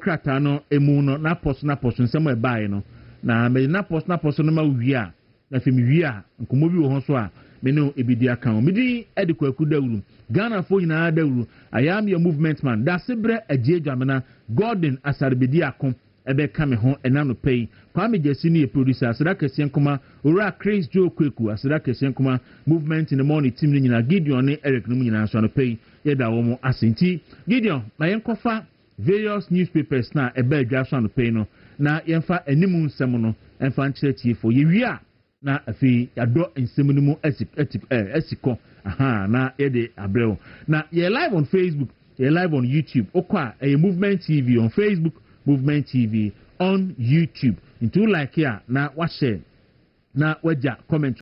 Democrat no emu no na post nsem e bae no na me na post no ma wi a na fe mi wi a nkomo bi wo ho so a me no ebidi aka o me di edi Kwaku Dawuro Ghana fo nyina Dawuro I am your movement man da sebre agye dwamena Gordon asarbedi akon ebe ka me ho enano pay kwa me jesi ni producer asira kese nkoma ora Chris Joe Kwaku asira kese nkoma movement in the morning team ni nyina Gideon ne Eric no nyina so no pay yeda wo mo asenti Gideon na yenkofa various newspapers na ebe adwa so no pay no na yemfa animu nsem no emfa nkyerɛtie fo yewia na afi yado nsem no mu esiko aha na yede abreo na ye live on Facebook ye live on YouTube okwa a movement TV on Facebook Movement TV on YouTube into like here na wa share na waja comment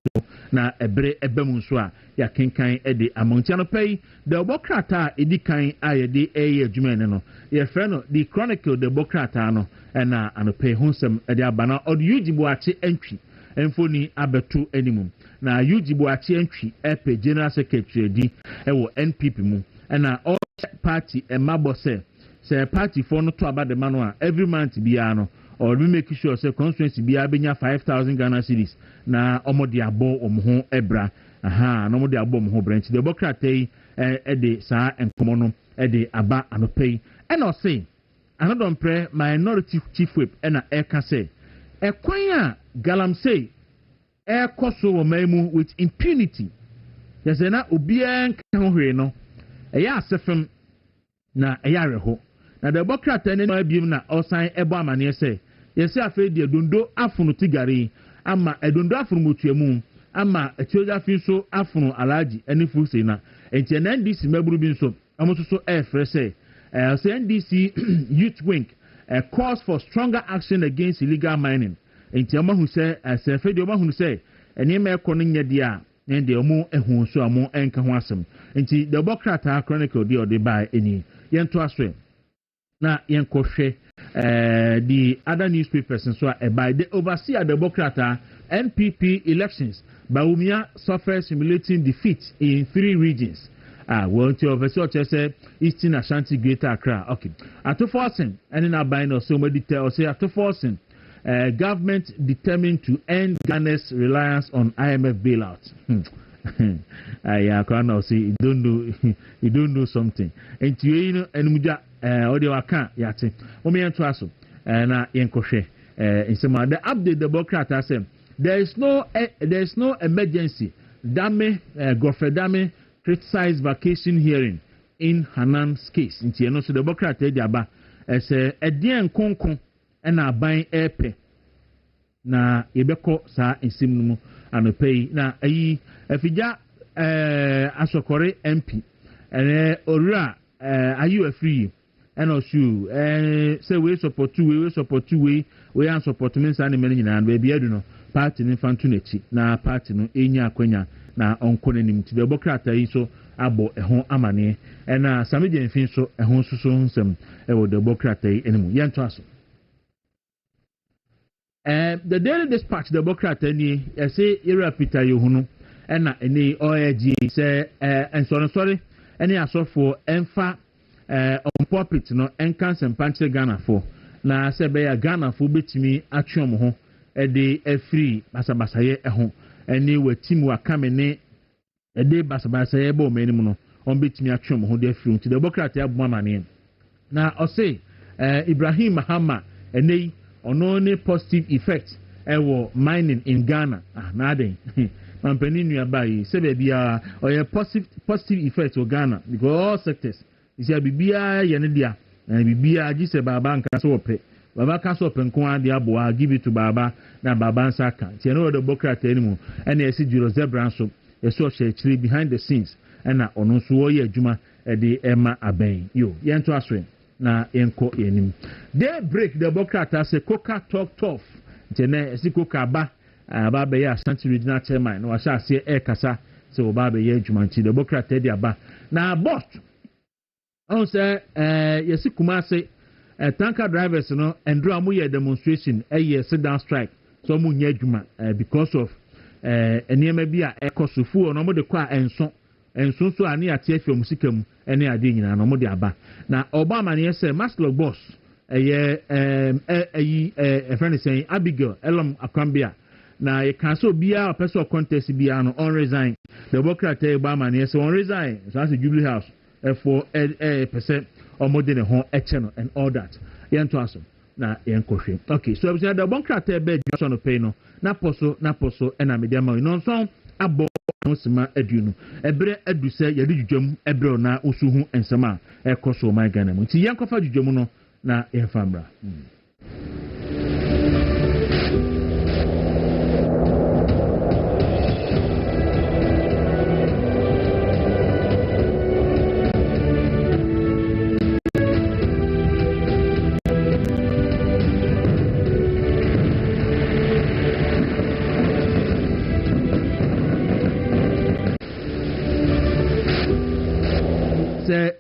na ebre ebem nso a ya kenkan ede amontia no pay the bokrata edi kan ayede adwuma ne no ye frɛ no the Chronicle the bokrata no na anopay honsem ede abana od yujibo ache entry emfoni abeto animum na yujibo ache entry epe general secretary di ewo NPP mu na all party emabose say party for no to about the manual every month biano or we make sure say constituency bia benya 5,000 Ghana cedis na omodi abo omho ebra aha no omodi abo omho branch the Democrat e de sa enkomo no e de aba anopay and I say another pre minority chief whip and e ka say e kwan a galamsey e koso wo maimu with impunity yes na obia nka ho hwe no e ya asefem na e ya reho na the Democrat ne no abiem na osan ebo amane say yesi afi de dondo afunu tigari ama edondo afunu mutuemu ama etioja fi so afunu alaji eni fusi na enti na NDC maburu bi so amososo efre say NDC youth wing calls for stronger action against illegal mining enti amahu say asefe de amahu say eni me ekono nyede a ndi omo ehun so amo enka ho asem enti the Democrat Chronicle de ode by eni yento aswe na yenkohwe the other newspapers and so by the overseer the Democrat NPP elections Baumia suffers humiliating defeat in 3 regions well to overseer say Eastern Ashanti Greater Accra okay atoforsen and na by no so detail say atoforsen government determined to end Ghana's reliance on IMF bailout I can't say you don't know something and you know enmuja audio account yate omi ento aso na yenkohwe insema the update the Democrat say there is no emergency dame Gofredame criticized vacation hearing in Hanan's case nti eno so the Democrat dey aba say edien konkon na aban epe na yebeko sa ensim no anopei na ayi afija asokore MP orura ayu afri and also say we support two way we and support men say men nyina and be adu no party ni fantu nechi na party no enya akwanya na onko nanim ti the Democrat yi so abo ehon amane na sameje mfin so ehon suso nsem e wo the Democrat yi enimu yento aso the Daily Dispatch the Democrat ni say era Peter Yohunu na eni OAG say sorry any asofo emfa on pulpit no enkan panche Ghana for na se be ya Ghana for betimi atwom ho e de afri basabasaye ho eni watim wakame ne e de basabasaye bo menim no on betimi atwom ho de afri nti the Democrat ya boma mane na o say Ibrahim Mahama eni ono ne positive effect ewo mining in Ghana na den mampani nua bai se be bia o ye positive effect o Ghana because all sectors isia bibia ye ne dia na bibia agi se baba nka so ope baba ka so ope nko ade aboa give it to baba na baba nsa ka tie no the Democrat animu na esi Juro Zebra so so chiri behind the scenes na ono so wo ye adwuma de ema aben yo yento aswe na enko yenim they break the Democrat say coca talk tough tene esi coca ba be ya Ashanti regional chairman no asha se kasa se oba be ye adwuma nti the Democrat dey aba na boss on say yesi Kumase tanker drivers no endro amoye demonstration sit down strike so mu nya adwuma because of eniema bi a ekosofu no mo de kwa enso so ani ate afia musika mu ene ade nyina no mo de aba na Obama ne say Maslow boss a friend is saying Abigail Elam Akwambia. Now you can so be a person contest be on resign. The worker tell Obama yes on resign. So that's a Jubilee House for a percent or more than a home channel and all that. Yen to us. Na yen kohwe. Okay, so the bunker tell bed Johnson no pay no. Na poso and a media man. No so abo nsema aduno. Ebre adu se ye di dwam ebre na osuhu ensema ekoso my Ghana mu. Ti yen kofa dwam no na yen famra.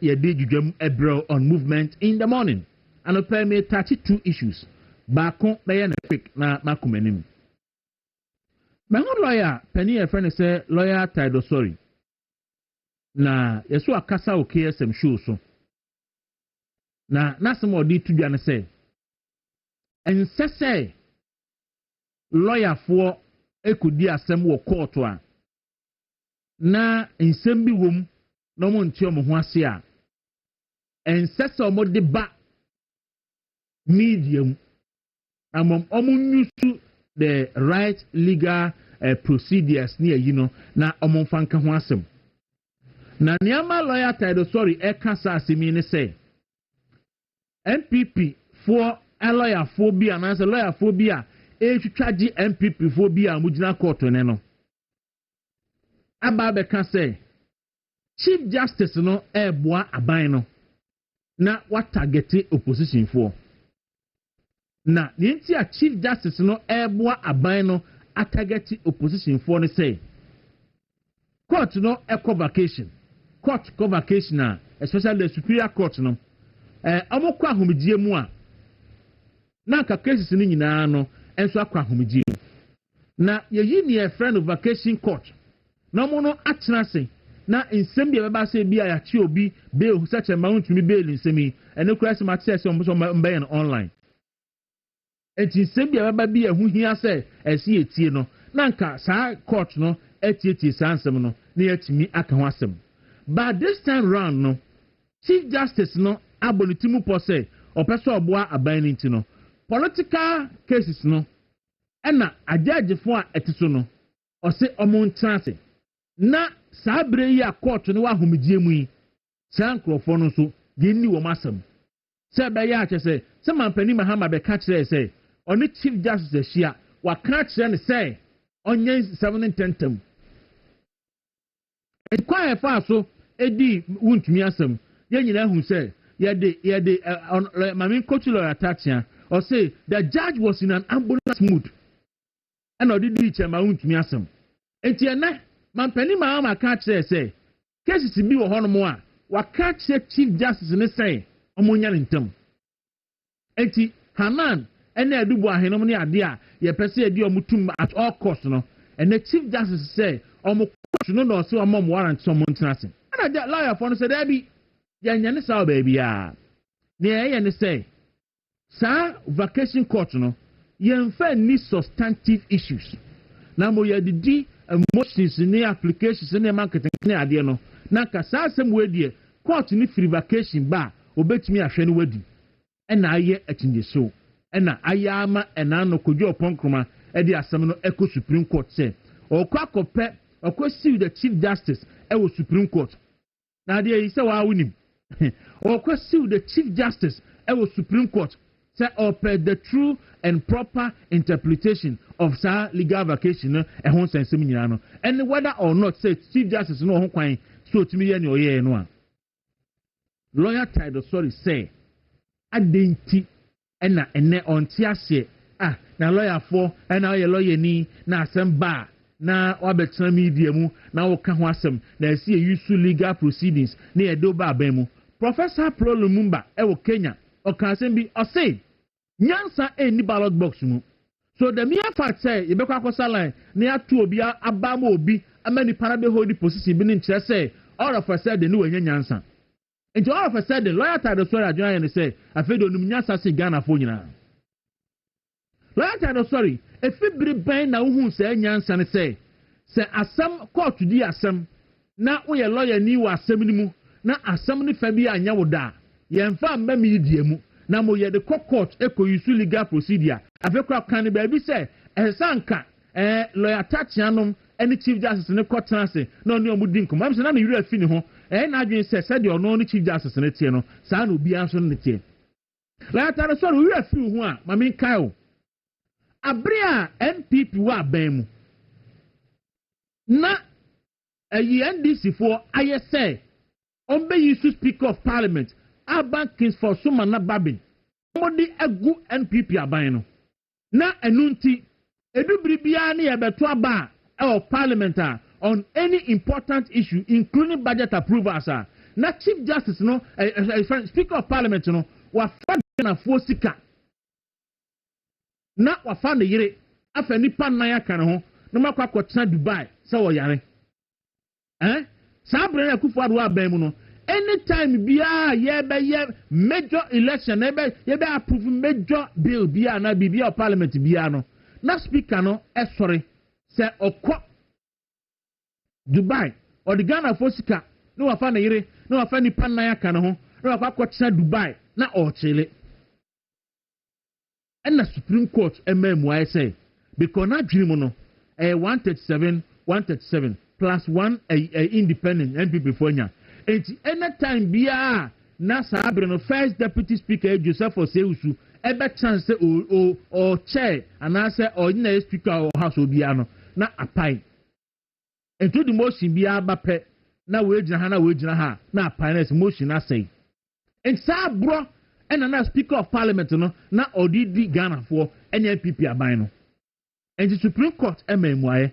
Ye did you ebro on movement in the morning and pay me 32 issues back by quick na makumenim my lawyer penny a friend say lawyer title sorry na yeso akasa o KSM show so na some odi to be say and say lawyer for ekudi asem wo court a na nsem bi wom no mo nti omo ho ase a ensese omo de ba medium omo nyusu the right legal procedures near you know na omo fanka ho asem na niama lawyer title sorry e kasa asemi ne say MPP for a lawyer phobia na say lawyer phobia e twitwaji MPP phobia mugina court ne no aba be ka say Chief Justice no eboa aban no na what target opposition for na nti a Chief Justice no eboa aban no target opposition for ne say court no vacation court vacation na especially the superior court no amokwa ahomedie mu a na ka cases ni nyina no enso akwa ahomedie na yeyi ne a friend of vacation court na mo no atena se na nsem bia beba se bia ya chi obi be hu such a mount me be nsemi ene kura se ma tse se mbe no online enti nsem bia beba bia hu hia se esi etie no na nka sa court no etietie sansem no na yatimi aka ho asem but this time round no Chief Justice no abonitimu po se opeso oboa aban ni nti no political cases no ena ajajefo a etiso no o se omo ntrase na sabre yi a court no wa homedie mu yi sankrofo no so yenni wo masam se be ya che se mampani mahama be ka kire se oni Chief Justice ahia wa ka kire ne se onye 710 e kwa e fa so edi wuntumi asam ye nyina hu se ye de mami coach lawyer Tatia or say the judge was in an ambulance mood and odidi chema wuntumi asam enti ena mampani mahama ka kire se cases bi wo hono mo a wa ka kire Chief Justice ne say omonya ntam enti Hanan ene adubu ahenom ne ade a ye pese edi omutum at all cost no ene Chief Justice say omo court no no so omo warrant so mo ntenase ana the lawyer for no say there be ya nyane saw baby a ne ye ne say sa vacation court no ye mfa ni substantive issues na mo ye didi motions ni applications ni marketing ni ade no na ka sa asem we die court ni free vacation ba obetumi ahwe no wadi ena aye atinde so ena ayama ena no kojo ponkroma e di asem no eco Supreme Court say okwakope okwasi the Chief Justice e wo Supreme Court na de yi say wa wunim okwasi the Chief Justice e wo Supreme Court say the true and proper interpretation of sa legal vacation e hon sensem nyina no and whether or not say Chief Justice no ho kwan so timi ye ne oye no a lawyer title sorry say adenti ena ene onti ase na lawyer for ena oye lawyer ni na asem ba na wabetena media mu na wo ka ho asem na esi use legal proceedings na edo ba aban mu Professor Pro Lumumba e wo Kenya o ka asem bi o say nyansa eni ballot box mu so the mere fact say you be kwakosa line na ya to obi abama obi amani para be hold the position bi ni nkyere say all of us said the no wenye nyansa And all of a sudden, the lawyer title sorry, I and say, I feel the Numiasa say Ghana for you now. Lawyer title sorry, if it be bang now who say Yansan say Assam court to the Assam. Now we a lawyer new Assam, now Assam Fabia and Yawoda. Yan fam me diemu. Now mo ye the court echo you legal procedure. I feel can baby say, Sanka, lawyer Tatianum, any chief justice in the court say, no, Mudinkum. I'm saying, you are finished. And I just said, you know, the chief justice in the tiano, son will be answering the tier. Like I said, we are few one, Mammy Kyle. Abria MPP wa bem. Na a NDC for I say, on be you to Speaker of Parliament, Aban Kings for Sumana Babin. Somebody a good MPP abino. Na enunti, edu bribiani abetua ba or parliamentar. On any important issue, including budget approvals, na Chief Justice, no, Speaker of Parliament, no, wa found na fosika. Na wa found the yere, afa nipa na ya kan ho, no makwa kwotna Dubai, se wo yare. Sabre na kufu adu abem no. Anytime biya ye major election, ye be approve major bill biya na biya of Parliament biya no. Na speaker no, sorry, se okwa Dubai or the Ghana Fosika, no afana yere, no afani panaya cano, no akwakwacha Dubai, na or Chile. And the Supreme Court, MMY say, because na dreamono, 137 plus 1 independent NPP for ya. And any time biya na Sabrino first deputy speaker Joseph Oseusu, ebe chance or chair, and I say or in speaker or house obiano, na apai. Into the motion be abape na wejina ha na finance motion na say and sa bro and na speaker of parliament no na odidi Ghana for NPP aban no and the Supreme Court MMY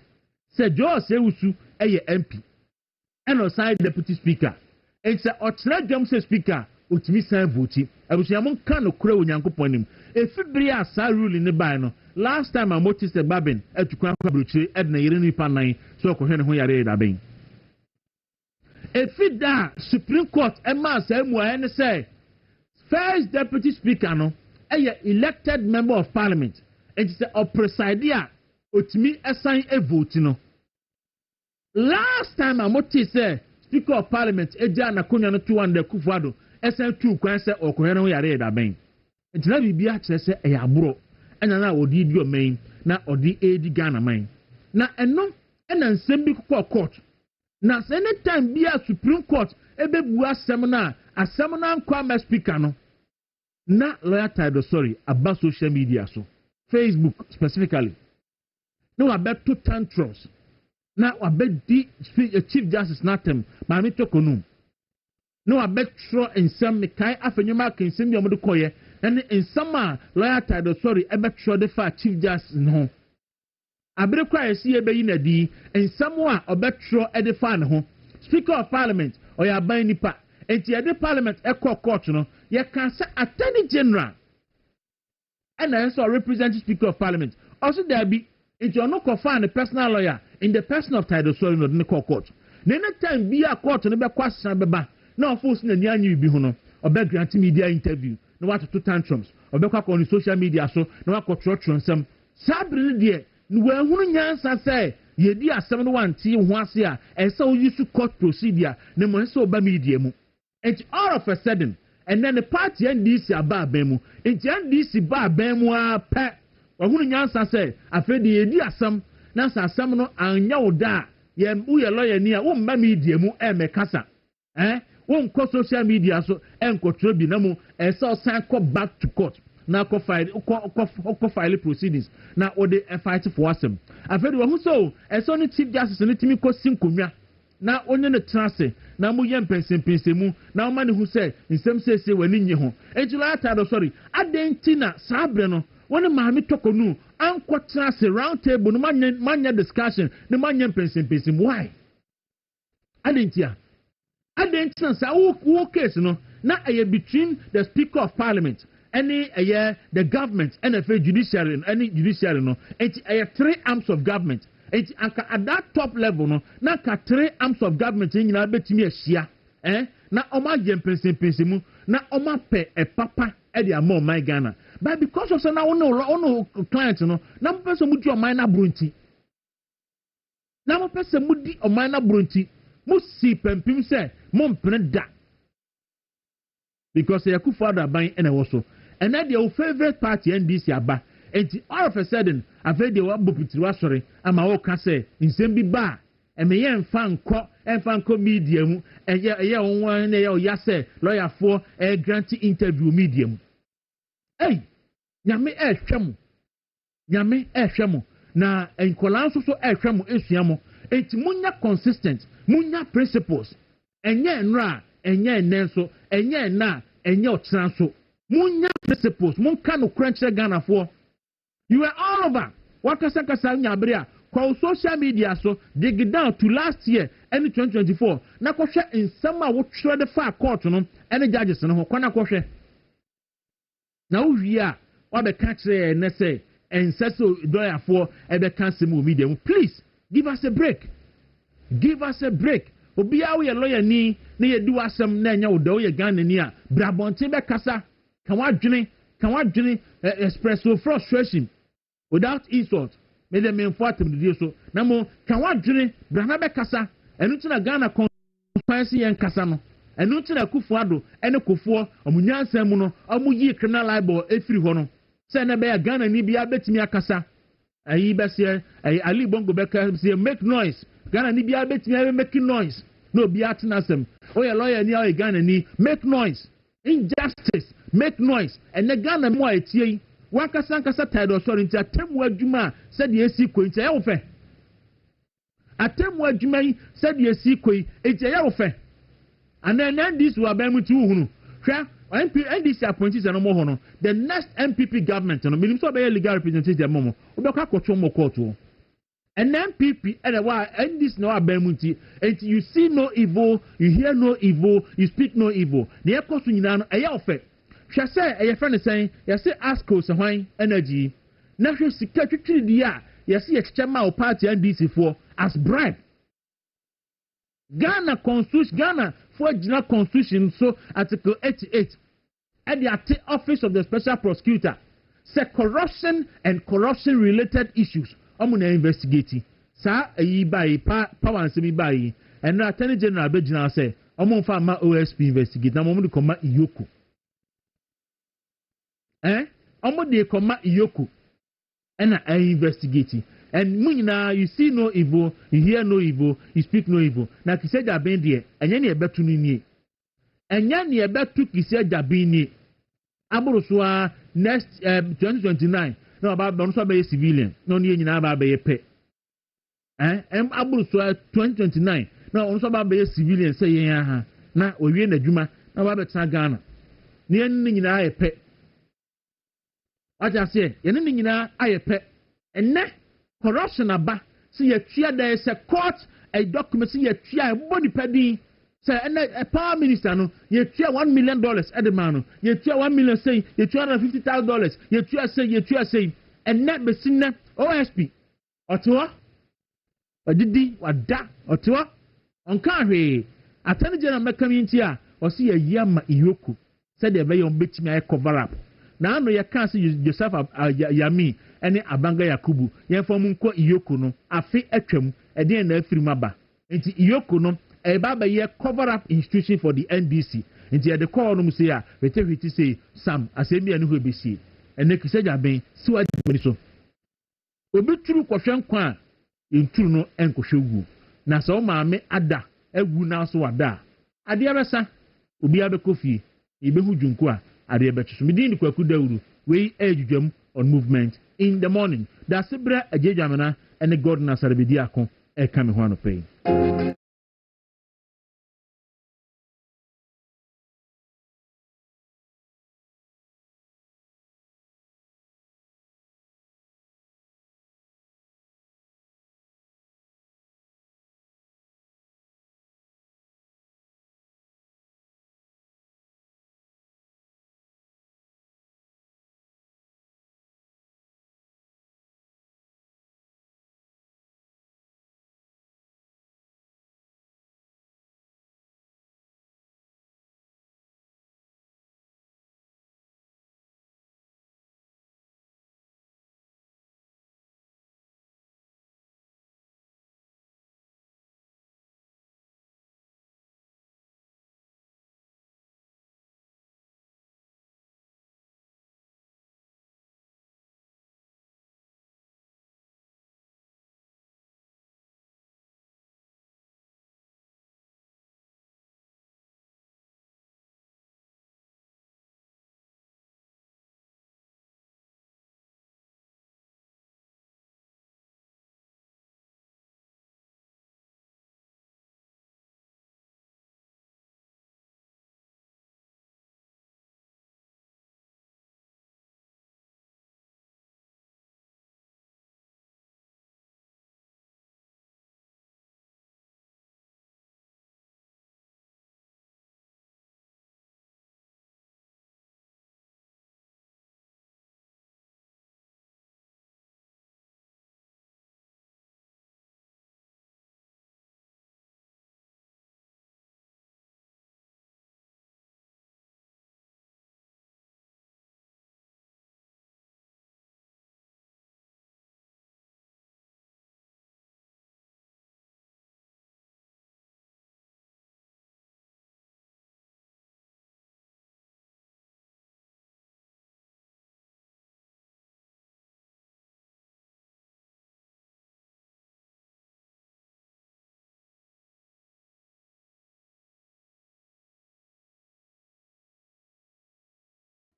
said George Sewusu eye MP and aside deputy speaker and say otra jam say speaker otimi san vote abusuamon kan no kura onyankopon nim efibiri asa rule ne ban no last time I noticed the babin etukwa kwabruchire edna yire nipa nan so ko hwene ho yare da ben efida Supreme Court ema say muaye ne say first deputy speaker no elected member of parliament and say o preside a otimi assign a vote no last time I noticed say speaker of parliament eja na konya no 200 kufuado esen tu kwan say o ko hwene ho yare da ben entina bibia kire say eyaburo na odi di omen na odi edi Ghana man na eno na nsem bi court na anytime bi a Supreme Court ebebu asem na nkwa ma speaker no na lawyer title sorry about social media so Facebook specifically no about tantrums na wabedi Chief Justice natem ma mi tokonu no abetro ensem mekai afenyoma kensem bi omodo koye and in summer lawyer title sorry ebetro de fa Chief Justice no abere kwa esi ebe yi na di in someone obetro e de fa ne ho Speaker of Parliament or ya ban nipa enti e de Parliament e court no ye kan say Attorney General and also representative Speaker of Parliament also there be enti ono ko fa the personal lawyer in the person of title sorry no de court na time bi a court no be kwasa beba na force na ni anyi bi ho no obe grant media interview no what to tantrums obe kwa on social media so no what control nsem sabre de no we hunu nyansa say ye di asem no wanti ho ase a ese o use court procedure ne mo ese oba media mu and all of a sudden and then the party NDC aba abemu and NDC ba abemu a pe o hunu nyansa say afedi ye di asem na asem no anya oda ye uye lawyer ni a wo mba media mu e mekasa won ko social media so enkontro bi na mu ese san ko back to court na ko file proceedings na o de fight for asem afedi wo so ese oni Chief Justice ni timi ko sinkonwa na onye ne trase na mu ye mpensemmu na o ma ne hu se nsem sese wani nye ho ejula atado sorry adenti na sabre no woni maami tokonu anko trase round table no manya discussion ne manya mpensemmu why adenti a identity say wo case no na between the Speaker of Parliament and the government and the judiciary no it 3 arms of government it at that top level no na ka 3 arms of government nyina betimi ahia na oma je mpensen mu na oma pe e papa e de ama my Ghana but because of say na ono client no na mpese mu di oman na bronti na mpese mu di oman na bronti mu si pempim say mo mpene da because Yakufu Adaban and also and that your favorite party NDC aba and all of a sudden I've heard the one bupitiri sorry I'm a can say in sembi ba and me yen fan ko medium and yeah one ya say lawyer for a grant interview medium hey nyame hwemo na enkola so hwemo esuamo enti munya consistent munya principles enye nra enye nenso enye na enye otranso munya principles munka no crunch Ghana for you are all over wakasa nyabere kwa social media so dig down to last year any 2024 na kohwe nsam a wo twere de fa court no ene judges no ho kwana kohwe na wo wi a wa be ka kire ne say enseso lawyer for e be cancel mu media please give us a break obi a we lawyer ni na ye du asem na enya wo da wo ye Ghana ni a brabonte be kasa kan wadwene express your frustration without insult me dem inform the so na mo kan wadwene brana be kasa enu tina Ghana conspiracy yen kasa no enu tina Kufu Ado ene Kofuo omunyansa mu no omuyi criminal libel efiri ho no se na be ya Ghana ni bia betimi akasa ayi be se ayi Ali Bongo be ka se make noise Ghana ni bia betimi make noise no bia tinasem o ye lawyer ni o Ghana ni make noise injustice make noise and the Ghana mo etie wakasa title sorry nti atemu adwuma said the esi ko nti ya wo fe atemu adwuma yi said the esi ko nti ya wo fe and then this will be mutu hunu hwa NDC appointees no mo hono the next MPP government no minim so be legal representative mo obekwa kotwo mo court and MPP and and this no abemuti and you see no evil you hear no evil you speak no evil na ekoso nyina no eya ofe hwe say eye friend say you say ask us hwan energy na hwe sika twitwiri dia you see ye ma o party NDC for as bribe Ghana for Ghana constitution so article 88 at the office of the special prosecutor say corruption and corruption related issues omuna investigate sa ayi bai power and semi bai and na attorney general abegina say omo fa ma OSP investigate na omo de koma iyoko omo de koma iyoko and I investigate and munina you see no evil you hear no evil you speak no evil na kiseja ben de enye ne ebetu ni enye ne ebetu kiseja ben ni aburuso next 2029 no about so be civilian no ni nyina ba be pe aburu so 2029 no on so ba be civilian say yen ha na owie na dwuma na ba be tsa Ghana ni en nyina aye pe aja se yen ni nyina aye pe enne corruption aba see ye tua there is a court a document see ye tua body pedin say a power minister no ye tua $1 million at the man no ye tua $1 million say ye $250,000 ye tua say and net be sinna OSP otoa odidi wada otoa onka hwe atani general mekanti a o se ye yama iyoku said the be betimi ay cover up na no ye kan se Joseph Yami ene Abanga Yakubu ye fom nko iyoku no afi atwam e de na afiri maba enti iyoku no e baba ye cover up institution for the NDC enti e de call no say a wetewiti say Sam asemi anu ho besi ene kiseja ben siwa di so obi turu kwhwe nkwa a enturu no enkohwe gu na so maame ada agu na so wada ade abesa obi abekofie ibehu dwunko a ade abetuso midin ni Kwaku Dawuro we ejudwam on movement in the morning da sebra ajejamena ene God na sarebedi akon e ka me ho anopay.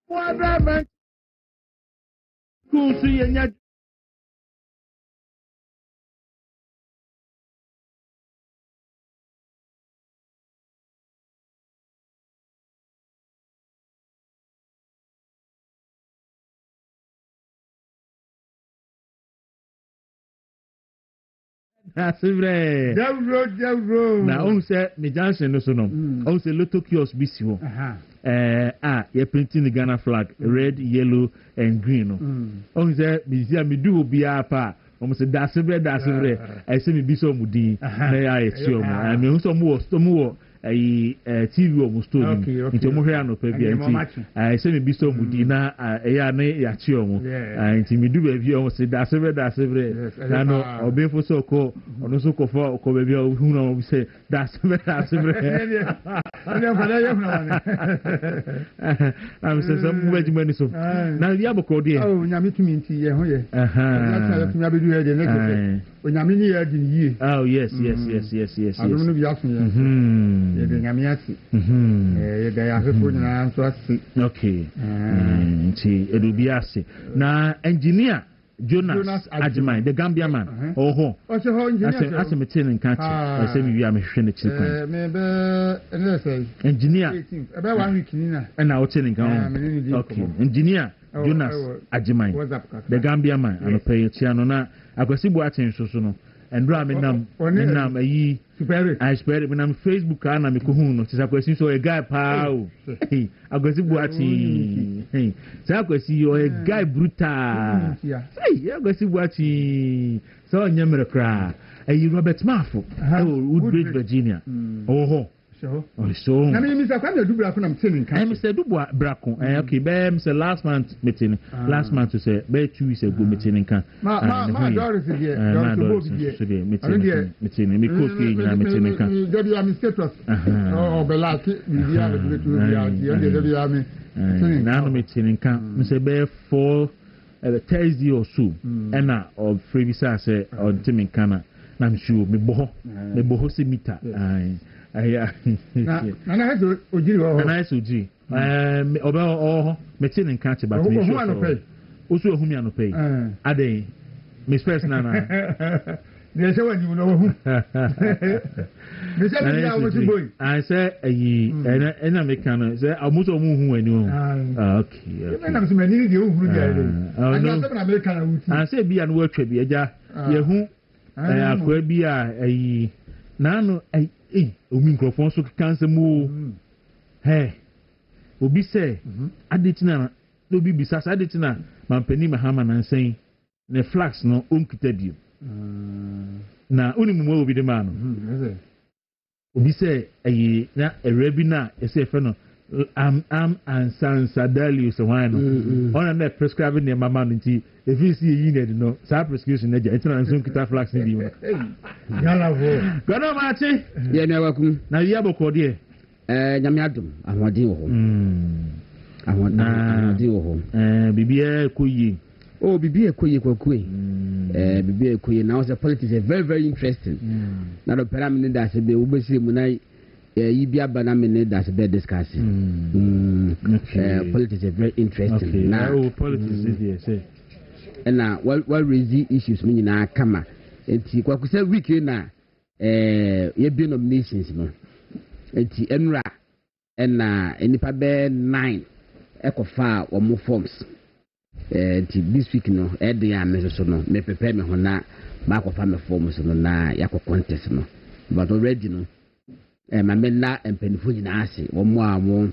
Whatever. Go see and that's it. Dawuro. Now, on say me Johnson no so no. On say little kiosk be si ho. You printing the Ghana flag, red, yellow, and green. No. On say me see me do be apa. Almost say that's it. I say me be so mudi. Na I see omo. I me so more. TV almost told me. Into more here no pay. I say me be so mudi na ya na ya chi omo. Into me do baby almost say that's it. Na no obe for so ko ono so ko for ko baby who no say that's it. I'm saying some way money so. Now you have a code here. Oh, nyame tumi nti ye ho ye. Na tumi abedu ye de ne o nyame ni ye di ye. Oh yes. Adum no bi afu ye. Ye de nyame ati. Ye da ya fefo nyina so ati. Okay. Nti edu bi ase. Na engineer Jonas Ajimai, the Gambia man. Oh, what's your engineer? As a material catch. I say we are machine chicken. Maybe engineer. About 1 week and now telling okay. Engineer Jonas Ajimai, the Gambia man. And pay Chianona. I go see what I'm so. And Raminam a ye superior. I spread it when I'm Facebook and I'm a kuhun. It's a question so a guy pow. Hey, I go see what he. Hey, so I go see you a guy brutal. Hey, I go see what he. So on your cry. A Robert Marfo. Woodbridge, Virginia. Oh. So, I mean, Mr. Kwame Dubra from telling. I Mr. Dubois Bracon. Okay, Bam, say last month meeting. Last month to say, Bay 2 weeks ago meeting. My daughter is here. My daughter is today meeting. Because meeting. W. I'm status. Oh, Belaki, we are the army. Now meeting. Mr. Bear for Thursday or so. And now, of Freevisa say, on Timmy Kana. I'm sure me boho se mita. Na na so oji wo na so oji oba metin nkan che but me sure osu ohun mi anope ade me stress na ne se wani no hu me se bi ya wo ti boy I say ena me kan say amuso mu hu wani o okay na so mani ni de ohuru dia ade anya se na me kan wuti I say bi ya no atwa bi eja ye hu akwa bi a na no o microphone so cancer mu hey obi say adetina no bi bisa adetina mampani mahama na nsen ne flax no onkita bio na onimu mo obi de ma no obi say na erebi na ese fe no am ansansadali so wan no ona na prescribe ne mama no nti if you see you need no sa prescription na ja etina nso nkita flax ni bi yala vo gona machi ye na wakum na ya bokode nyame adum ahwade wo ho ahwade wo ho bibia koyi oh bibia koyi Kwaku bibia koyi now the politics is very very interesting na do pera me da se be wo besi mu na yi bia bana me ne da se be discussing politics is very interesting now politics is here say and what raise issues me na kama enti Kwaku say week na ye bi nominations no enti enra na enipa be 9 ekofa wo mo forms enti this week no dey am so no me prepare me ho na ma kofa me forms no na yakọ contest no but already no ma me na empenifo nyina ase wo mo a mo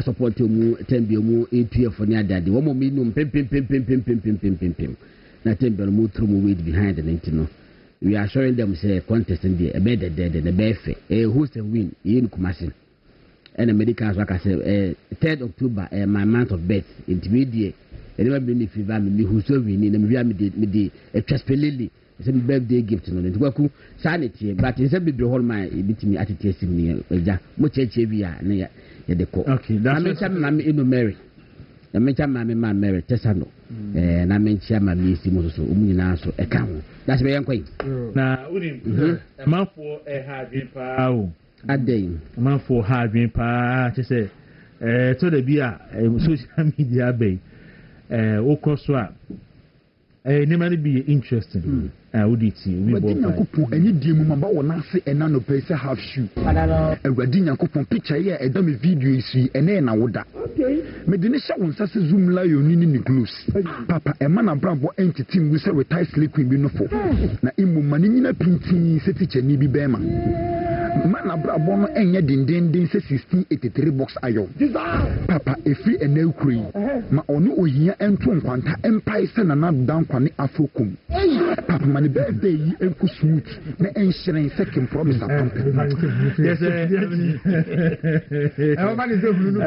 support mu tembe mu APF ne adade wo mo minum pem na tembe no mo through mo weight behind the nint no we are showing them say contest in the be the befe host and win in Kumasi and the medical so say 3rd October my month of birth intermediate and never been if you me who so win in me the traspelili it's a birthday gift no the Kwaku sanity but instead be hold my bitimi attitude me eja mo cheche bia na ya de ko okay that's what I'm in Mary na mencha mama Mary Tesano na mencha mama isi mo so umunyina so e ka ho that's be yankwai na unim manfo hardwin pa o adai manfo hardwin pa che say to the bia social media bay okoswa nemani be interesting uditi we bo Nyankopon ani die mu maba wona ase ena no pese half shoe awadi Nyankopon picture ye eda me video isi ena na woda me de ne sha wonsa se zoom la yo ni close papa e ma na brabo entity mu se retire sleeping bi no fo na imu mani nyina pintin se teacher ni bi be ma na brabo no enye dindindin se 1683 box ayo papa efi ena ukuri ma onu ohia ento nkwanta empire se na dan kwane afokum papa mani birthday yi enku smooth na enhyeren second promise atompe yes mani se hunu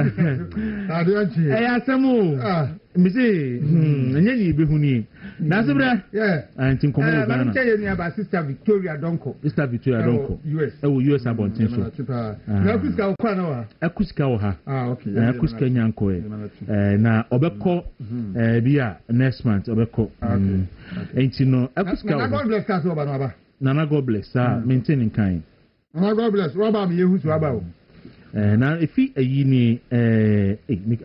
adiochi asemu mi say enye ni be huni na sebra anti komo Ghana na tell you about sister Victoria Donko US abontin so na akuska okwa na wa akuska wo ha okay akuska nyanko na obekọ bia next month obekọ enti no akuska na God bless us oba no aba na God bless maintaining kind na God bless oba me yehu so aba o na efi ayi ni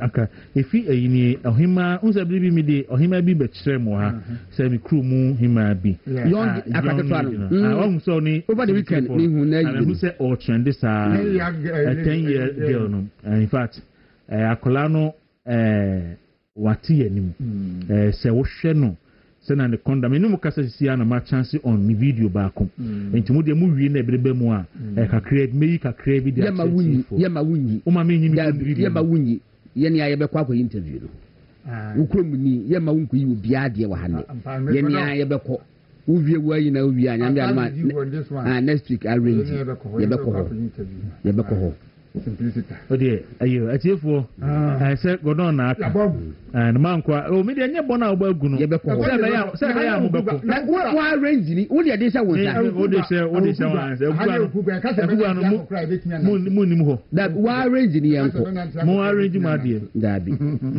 aka efi ayi ni ohima unza bibi mi de ohima bi be kire mo ha se mi crew mu hima bi young akatefaro so ni over the weekend ni hu na yi who say all trend this 10-year girl no in fact akola no wati anim se wo hwe no se na ne konda me no kasa sisi na ma chance on mi video ba ko enti mo de mo wie na ebrebe mu a ka create me ka create video ya ma wunyi o ma me nyimi video ya ma wunyi ye ne aye be kwa interview no ukrom ni ya ma wunku yi obi ade wa hane ye ne aye be ko uwie wayi na uwie anya ma next week arrange ye be ko ho simplicity ode ayo atiefo se godon na aka and man kwa o me de nye bona obagu no se be ya mo beko na wa arrange ni wo de dey say wonsa o de say wansa mu ni mu ho da wa arrange ni yanko mo arrange ma de da bi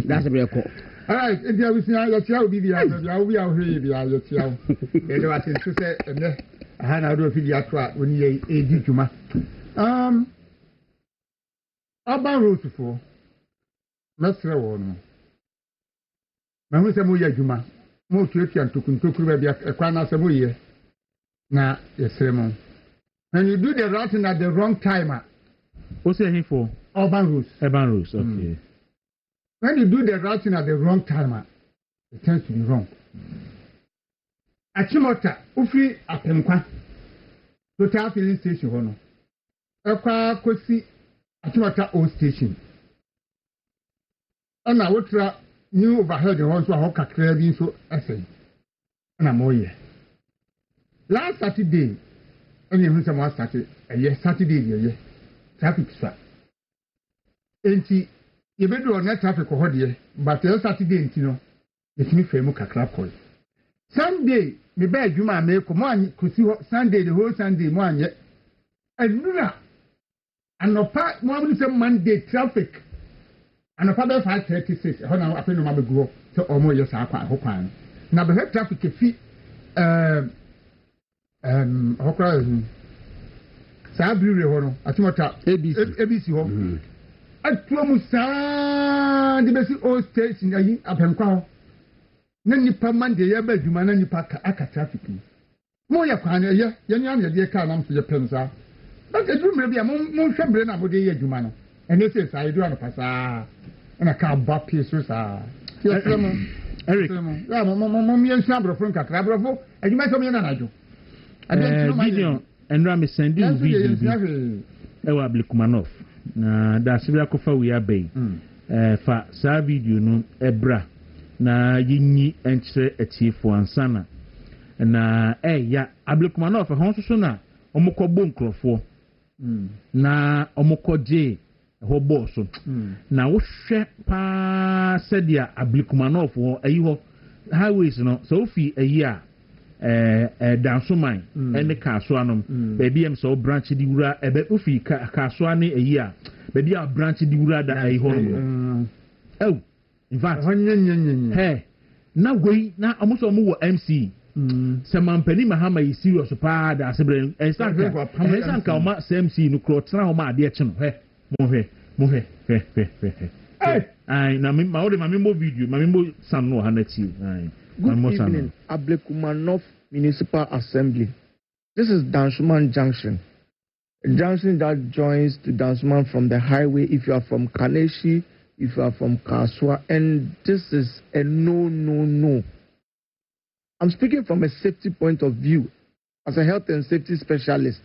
that's be ko all right and there we see ya tia obi bia ya obi a hwe bia ya tia e de wa tin so say ene ha na do fi dia to a oni ye edi djuma Urban road for Mestre one. Na hu se mo ya juma. Mo tuetia ntokuntokuru ba bia ekwa na se mo ye. Na yesre mo. When you do the routing at the wrong time. What's it for? Urban roads. Okay. When you do the routing at the wrong time, it tends to be wrong. Achimota, ufi apenkwa. Total filling station hono. Ekwa kosi Achimota old station. And I would try new overhead the ones who are kakra so essay. And I'm all year. Last Saturday, and you someone started a year Saturday, traffic strap. And see, you better on that traffic or here, but Saturday, you know, it's me famous kakra call. Sunday, me beg you, my make come on, could see Sunday, the whole Sunday morning, and Luna. And no part, one say Monday traffic. And a father 5:36. How now? I feel no matter go to almost yes, I quite hope. Now the traffic fee. How cry? Sabri hono. Atimota ABC ho. Atuamusa the best old station ayi apemkwa. Na nipa Monday ya ba djuma na nipa aka traffic. Mo ya kwan ya nyam ya de ka nam so ya pemsa. But the room maybe a moon shabrin about the Yajumano. And this is I do on a passa and a car bop pieces. Eric, Mamma and Sabro from Catrabro, and you might come in and I do. I don't know and Rami sending video. Ewa Blikumanov. That's Rakofa we are bay. Fa sa video no ebra na yinyi entre etifo ansana. Na ya Ablikumanov a honso na omukọ bo nkrofo na omukọje ho boss na wo hwe pa sedia Ablikumanov ho ayi ho highways no so fi ayi a dansoman ene kaso anom baby em so branch di wura ebe ofi kaso ane ayi a baby a branch di wura da ayi ho no in fact hey na goi na amuso mu wo MC Samampani Mahama is serious da asebre ensanka oma CMC no kro tra oma ade eche no he mo he mo fe ai na me ma ode ma me mo video ma me mo sam no ha na ti ai good evening Ablekumanov Municipal Assembly. This is Danshuman Junction, a junction that joins to Danshuman from the highway if you are from Kaneshi, if you are from Kaswa, and this is a no. I'm speaking from a safety point of view as a health and safety specialist.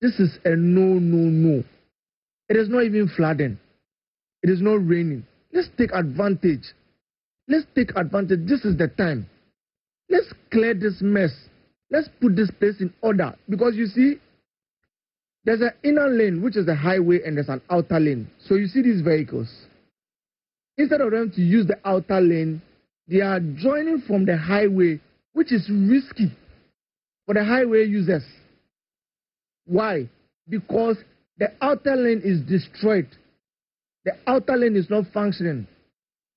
This is a no. It is not even flooding. It is not raining. Let's take advantage. This is the time. Let's clear this mess. Let's put this place in order. Because you see, there's an inner lane, which is the highway, and there's an outer lane. So you see these vehicles. Instead of them to use the outer lane, they are joining from the highway, which is risky for the highway users. Why? Because the outer lane is destroyed. The outer lane is not functioning.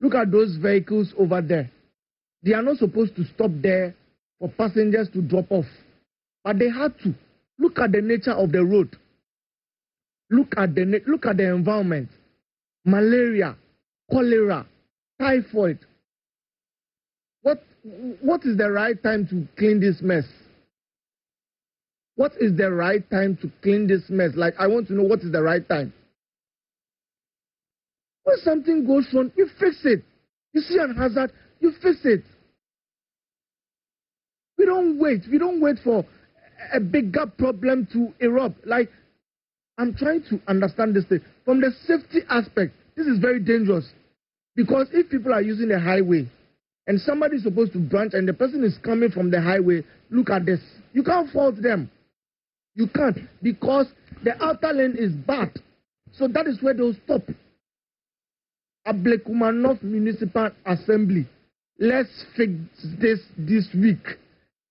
Look at those vehicles over there. They are not supposed to stop there for passengers to drop off. But they had to. Look at the nature of the road. Look at the environment. Malaria, cholera, typhoid. What is the right time to clean this mess? What is the right time to clean this mess? Like, I want to know what is the right time. When something goes wrong, you fix it. You see an hazard, you fix it. We don't wait for a bigger problem to erupt. Like, I'm trying to understand this thing. From the safety aspect, this is very dangerous. Because if people are using the highway and somebody is supposed to branch and the person is coming from the highway, look at this. You can't fault them. You can't, because the outer lane is bad. So that is where they'll stop. Ablekumanov Municipal Assembly. Let's fix this week.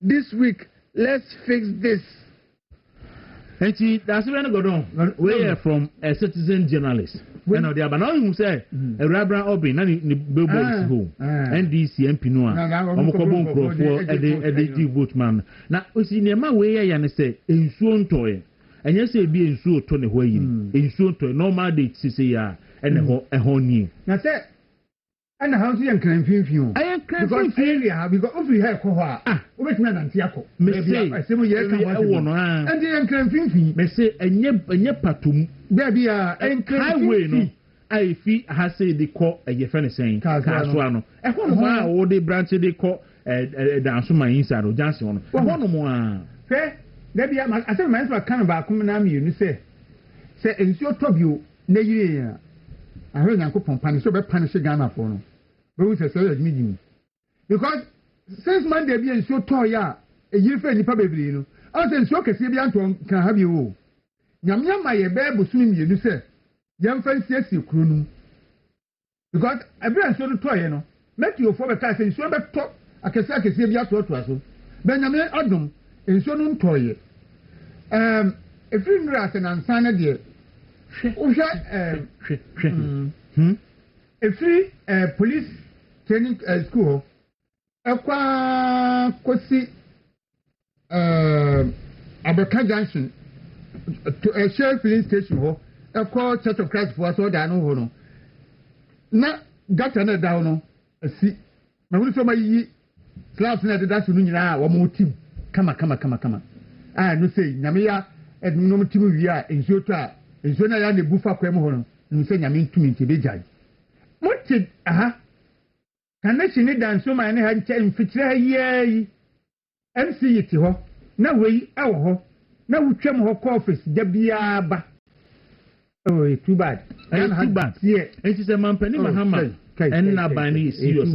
This week, let's fix this. And see, that's where I go down. We are from a citizen journalist. We know the now you say a Rabra Obi, none in the billboards home. NDC MP Noah. Omokobon for a vote man. Now, we see Nema way and say, in soon toy. And yes, be in so Tony Way, in so to normal date, CCR, and a whole new. Now, say, and how do you claim you? I am claiming failure because of your hair. Which man and Tiaco may say, I say, and the claim may say, and yet, patum, baby, and highway, no. I feel has said the court a yefan saying, Caswano. A one more, or they branch they call a dance to my inside or Johnson. One more. Fair, maybe I said, my kind of a common you say, and your top you, nay, I heard Uncle Pompani so bad punish Ghana for no. But we say, meeting. Because since Monday being so tall, a year for any probably, you know, I was in so can have you. Yam my baby swim you say, young friends, yes, you croon. Because I bring so toy, you know, met you for a class and so back top. I can say, I can see you to us. Benjamin Odom in so no toy. A film grass and unsigned dear. A free police training school. Kwasi Abaka Junction to a sheriff filling station ho. Church of Christ for us all down no. Na got another down a see. My will so my slaps na that's no nyina wa mo team. Come. Ah no say nyamia and no team we are in Jota. In Zona ya ne bufa kwem ho no. No say nyame ntumi ntebejai. Moted aha. Kanation ni dan so man ha nche mfitira yi MC yiti ho na wei awo ho na wutwam ho office da bia ba. Oh, too bad. Yeah. It is a man penny Mahama and na bani is serious.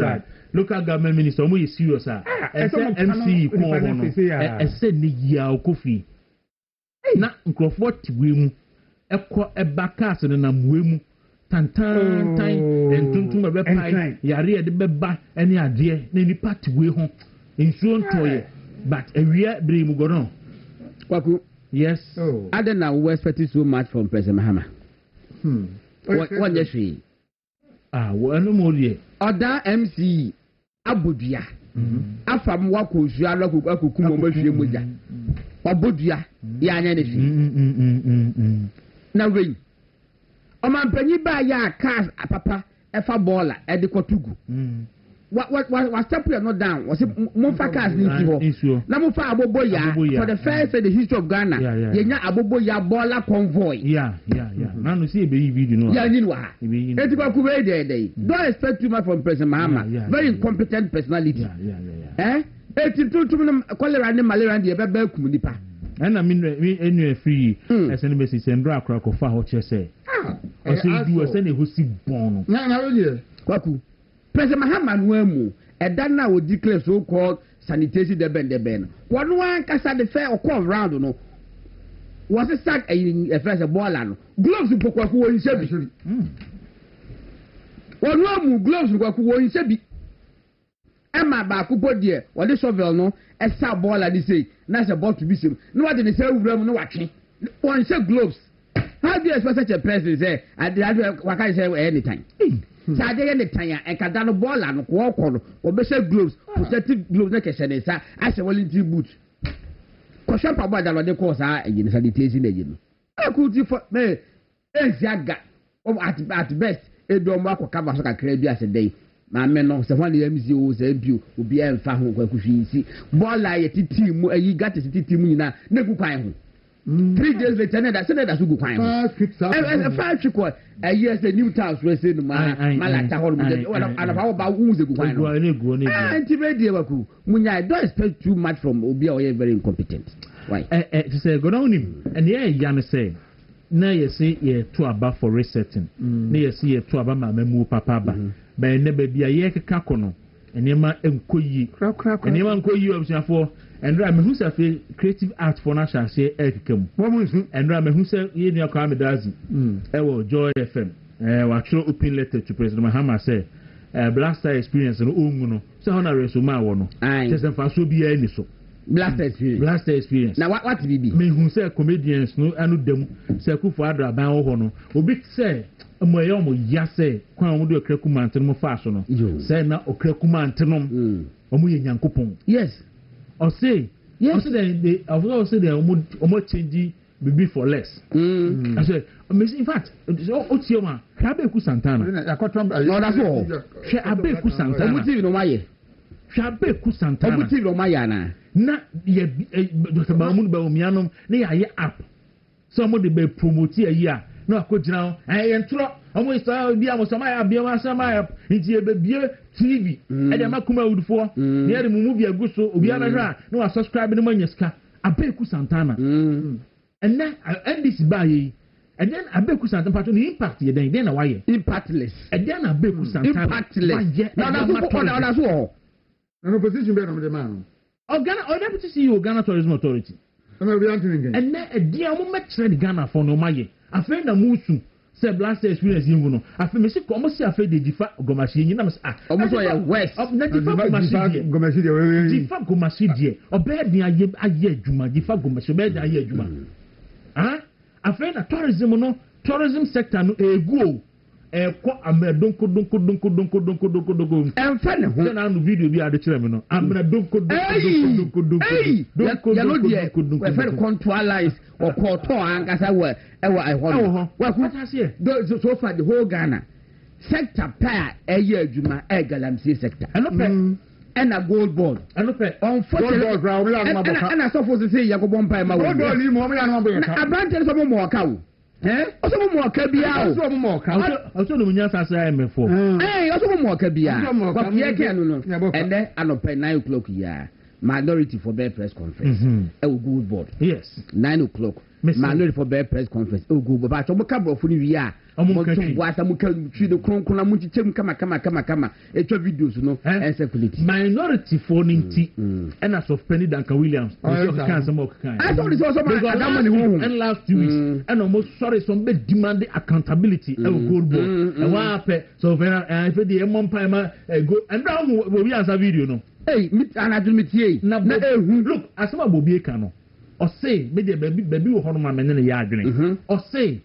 Local government minister omo is serious. MC ko ho no. E se ni ya okofi. Na nkrofo tiwe mu ekọ ebaka se na mwe mu. Tantan entuntum ebe pai yare de beba ene ade na ni party we ho nsuo ntoye but awia bre mu gono Kwaku. Yes. I don't know we expect so much from President Mahama. What you say? Wanu mo rie oda MC abodua afam wako su aloko akuku mo mahwe moja abodua ya anya ne fi na we Omampanyi ba ya cars papa efa baller e de kotugu what step you not down was mo fa cars ni ho na mo fa abobo ya for the first in the history of Ghana yenya abobo ya baller convoy yeah na no see be video no ya ni wa e ti Kwaku we dey don't expect too much from President Mahama very incompetent personality e ti tutum na cholera ni malaria dey be ba kum nipa and I mean enu free esen be si sendro akra ko fa ho che say o say do esen e ho si bon na really Kwaku President Mahama nwemu eda na o declare so called sanitation de ben one one kasa de fair o call round no was it start a fresh baller no gloves for Kwaku wo nsebi one one gloves for Kwaku wo nsebi Emma ba kupo de o de shovel no esa baller dey say na say ball to be sim no what dey say wura mu no watwe one say gloves how do you expect such a person say I waka say anytime Saturday any time and kadano ball and walk on or gloves, protective gloves like a senesa as a volunteer boot. Question about that the course in sanitation again. I could for me Zaga at best a don't work or cover like a as a day. My men of the one MCOs will be a fan who see ball like a team you got a city team now, never find 3 days later, that's a good time. And a 5 chick, a year the new towns were saying, Malata, and about who's a good one. I don't expect too much from Obia, very incompetent. Why? To say, go on him, and yeah, Yana say, now you see ye to about for resetting, near you see ye to about my memu papa, but never be a year cacono, and Yama and Koyi, and Yaman Koyi for. And Rame who say creative art for national say Ekem. And Rame who say ye near Kamidazi. Joy FM. We actually open letter to President Mahama say blaster experience no umuno. So how na resuma wono. Just for so be any so. Blaster experience. Now what be? Me who say comedians no anu dem say Kufu Adra ban wo no. Obi say moyo mo yase kwan mo do krakumante no fa so no. Say na okrakumante no. Omo ye nyankopon. Yes. Or say, yes, they also they almost changing baby for less. I said, in fact, Otioma, Shabeku Santana. No, that's all. Shabeku Santana. Omuti no maye. Shabeku Santana. Omuti no mayana. Na ye Dr. Baumund Baumianum, they are ye up. Somebody be promote a year. No, I could now. I enter almost be almost some into a baby TV. And the Makuma would for near the movie a good so Ubiana. No, I subscribe in the Manyaska. I pay Santana. And then I end this by and then I beg Santana part on the impact. Then why impactless. And then I beg Santana impactless. No, that's all. No position better on the man. Ghana, or deputy CEO Ghana Tourism Authority. And then a dear moment said Ghana for no money. A friend of Musu said blast experience you know. I feel Mr. Almost afraid the Difa Gomashi, you know, almost west of Gomashi, Difa Gomashi, or bed near Aye Juma, Difa Gomashi, bed Aye Juma. Ah, a friend of tourism sector no go. Donko. And fan video be at the chairman. I'm gonna donko. Contour or Koto as I were. What has here? So far the whole Ghana sector pair a year Juma Galamsey sector. And a gold board. And unfortunately, and I supposed to say Yakobon Pima. I branch some more cow. Also more cabia. Also, the Munyasa say me for. Also more cabia. And then I know 9 o'clock here. Minority for Bear Press Conference. A good board. Yes. 9 o'clock. Minority for Bear Press Conference. Oh, good. But I'm a couple of we are. I'm going to see the Cronkona Muchim kama. It's a videos, no, and security. Minority for Ninti and as of Penny Duncan Williams. I thought it's also and last 2 weeks. And almost sorry, some big demanding accountability. A good board. And one so very and for the Empire go and now we have a video, no. Hey, and I do meet ye. Look, as some Bobby Cano or say, maybe baby will hold my men in the yard or say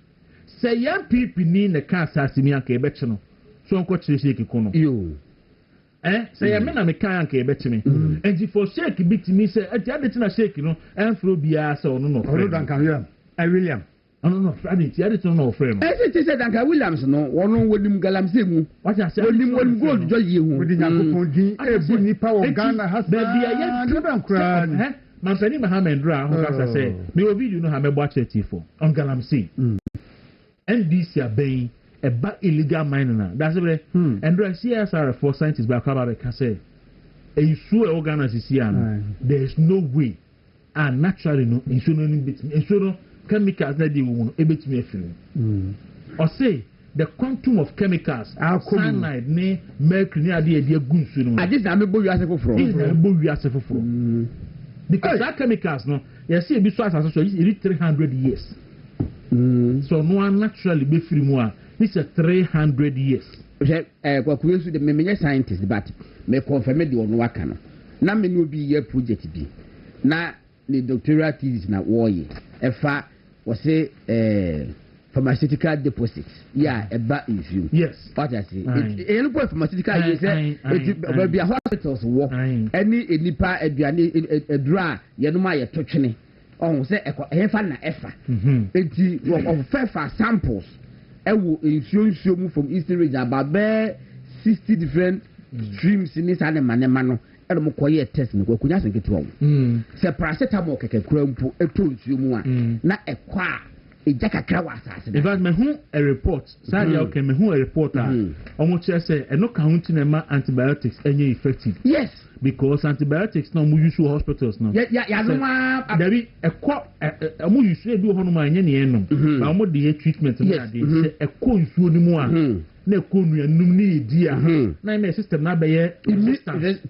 young people need the car Sassimian Quebečno. So I'm quite shaky Kono. You say, I mean, I'm a car Quebečno. And if for shake beat me, say, at the other thing I shake, you know, and through Bias or no, I William. no Friday I didn't know friend Ese said that Williams no one wonim galamse mu what I said wonim gold jo ye hu with the Yakupon din ebu nipa of Ghana has baby I never cried man pani Mohammed Dra who can say me obi you know ha me bo church for on galamse NDC aben a ba illegal mining na that's it and Dra CSR for scientists by Kwaba can say e su e organize there is no way and naturally no insurance chemicals that they will able to make or say the quantum of chemicals cyanide ne mercury ne ade ade agun su no I just am able you ask from because that chemicals no you see be so as so it 300 years so no naturally be free mu a it's a 300 years Kwaku so the me scientist but me confirm the one waka no na me no be year project bi na the doctoral thesis na woye efa we say pharmaceutical deposits eba issue yes what I say any point pharmaceutical you say it be hospitals wo any nipa aduane edura ye no ma ye totwene on say efa na efa enti of fefa samples ewo insurance mu from eastern region about 60 different streams in this animal no e mo koye test no kwakunya senketo wo se paracetamol kekekura mpo eto nsuo mu a na ekwa eja kakra wa asase in fact me hu a report say okay me hu a report omo che say eno ka hunti na ma antibiotics enye effective yes because antibiotics no mo use hospitals no ya no ma dabi ekọ mo use e bi ho no ma enye ne enum ba omo de treatment na de say ekọ nsuo ni mu a na ekọ nuanum ni edi a na na system na be ye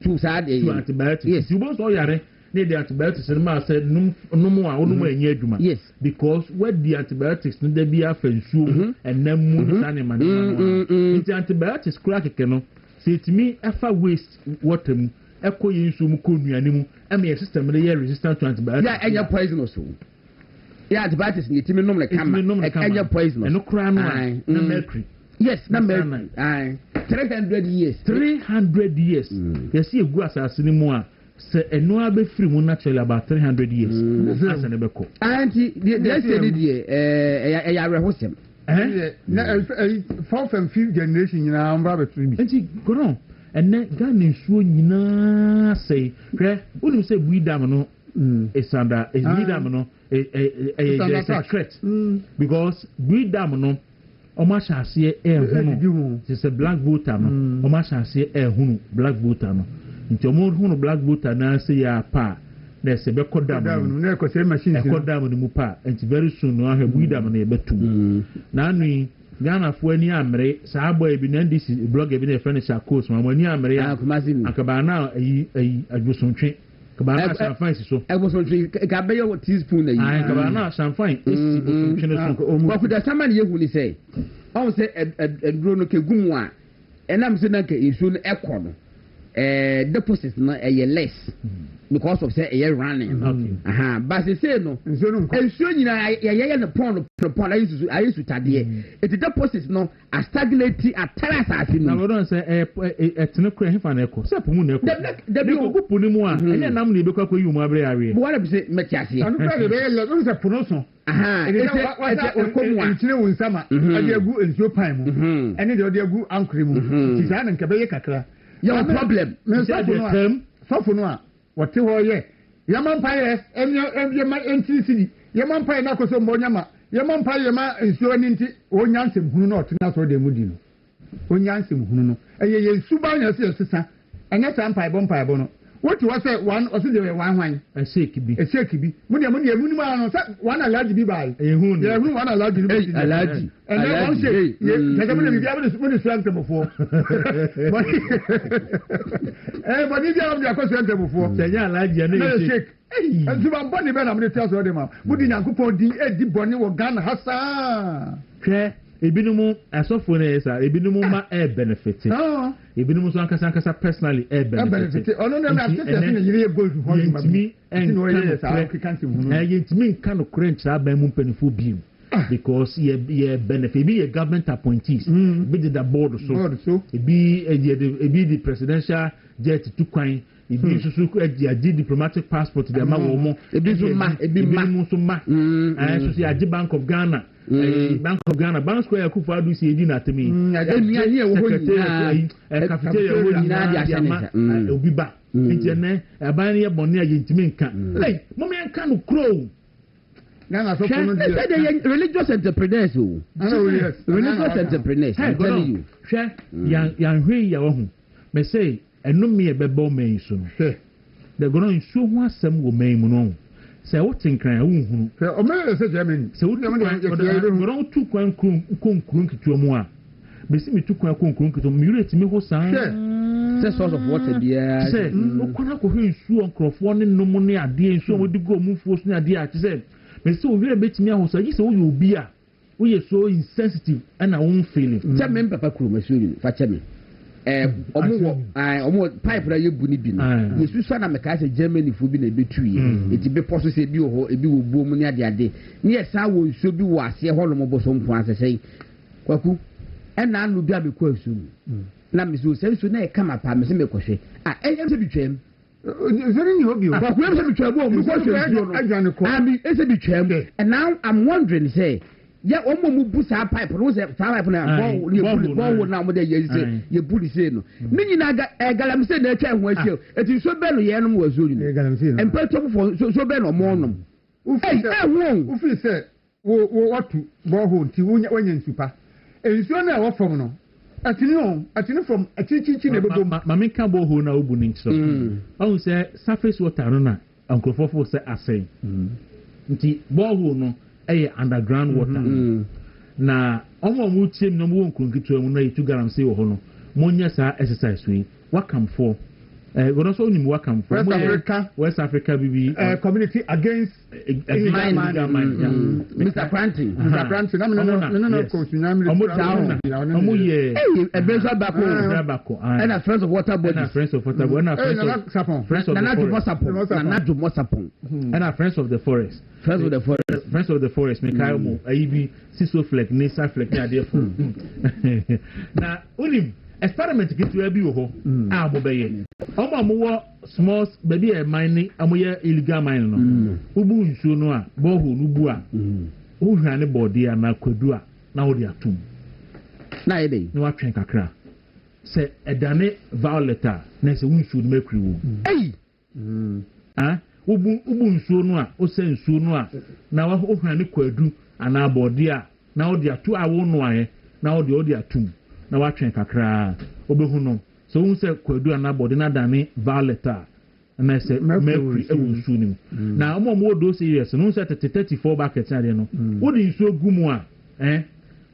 to sad to antibiotics yes you both all yare need the antibiotics and ma said no more onum enye aduma yes because what the antibiotics no dey be afensuo and na mu sanema no antibiotics kura keke no say it me afa waste water mu ekọ yensu mu ko nuane mu am your system dey resistant to antibiotics enya poisonous antibiotics ni timi nom le kama enya poisonous and no kura no na mercury yes na mercury 300 years yes you go asase ni mu a se eno abe free mu naturally about 300 years as an ebeko anti the say dey ya rehosem na fourth and fifth generation nyina mbra betu bi anti gono enne Ghana nsuo nyina say hwe unu say buidam no esanda buidam no a threat because buidam no Oma shase ehunu se black voter no oma shase ehunu black voter no nti omo hunu black voter na se ya pa na se be kodam na ko se machine e kodam ni mu pa nti very soon no ahwe buidam na ebetum na anu Ghana fo ani amre sa boy bi na ndisi blog bi na friend sha course ma ani amre akaba na ayi ajusuntwe kabana champagne so egbosontwe ka be yo teaspoon na yi kabana champagne esi bosontwe no so Kwaku da sama na yehu ni say on say eduro no kegumu a enam se na ka esu no ekọ no deposits no less because of say running but say no ensuo nyina ye no pon ayesu tade it deposits no a stagnate atara asase no na don say etene kura hefa na ekọ sep mu na ekọ de bi ogupu ni mu a ene nam na ebekwa kwa yimu abre awe but what be say mechiase anu ka de be le don say pronoso etine won sama ade agu ensuo pan mu ene de agu ankre mu ti sa na nka be ye kakra your problem so no a what ho ye yaman paye enye ma NTCD yaman paye na koso mbonyama yaman paye ma ensuo ni nti onyansem hunu na otena so de mudi no onyansem hunu no eye ye suba nya se sesa enya san paye bon no what you say one or say one hwan a shake bi mudi munu ma no say one alaji bi bai ehun ye hunu one alaji bi alaji and then one say ye take me bi able to strength before but if you have the question before say ya alaji na shake and so am boni be na me tell so dem mudi nyankopon din di boni wo Ghana hasa hwe ebinumu asofo na esa ebinumu ma benefit ebinumu so ankasa personally benefit ono na na tete na yire gold for me and no yes I can't hunu yentimi kan no crunch aban mu mpanifo biu because ye benefit be a government appointees be the board so be the presidential jet to kwan e be so the diplomatic passport the ma wo mo e bi so ma so say Bank of Ghana Bank of Ghana Bank Square Kufu Adu si edi na temi cafeteria wo ni na obi ba ntene aban ye bone a yentimi nka hey mo me nka no crow na so kono dey religious entrepreneurs religious entrepreneurs I'm telling you hwe yan hwe ya wo hu me say enum me bebo man so no hwe de gono nsu ho asem wo man mu no say wo tinkran wo hunu o me say Germany say wo gono tu kwan konkrun kituo mu a me si me tu kwan konkrun kituo mu rate me ho san say source of water there say o kwana ko hwe nsu onkrofo ne nom ne ade nsu wo digo mu fuo so ne ade a say me say o hwe betimi ahosa yi say wo ye obi a wo ye so insensitive and won feeling say me papa kuro masuri fa che me omo pipe na yebu ni bi no yesu so na me ka say Germany fu bi na betu ye eti be poso say bi ho ebi wo buom ni ade ni esa wo nso bi wo ase ho lo mo boso mpo asese Kwaku na anu bi abekọ asu na me so say so na e kama pa me se me kohwe se bi twem zeri ni obi o Kwaku se bi twem o me ko se bi twem and now I'm wondering say ya omo mu bu sa pipe no se sa pipe na bo na mo de ye buli se no ni nyina galam se na atwa ho ahia eti so be no ye no mo azuri no empeto so be no mo no ufi se wo watu bo ho nti wonya nsupa ensuo na wo from no atini from achichichi na bebo ma me ka bo ho na obu ni so on se surface water no na ankrofofo se asay nti bo ho no underground water na omo mu chim no mu nkunkitu mu na yitu garam say wo ho no monya sa exercise we welcome for we also nim welcome for West Africa bibi community against Mr. Planting no coach nyam omo ye ebenza bako and a friends of water bodies and friends of water and friends of the forest friends of the forest me kai mo ayi siso fleck ne sa fleck na dey for na unim experiment kitu abi wo ho a mo be ye omo wo small baby e mine amoye illegal mine no ubu nsuo no a boho no bu a wo hwane body na kwadu a na wo de atum na ye dey na wa twen kakra se edane violeta na se nsuo no makri wo ubu nsuo no a o se nsuo no a na wo hwane kwadu ana body a na wo de atu awo no aye na wo de atum na watwen kakra obehu no so hu se kwadu anabode na dane violeta na se mercury ewusu nim na omo do serious no se 34 bucket na de no wo di nsuo gumu a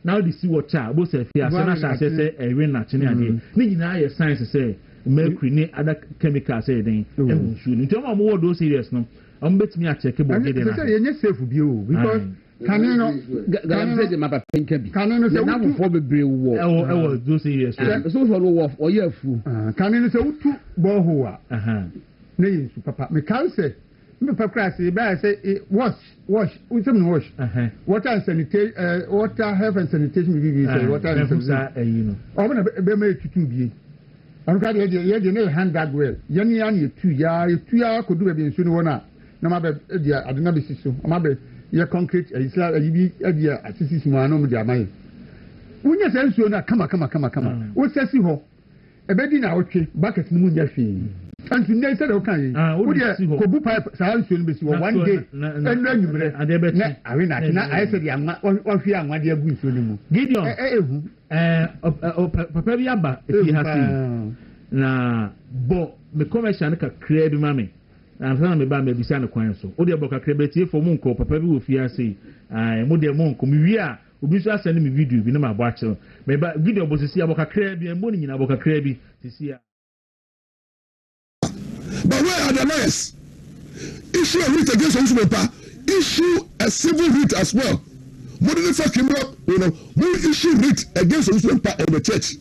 na wo di si water bo se fi ase na sase se ewe na chene ade ni nyina ye science se mercury ni other chemicals e den ewusu nim nti omo do serious no omo betimi a check body de na se ye safe bi o because kanino galamse de mapa penka bi kanino se na fo bebre wo ewo do serious so so wo oye afu kanino se utu boho a na yesu papa me kan se me papa se ba se wash utem no wash water and sanitation water health and sanitation bi say water and sanitation o na be ma tutu bi anu ka de ye na hand that well yan ya na tu ya ko du be nsu no na na ma be dia adena be siso ma be ye concrete isla yibi adia asisi mu anom dia mai unya sensuo na kama wo sesi ho ebedi na wotwe bucket ni mu nya hwe antu ne se de kan yi wo dia ko bu pipe sa nsuo no be si wo one day enu anyumre na awe na ayese dia anwa wo hwe anwa dia gu nsuo ni mu Gideon papa bi aba efi hasi na bo me commercial ka create mame na me ba me bisa ne kwan so o de boka krebetie fo mu nko papa bi wo fi ase mo de mo nko mi wi a obi so asend me video bi na ma bo a che me ba video bo sisi aboka krebi mo ni nyina aboka krebi sisi a but where are the lawyers? Issue a writ against Osun's paper, issue a civil writ as well. Modern fact criminal, more issue writ against Osun's paper and the church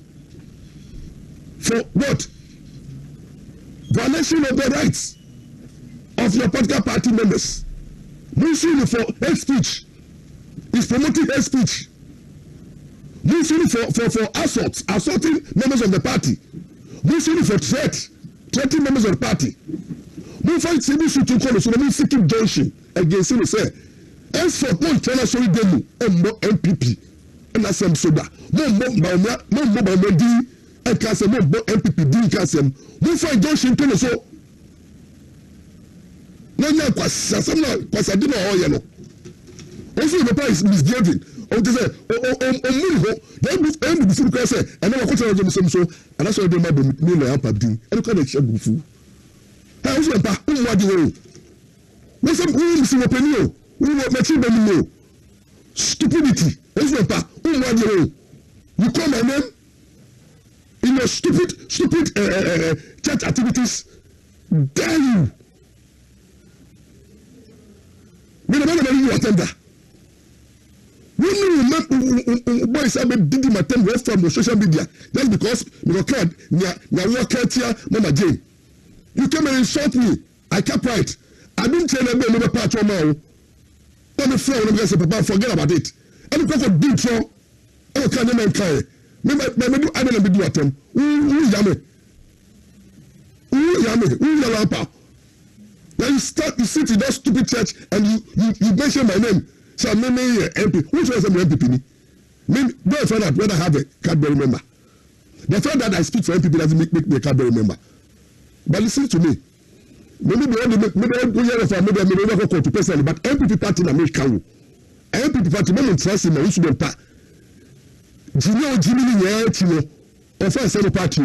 for what? Violation of the rights of your political party members. Issue for hate speech. is promoting hate speech. Moving for assaulting members of the party. Moving for threatening members of the party. Moving civil suit to call so we seeking junction against him say. Henceforth, no internal sorry demo and more MPP and asem soda. No more D and cancer more MPP D cancer. Moving junction to so. No, Kwasadino or yellow. Also, the price is misbehaving. Oh, they say, oh, they move and before the say, and then I got to them so, and that's why they might be me and Pabdi, and kind of check before. How is your back? Who are you? What's up? Who is your opinion? Who will make you know? Stupidity. What's your back? Who are you? You call my name in your stupid church activities. Dare you? Me never you attend that. When you remember boys have been digging my time right from the social media, that's because you can't work out here, Mama Jane. You came and insult me. I kept quiet. I didn't tell them another part of my own. Let me fly when I say, Papa, forget about it. And you can't do so. Oh, can't even carry. Maybe I don't do at them. Who yame? Who yame? Then you sit in that stupid church and you mention my name. So I'm naming MP. Which was an MPP? Don't find out whether I have a Cadbury member. The fact that I speak for MPP doesn't make me a Cadbury member. But listen to me. Maybe I go to personally, but MPP party in America. MPP party, no one trusts him. I used to be a part. Jimmy, or for a single party.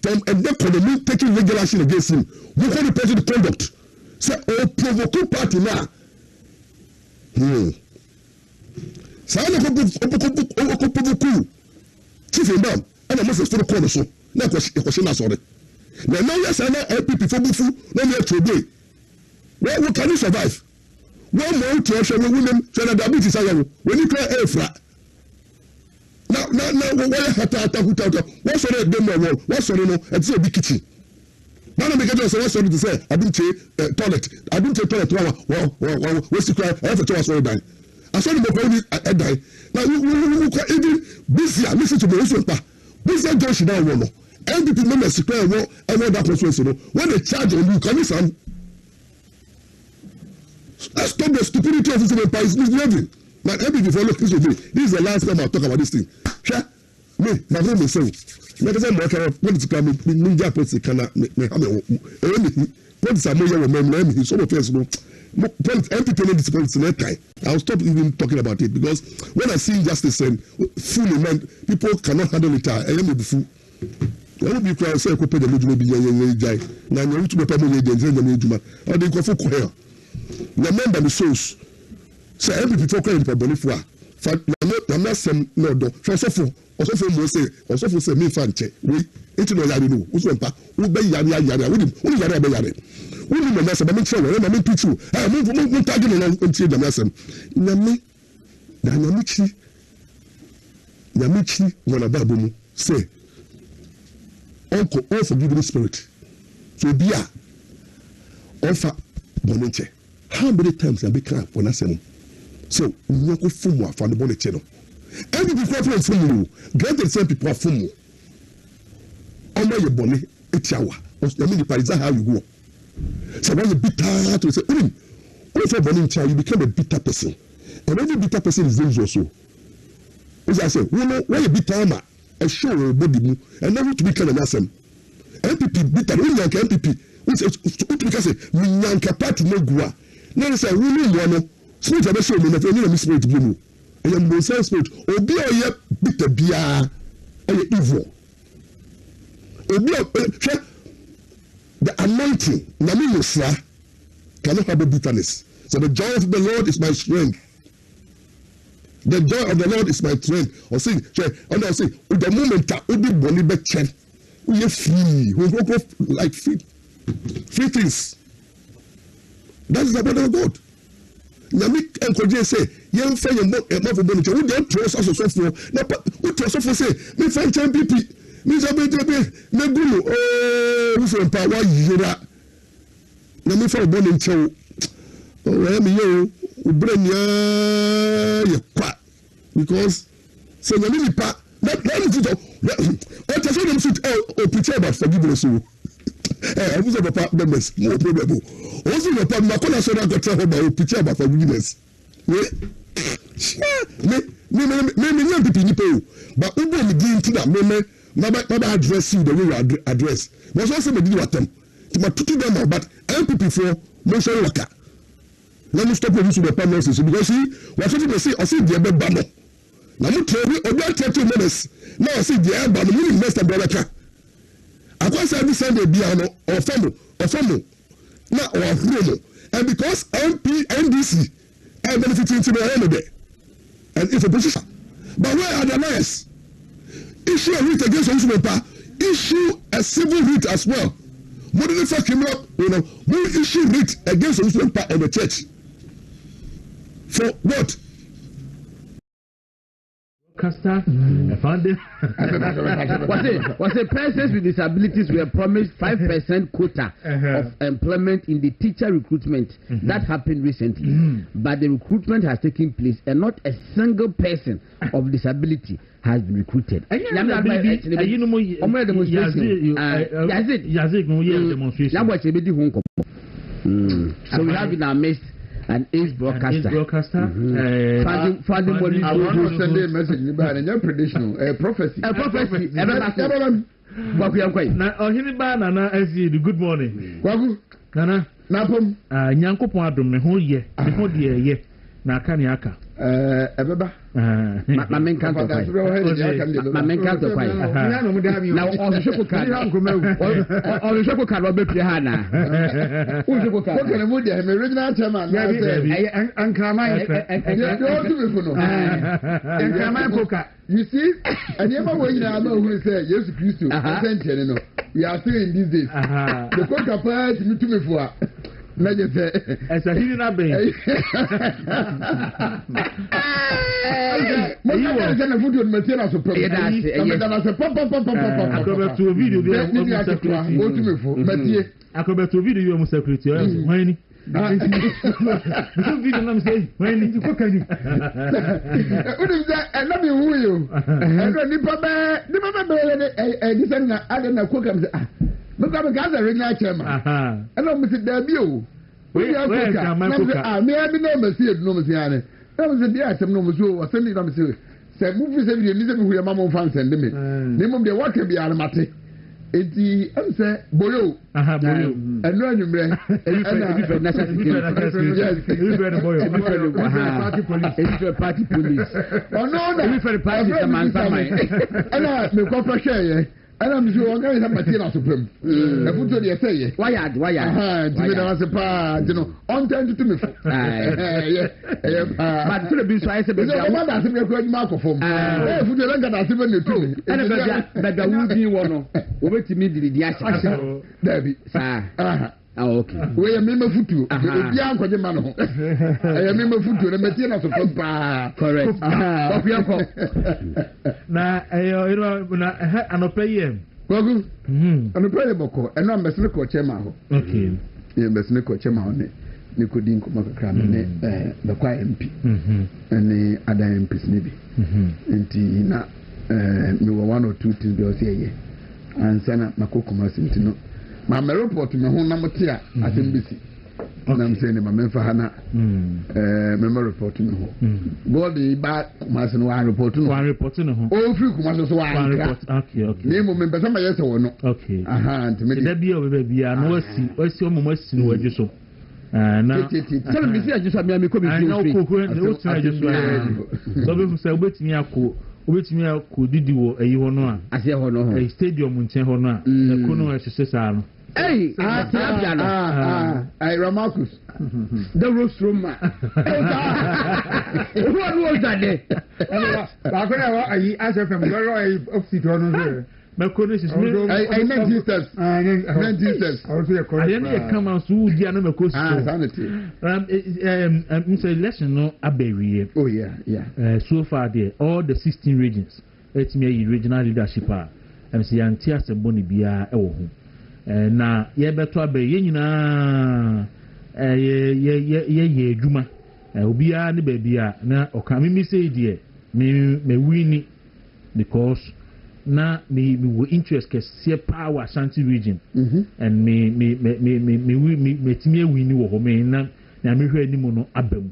From a economy taking legal action against him. We call the person the conduct. Say, oh, provoke party now. Saa na ko chief imam ana message for the corner so na question na sorry na now yes na LPP for bufu na me today we can you survive one more to show we win so diabetes ayo when you clear efra na we hata huta what sorry dem what sorry no e say big kitchen na make it so sorry to say I didn't say toilet wow we see cry I have to sorry dan I saw the baby at die. Now you even busy. Listen to me. Busy junction now. MPP members square war and all that person. When they charge on you, can you stand? Let's stop the stupidity of this empire. Is misbehaving. Now MPP follow this with me. This is the last time I'll talk about this thing. Sure. Me, my name is saying. Because I'm working on political media policy. Can I politics are more than some of us know. MPP in this politics, I'll stop even talking about it because when I see injustice and fully meant people cannot handle it. I am the fool. I will be crying. Say, "Cope the mood be jai." Now you to be permanent agent. The mood, or they go for choir. Remember the source. Say MPP for choir for Bonifa. I'm not some no do. Also for Mose say me fanche. We into no yari no. Uso mpa. Ube yari. Udi yari abe yari. Udi no masa. Mami chelo. Mami pichu. Mu tagi no nti da masa. Nyamichi wana babu mu. Say. Uncle, all forgiving spirit. So dia. Offer bonenche. How many times have we cried for nothing? So, we go fumu for the bonnet channel. Every people from fumu, get the same people fumu. Under your bonnet, it's our. I mean, the is how you go. So, when you bitter to say, if you're bonnet child, you become a bitter person. And every bitter person is dangerous. So, as I say, when you bitter, a show your body, and never to become an assem. MPP bitter, we yank MPP. Which is we yank party no gua. Now, say, we need one. Spirit of the show, me never knew spirit blue. I am the same spirit. Obi oye bitter bia, oye evil. Obi the anointing, nami yosra, cannot have a bitterness. So the joy of the Lord is my strength. The joy of the Lord is my strength. Or say, the moment that Obi boni be chen, we free, we go like free things. That is the word of God. Nami encourage say yen fa yen mo for bonus we dey trust us so for na we trust us for say me fa MPP me so be me gulu we so power yira na me fa bonus chew oh me yo ubrenya ye kwa because say na nipa let me fit o tell them fit o preach about forgiveness o I was about members no problem o so the part makona so that tell about o preach about forgiveness me people nipa o but ubo me din to that me Baba address you the way you address. There's also me do what them. To my tutu them but MPP for motion worker. Let me stop producing the panels because see what you say I see the bed bamo. Now you tell me or don't 30 minutes. Now I see the air bamo you invest a brother. I can't say every Sunday piano or family. Now or home. And because NDC are benefiting to the end of it. And it's a position. But where are the lawyers? Issue a writ against Osumepa, issue a civil writ as well. Modern for criminal, we issue writ against Osumepa and the church. For what? Castor, I found it. Was it persons with disabilities were promised 5% quota of employment in the teacher recruitment that happened recently, but the recruitment has taken place and not a single person of disability has been recruited. So we have in our midst an ace broadcaster. Finding money. I want to send a message about a prediction, a prophecy. Good morning. Kwaku. Nana. Napom. Nyanko Padum, me hold ye. Me hold ye. Na Kaniaka. Ebeba. My main canto. My main canto. Now, on the Shoko card. On the Shoko card, Robert Piana. Who's the book? What can I move there? I'm original chairman. And Kramai. And Kramai Coca. You see, and never when I know who say yes, Christo. We are still in these days. The Coca part to me for. As a hidden abbey. You are going to put your material to pay. I go back to a video. I go back to a video. I'm secretary. When video, I'm saying, when you cook you. What is that? I love you. I don't know. I don't know. Cook. Look at the guys are really chairman. I don't miss it debut. We are going to me. I no mercy, no mercy. That was the day some no mercy was sending them to say movies every year. Listen to your mama fans and limit. Name of the work can be alamati. It's the answer Boyo. And no, you may. Party police. Oh, no, every party is a man. And I make up share. And I'm sure I'm going to have material supreme. I put on your say, why? Was a part, on time to me. But to be so I said, that's a great microphone. Put the longer than 7 to me. And that would be one. Wait immediately, the action. Debbie. Okay. We are member futu. Young for the man. I am member futu. The material supreme. Correct. Na an opinion. Kwaku. An opinion boko. And I'm messing with Chema. Okay. Yeah, messing with Chema on it. Nicodine Kumakram and the choir MP. And the other MPs maybe. And na we were 1 or 2 things they say. And Sana Makokuma seem to know. My report to my home number here at NBC. And I'm saying, my member Hana, member report to me home. Body back, Master, one report to one report to home. Oh, few commercials, one report. Okay. Name of members, I'm a yes or no. Okay. And to me, that be over baby. I know what's your most in what you saw. Now, tell me, I just have me coming. I know, I just so say, wait me, I wait me, I could do a you know, as you know, a stadium in Tehona, the Kuno SSR. Hey, I Ramarcus, the rostrum. What was that day? I answer from Roy of Citrono. My goodness is I meant sisters. I come out to the animal coast. It's a lesson, no, Abbey. Oh, yeah. So far, there, all the 16 regions, it's me regional leadership. I'm saying, Antias and Bonibia. Na ye beto abe ye nyina ye Juma obiara ne baby na oka me say there me win because na me interest kese power Ashanti region and me timi win wo ho me na me hwe anim no abam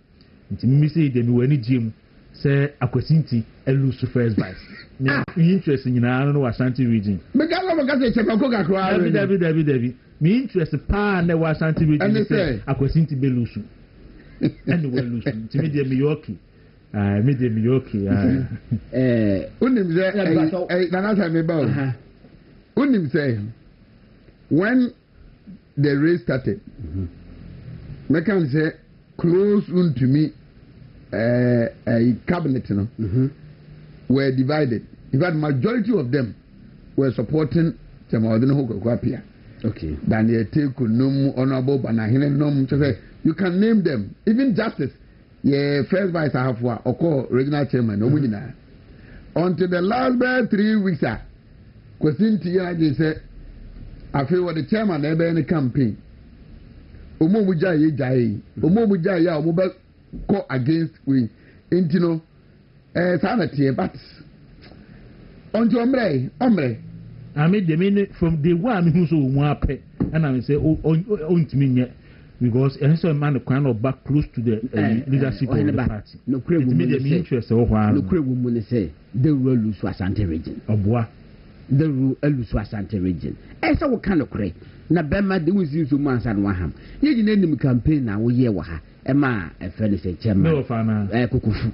nti me say there me wani gym say akwasinti lose first vice na interest nyina no Ashanti region me galo say chepako kakra David me interest pa na Ashanti region say akwasinti be lose and we lose nti me dey me yoki me dey me yoki unim say nanasa me ba unim say when the race started me can say close to me a cabinet were divided. In fact, majority of them were supporting Chemawadino Hokwapia. Okay. Daniel Teku Num, Honorable Banahine Num. You can name them. Even Justice, first vice I have or call regional chairman, until the last 3 weeks, question Tia said, I feel what the chairman ever in the campaign. Umuja Jai, Umuja Ya, Umuba go against we intino sanity but onto omre I made the minute from the one who so one pay and I say on to me because and so man kind of back close to the leadership of the party no crave me interest of one no crave woman say the rule lose Asante region oboa the rule lose Asante region esa wo kind of crave na bema de wuzi so man san waham ye gina nim campaign na wo ye wa ha ema efele se chairman no fana kukufu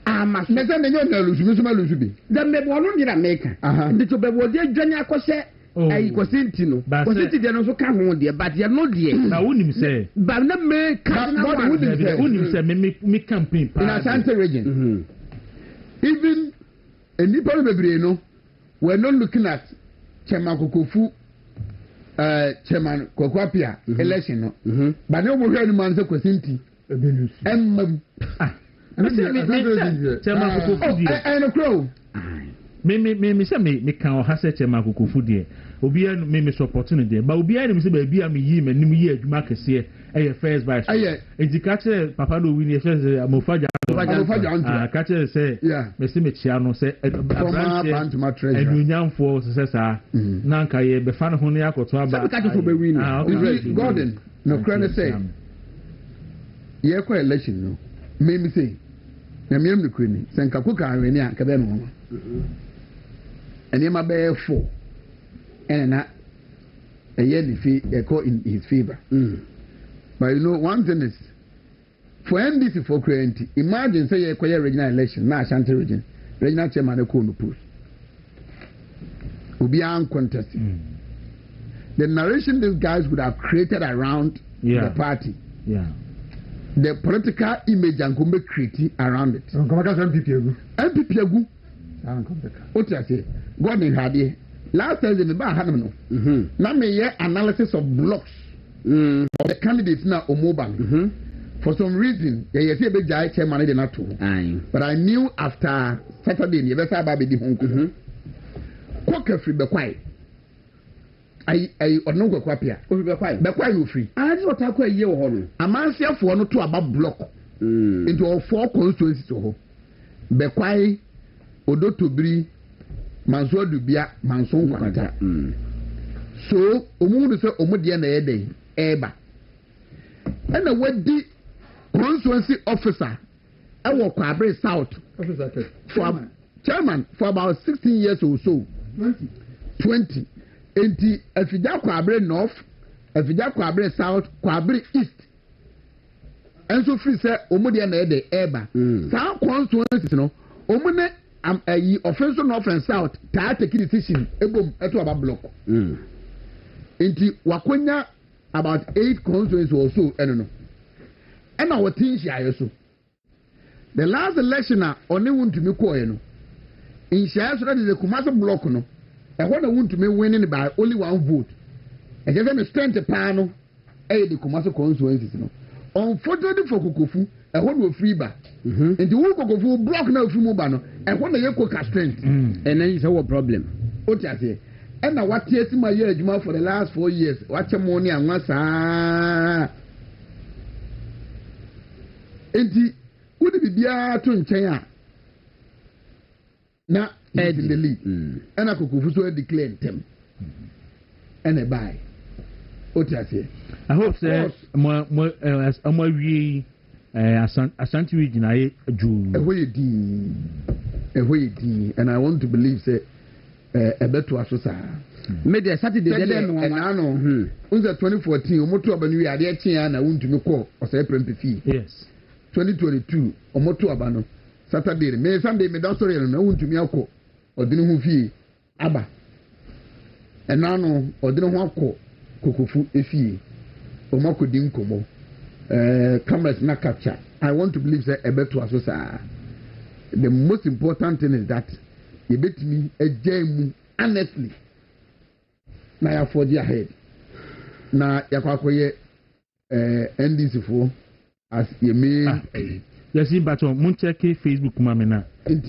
ama me se nyo na lusu me so ma lusu bi da me bo no nyira meka ndi to be bo de dwanya akose ai kwasenti no kwasenti de no so ka ho de but ye no de na wonim se ba na me ka na wonim se me campaign in Asante region even enipa bebre no we're not looking at chairman kukufu chairman Kwakwapia election no but no more any man say kwasenti chairman Kukufu and crow me say me kan o hase chairman Kukufu de obi an me supporting there but obi an me say ba bia me yi me nim yi adwuma kese first vice educator papa no win first amofaja catcher say me say me chia no say enunyam for say na nka ye be fa no ho ne akoto aba Gordon no crane say ye kwa election no me say na me am crane say nka ko kan we ni aka be no ene ma be 4 ene na eye ni fi e ko in his favor but you know one thing is for NDC for current imagine say ye kwa regional election na Ashanti regional chairman e ko no post obi an contest the narration these guys would have created around the party the political image and come create around it MPP egu what you say God in had last Thursday me ba hanam no na me ye analysis of blocks of the candidates na omoban for some reason ye say be jai chairman dey na to but I knew after Saturday ye be say ba be di honko ko ka free be kwai ai odno Kwakwapia be kwai no free adi ota kwa ye wo ho no amansiafo no to aba block into all 4 constituencies ho be kwai odotobiri manso dubia manso nkwanta so omudu se omudie na yede eba na wadi constituency officer ewo Kwabre South for chairman for about 16 years or so 20 enti afija Kwabre North afija Kwabre South Kwabre East enso free se omudie na yede eba sa constituency no omune ayi offensive north and south ta take decision ebom eto aba block enti wakonya about 8 constituencies or so eno no ena wotin hia so the last election oni wuntumi ko ye no in hia so that is the Kumasi block no e ho na wuntumi winning by only 1 vote e je me strength pa no e the Kumasi constituencies no unfortunately for Kukufu e ho no free ba and the whole Kukufu block na free mo ba no e ho na ye ko ka strength and then is our problem o ti ase and na what tie ma ye adwuma for the last 4 years what money anwa saa enti wodi bibia to nkyɛn a na in the league ɛna kokofu so declare ntem ɛna buy otiase I hope say mo awie Ashanti region aye ju ɛhɔ yɛ din and I want to believe say ɛbɛto aso saa media Saturday dey no ɛna no unza 2014 omoto aba no wi ade ɛkyen na wontumi kɔ ɔsɛ prempefi yes 2022 omoto aba no Saturday me Sunday me da story no na wontumi akɔ ɔdene ho fie aba ɛna no ɔdene ho akɔ kokofu efie omako di nkomo cameras na capture I want to believe say ebeto aso saa the most important thing is that you bet me ejemu honestly na ya for the ahead na yakwakoye NDC for as you mean yes but mun check Facebook mama na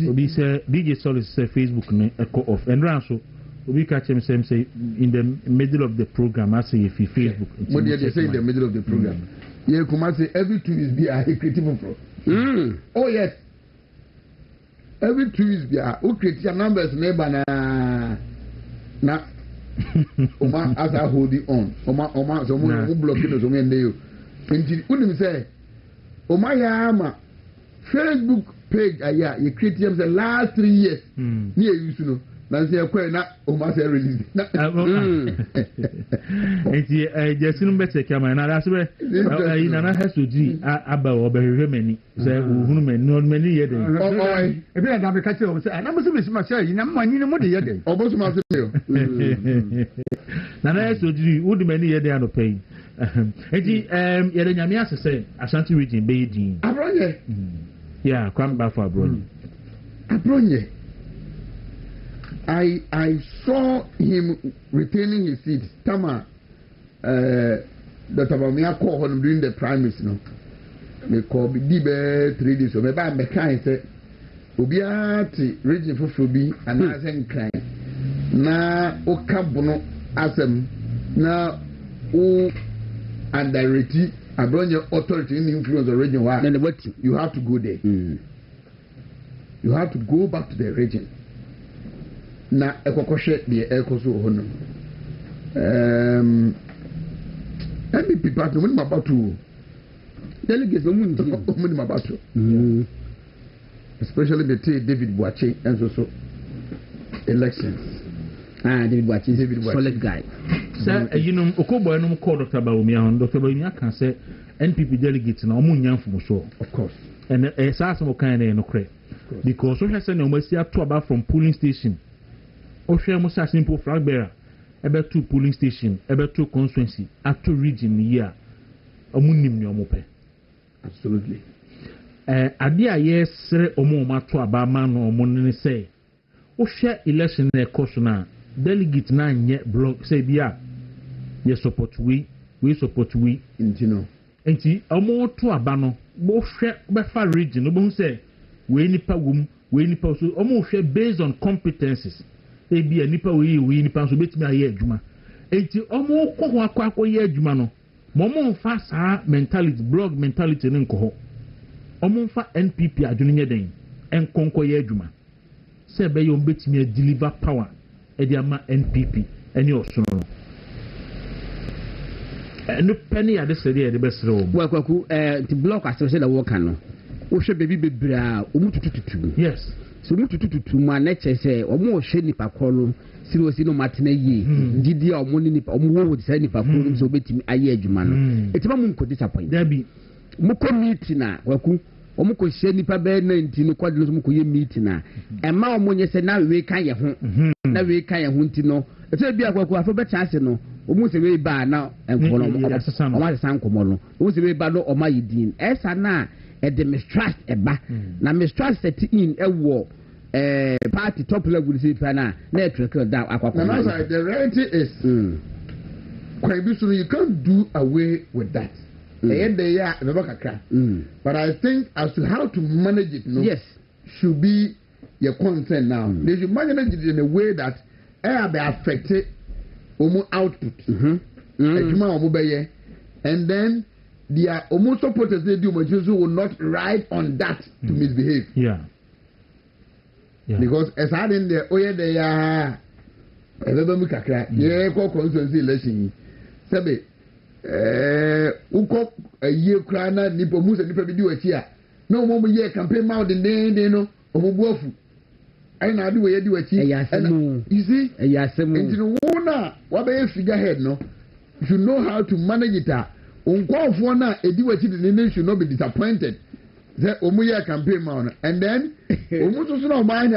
obi say DJ Solis say Facebook no echo off and ranso obi catch him say in the middle of the program I say if Facebook what they say in the middle of the program yeah come say every 2 weeks be a creative pro oh yes every 2 weeks be a who create your numbers neighbor na oma as I hold it on oma so mo block it so me ndey enti unim say oma ya ama Facebook page aya you create them the last 3 years ni e use no na say ekwe na o ma say release na enti just no better kama na that's where na na hasodi aba obehwe mani say ohunu mani no mani ye den e bi na be ka che o say na mo se ma say na mani no mo de ye den obosu ma say yo na na hasodi udi mani ye den anopai enti ye de nyame asese Ashanti region be din abronye yeah come back for abronye I saw him retaining his seat. Tama, Dr. Bamia called him during the primaries. No, they called me 3 days. So maybe I'm a kind say, Obiati region for Fubi and I say kind. Na Okabuno asem na o and directly Abronya authority in influence the region. Why? Then what you have to go there. You have to go back to the region. Na ekokoshe de ekoso hono MVP party mun mabatu delegates no mun mabatu especially the David Boache and so elections David Boache solid guy sir you know okobo enum call Dr. Bawumia can say NPP delegates na omun nyamfo so of course and some kind of no credit because so say na omasi ato aba from polling station Oshe Musa simple flag bearer, about 2 polling station, about 2 constituency, at 2 region year. Omunim ni omope. Absolutely. Adia yes omo mato abama no omonene say. Oshe election na ekosona delegate na nye block say bia ye support we support we intino. Enti omo to abano bo hwe be fa region obo say we nipa wum we nipa so omo hwe based on competencies. Ebi nipa we nipa so betimi aye adwuma enti omo ko akọ ye adwuma no momo fa saa mentality blog mentality ne nko omo fa NPP adwunu nye den enkonko ye adwuma se be yo betimi deliver power e di ama NPP eni osono no no penny ade se de besere o Kwaku the block asese da wo kan no wo hwe bebi bebra o mutututu yes so mutututu ma na chese omo hwe nipa koro si no matena yi gidi a omo ni nipa omo wo de nipa koro so betimi aye adwuma no etima mu nko disappoint dabi mu committee na Kwaku omo ko hwe nipa be 19 no kwadlo so mu ko ye meeting na e ma omo nye se na we kan ye ho na we kan ye ho nti no e se bia Kwaku afo be chance no omo se we ba na enko no omo asesa nkomo no omo se we ba no omo yidin esa na the mistrust eba na mistrust set in ewo party top level see pana na trickle down akwakwa now the reality is you can't do away with that but I think as to how to manage it yes should be your concern now. They should manage it in a way that be affected output and then their almost supporters they do will not ride on that to misbehave. Yeah. Because as I in the oye they are everybody kakra go constituency election sabe uko ye kra na nipa mu se nipa bi di wachi a na omo ye campaign mouth den no omo buafu ai na adi we di wachi you see and na wa be figurehead no you know how to manage it unkofo na edi wachi the should not be disappointed. The Omuya campaign man, and then Omutu no mind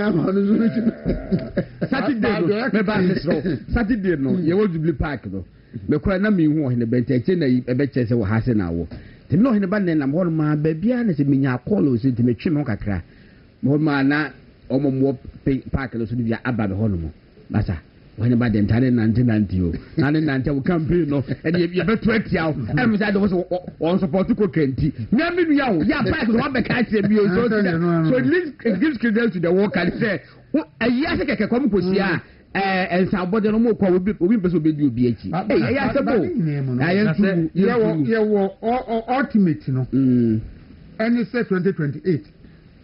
Saturday no, you want to be park though. Me kwa na me hu he bente che na e be che se wo ha se na wo. Tim no he ba ne na mo ma ba bia na se menya call o se tim twi no kakra. Mo ma na omomo park no so bia aba be ho no mo. Basa when about them telling nanti o nane nante wo campaign no e dey be 20 hour e me say do so on support ko kenti me me ya o ya pass no be ka tie bi o so it gives credence to the work and say e ya se keke kom kosi a ensa bode no mo kwa obi pese obi di obi achi e ya se bo ye wo ultimate no any say 2028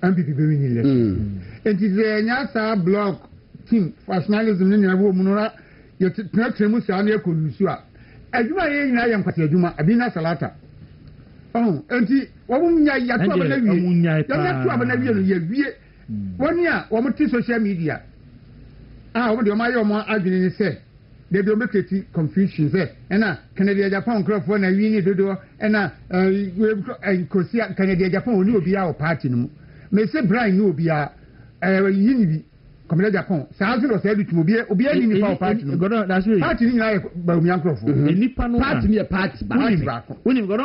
MPP be win election and it is nya block team nationalism ni na wo munura ye tremu sa na ekolusu a adwuma ye nyina ye nkwata adwuma abi na salata enti wo munya ya to abana wie ya na to abana wie no ye wie woni a wo mti social media wo de o ma ye o ma adwene ni se de do make it confusion se ena Canada Japan crofo na wi ni dodo ena kosia Canada Japan oni obi a o party no me se Brian ni obi a yini bi comme le Japon ça a vu le du tumobier ou bien ni pas parti parti ni na ba mi ankrofo ni pa no parti ni party ba oni go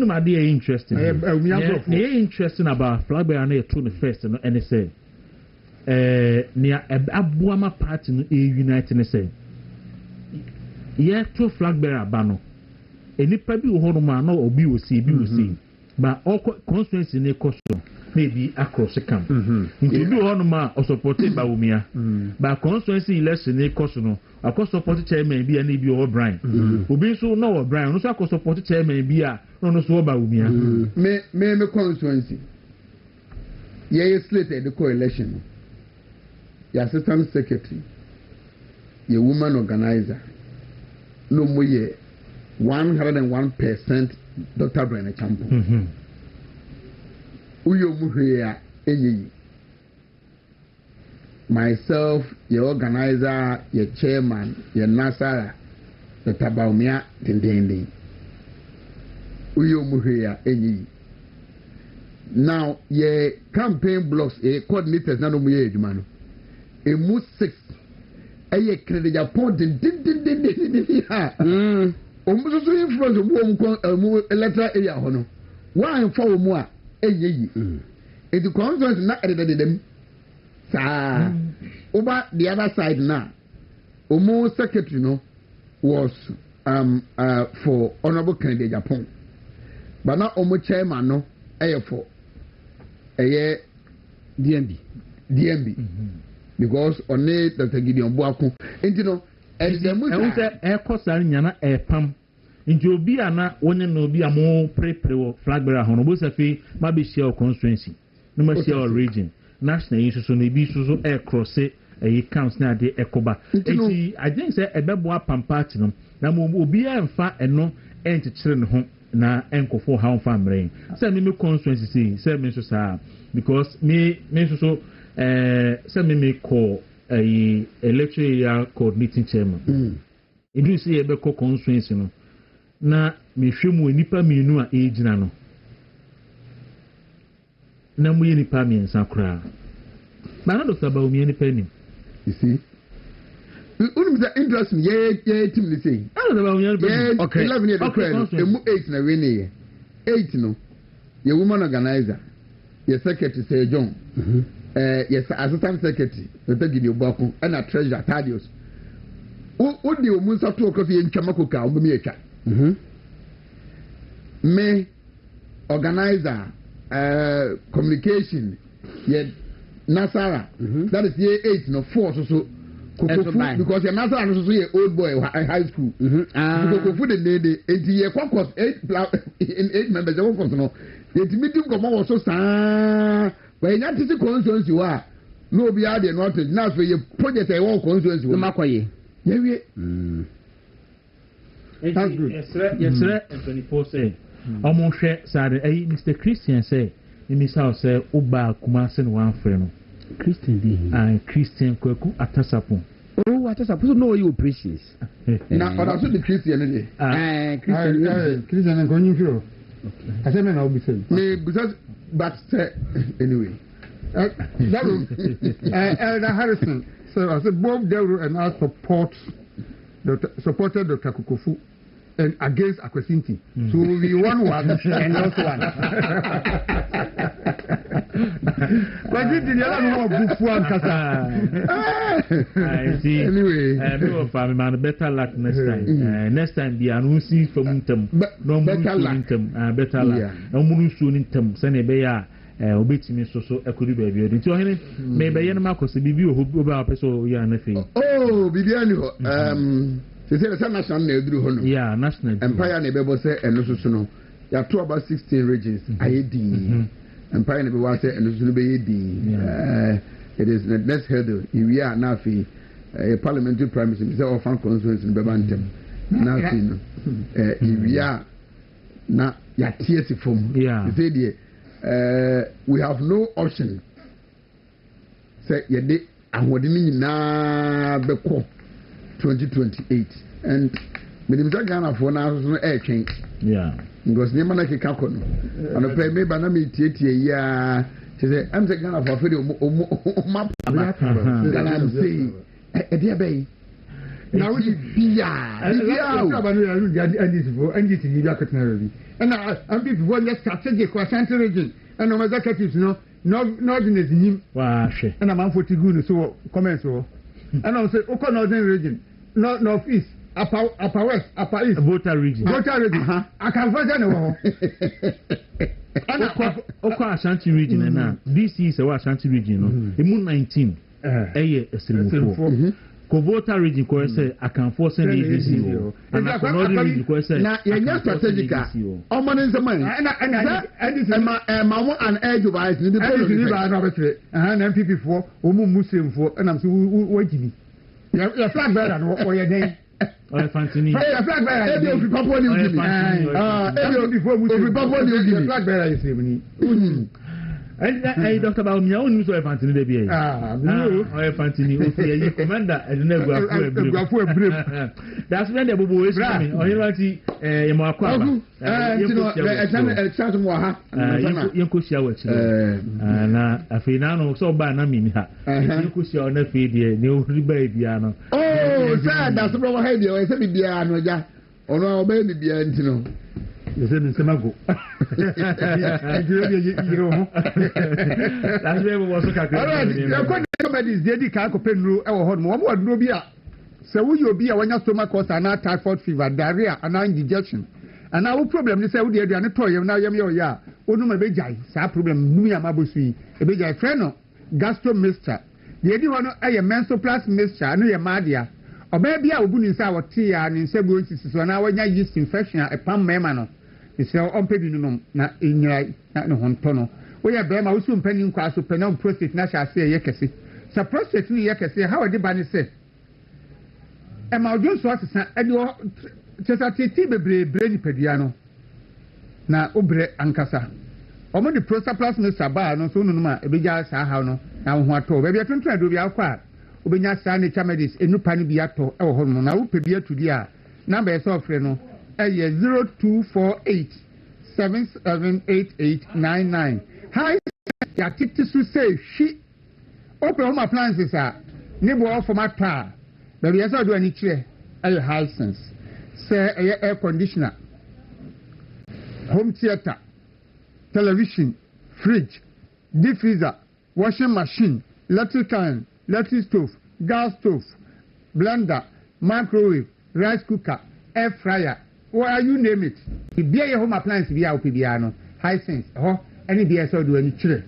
ma dey interesting mi ankrofo dey interesting about flag bearer na to the first no and say ni abuama party no unite ne say ye to flag bearer ba no enipa bi wo hono ma na obi wo si ba constituency ne koso maybe across the camp. Into do on ma or supported by Umia. But constituency election ne koso no. A cost supported chairman be an EB or Brian. Ubi so no Brian, no so supported chairman be a no so by Umia. Me constituency. Ye slated the coalition. Your assistant secretary. Your woman organizer. No more 101% Dr. Brian Champo. Uyo muhia enyi myself your organizer your chairman your nasara the tabaumia dindindi uyo muhia enyi now your campaign blocks coordinators na no muye eduma no emu 6 eye credit Japan dindindi ha omuso so influence omu electoral area hono wan fa omu a eyeyi the conference na edede dem sa over the other side na omo secretary no was for honorable candidate Japan but na omo chairman no for DMB because only Dr. Gideon Kwaku enti no edemu say kosa nyana pam nti obi ana wonye na obi amo prepare wo flag bearer hono bo safi ma be share constituency no ma share region national issue so na bi so cross counts na de ekoba enti I think say ebebo apam party no na mo obi amfa eno entikire ne ho na enkofo ha on famre say me constituency say me so sa because me so say me call electoral area coordinating chairman edu say ebe ko constituency no na mehwemu nipa mienu a ejina no na mu nipa miensa kra ma na Dr. Baumia nipa ni you see unim the interest ye team ni say Dr. Baumia okay 11 year emu 8 na we ni 8 no ye woman organizer ye secretary say John yes assistant secretary Dr. Gideon Kwaku and a treasurer Thaddeus o di o mun sa to ko ye ntwa makoka o me etwa me organizer communication ye Nasara that is year 8 no 4 so because your master and also your old boy high school. Kofu the ye caucus 8 members of caucus no. The meeting come on so sa when you see constituency you are no be there not now for your project I want constituency no makoye. Yeah. That's good. Yes, sir. 24 say. Almost said Mr. Christian say Miss House say Oba Kumasi no one friend. Christian be Christian Kwaku Atasapo. Oh, Atasapo no you precious. Now but also the Christian Christian and going through. I said I'll be saying. Because but anyway. Elder Harrison so I said Bob Dawuro and I supported Dr. Kukofu and against Akwesinti. So we won one and lost one. But you did not know book one kasa. I see. Anyway, no family man better luck next time. Next time be announcing from them. No better luck. Better luck. No more soon them. Send be ya. Obetimi so ekuri baby odi ti ohene me be yen makosi bibi obi apeso ya na fe oh bibi ani ho say national na eduru ho no yeah national empire na bebo say eno so no ya to about 16 regions ayedi empire na be wa say eno so no be yedi it is the next hurdle we are now fi parliamentary primacy say of fan constituency no be bantem na fi no we are na ya tiesi form yeah say there we have no option. Say yede ahwodini nyina beko 2028 and minimum Ghana for now so change. Yeah. Because nyama na keka kono. Ano pe me ba na me tietie ya. Say am say Ghana for afedi o map. Ghana am say e dia be. Now we bia. And I'm people who are strategic or central region. And no executives, no ordinance in him. And I'm for Tigun, so comments. And I'll say, okay, northern region, northeast, upper west, upper east. Voter region. I can find anyone. Okay, Ashanti region, and now this is a Ashanti region, the moon 19. Voter region ko say I can force any ABC and another region ko say na yenya strategic omo ne nzema and ma an edge of eyes ni be ba na betre na MPP fo omu muslim fo na am say wagini ya flag bearer no o ye den o fantini ya flag bearer e be Papua New Guinea e be Papua New Guinea flag bearer is ni and Dr. Baumia only so Fantini de Bia. Or Fantini, okay, commander, and never go that's when the Bobo is coming, or you want to Yamaku, and Finano, so by Namina, Yankusia on the feed, new baby. Oh, sad, that's the problem. I said, Biano, or no, baby, Biantino. That's where we was comedies, Daddy Kako Penru, our home, one word no beer. So will you be a one stomach cause an typhoid fever, diarrhea, and indigestion? And our problem is, I would have a toy, now ya, Unuma Bejai, sa problem, Mumia Mabusi, a Bejai Freno, Gastro Mister. The Eddie one, a menstrual plus Mister, and a Madia. Or maybe I will be in sour tea and in several instances when I was yeast infection, a palm memano. It's all on pedinum, not in your hontono. We are Bema, who soon pending class of penal prostate, Nasha say, Yakasi. So prostate, Yakasi, how are the banny say? And my Jones was and your Chesati brain pediano. Now, Obre Ancasa. Omo the prostate Mr. Bar, no sooner, a big ass, how no, now what to, maybe I can try to be out. Ubenya Sani Chamedis, a new panibiato, our home, now Pebia to the number is offering 0248 778899. Hi, ya tickets to say she open home appliances are neighbor for my car. But we also do any chair, a high sense, say air conditioner, home theater, television, fridge, deep freezer, washing machine, electric iron, electric stove, gas stove, blender, microwave, rice cooker, air fryer. Why you name it? The beer home appliance be out piano, high sense, any beer so do any children.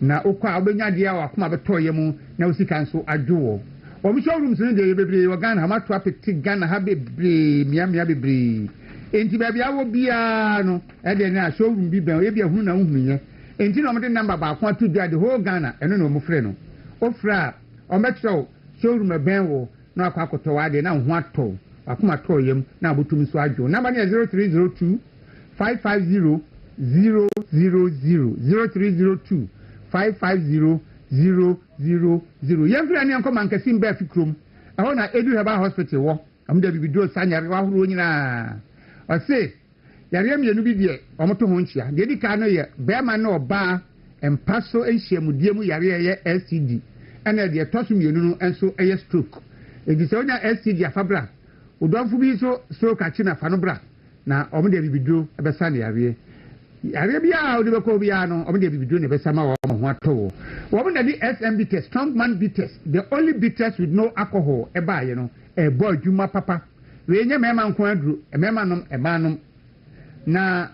Now, Oka, Obenya, dear, or come up a toy, now she can so a duo. omo showrooms no dey bebre wo Ghana ma to apeti Ghana ha bebre mia bebre enti ba bia wo bia no e de na showroom bi ben e bia hu na hu nye enti na omo de number ba kwa to do the whole Ghana eno na omo frɛ no o fra o metro showroom ben wo na akwa akoto wa de na hu ato akoma to yem na abotum so adwo number na 0302 550 000 0302 550 000 yɛmfiri ne nkɔ mankasi mba fikrom ɛhɔ na edu heba hospital wɔ amda bibido sanyare wa horo nyina ɔse yare mienu bi de ɔmoto ho nkyia de di ka no yɛ bɛma na ɔba empa so nhyiamudie mu yare yɛ STD ɛna de ɛtɔ so mienu no enso ɛyɛ stroke edi sɛ onya STD afabra odɔfo bi so stroke achi na fa no bra na ɔmo de bibido ɛbɛsa ne yare yare bia odi beko bia no ɔmo de bibido ne bɛsa ma wɔ ho atɔ wɔ na di SMB test strong man bitters the only bitters with no alcohol ɛba ye no ɛbɔ adwuma papa we nya mema nko aduro mema nom ɛba nom na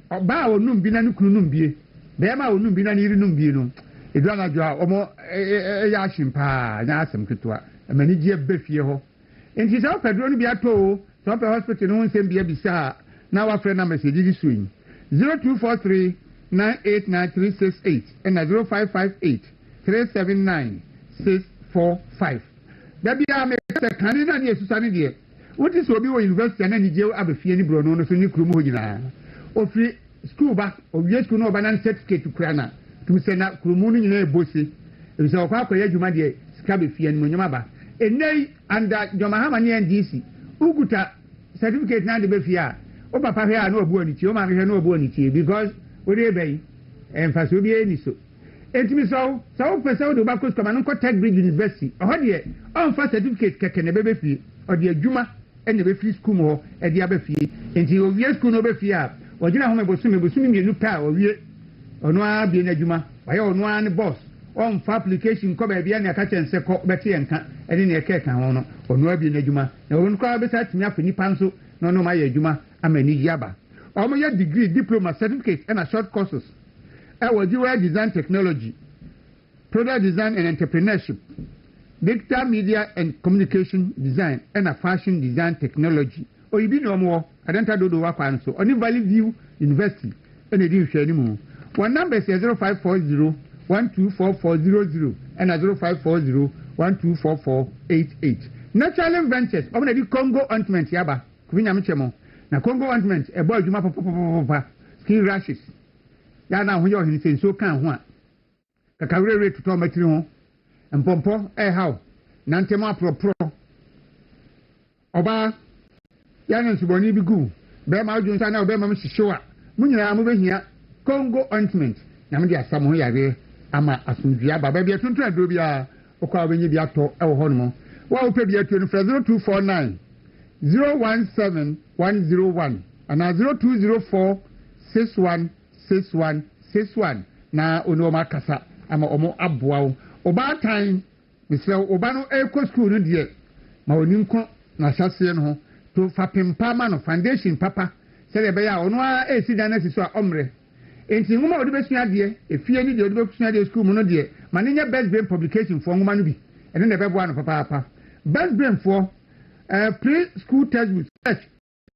ɔba onum bi na ne kunu num bie bɛma onum bi na ne yiri num bie no edua na dwa ɔmo ɛyɛ ahimpa nya asem ketwa amani gye befie hɔ enti sɛ ɔpɛduro no bi atɔ sɛ ɔpɛ hospital no nsɛm bia bisa na wafrɛ na message gi so yi 0243 989 and 0558 379 645. Baby, I make a candidate near Susani dear. What is Obi University and any jail Abafia ni Bruno no Suni Krumuna? Or free school back or yes, no banan certificate to Krana to send out Krumuni in a bossy. It was our Kwaku Yajumadia, Scabby and Munyamaba. A nay under Jomahamani and DC. Uguta certificate now the Befia. O Papa here no bonity, O Mamma no bonity because. Odebe emfaso bi eni so entimi so pese do ba ko skama no Tech Bridge University o de on fa certificate keke ne bebe fie o de adwuma ene be free school mo e de aba fie enti o wie school no be fie a o gina ho mebosumi mienu pa o wie ono a bi na adwuma wa ye ono a ne boss on fa application ko ba bia na ka chense ko beti enka ene ne eke kan ho no ono a bi na adwuma na ono ko be sa timi afani pa nso no no ma ye adwuma amani yaba omo your degree diploma certificate and a short courses Dawuro design technology product design and entrepreneurship digital media and communication design and a fashion design technology o ibi no mo adenta dodo wa kwan so oni Valley View University and edi hwe ni mu one number is 0540 124400 and 0540 124488 natural ventures omo na di Congo ointment yaba kubinya mchemo na Congo ointment ebo adwuma papa skin rashes ya na ho yo hin sen so kan ho a kakawere tuto matiri ho empompo haw na ntema apropro oba ya na nsuboni bi gu be ma adwun sa na be ma mhihyew a munyina mo behia Congo ointment na me de asam ho yare ama asundua baba bia tuntun aduro bia okwa benyi bia to ho ho no wa ope bia tu no 0249 017101 and 0204 616161 na ono makasa ama omo aboa oba tan misle oba no eko school no de ma oni nko na hyase no to fapempa ma no foundation papa se de be ya ono a esi dan asi so a omre enti ngoma odi besua de efie ni de odi besua de school mu no de ma ne nya best brain publication for ngoma no bi ene ne bebo ano papa best brain for pre-school textbooks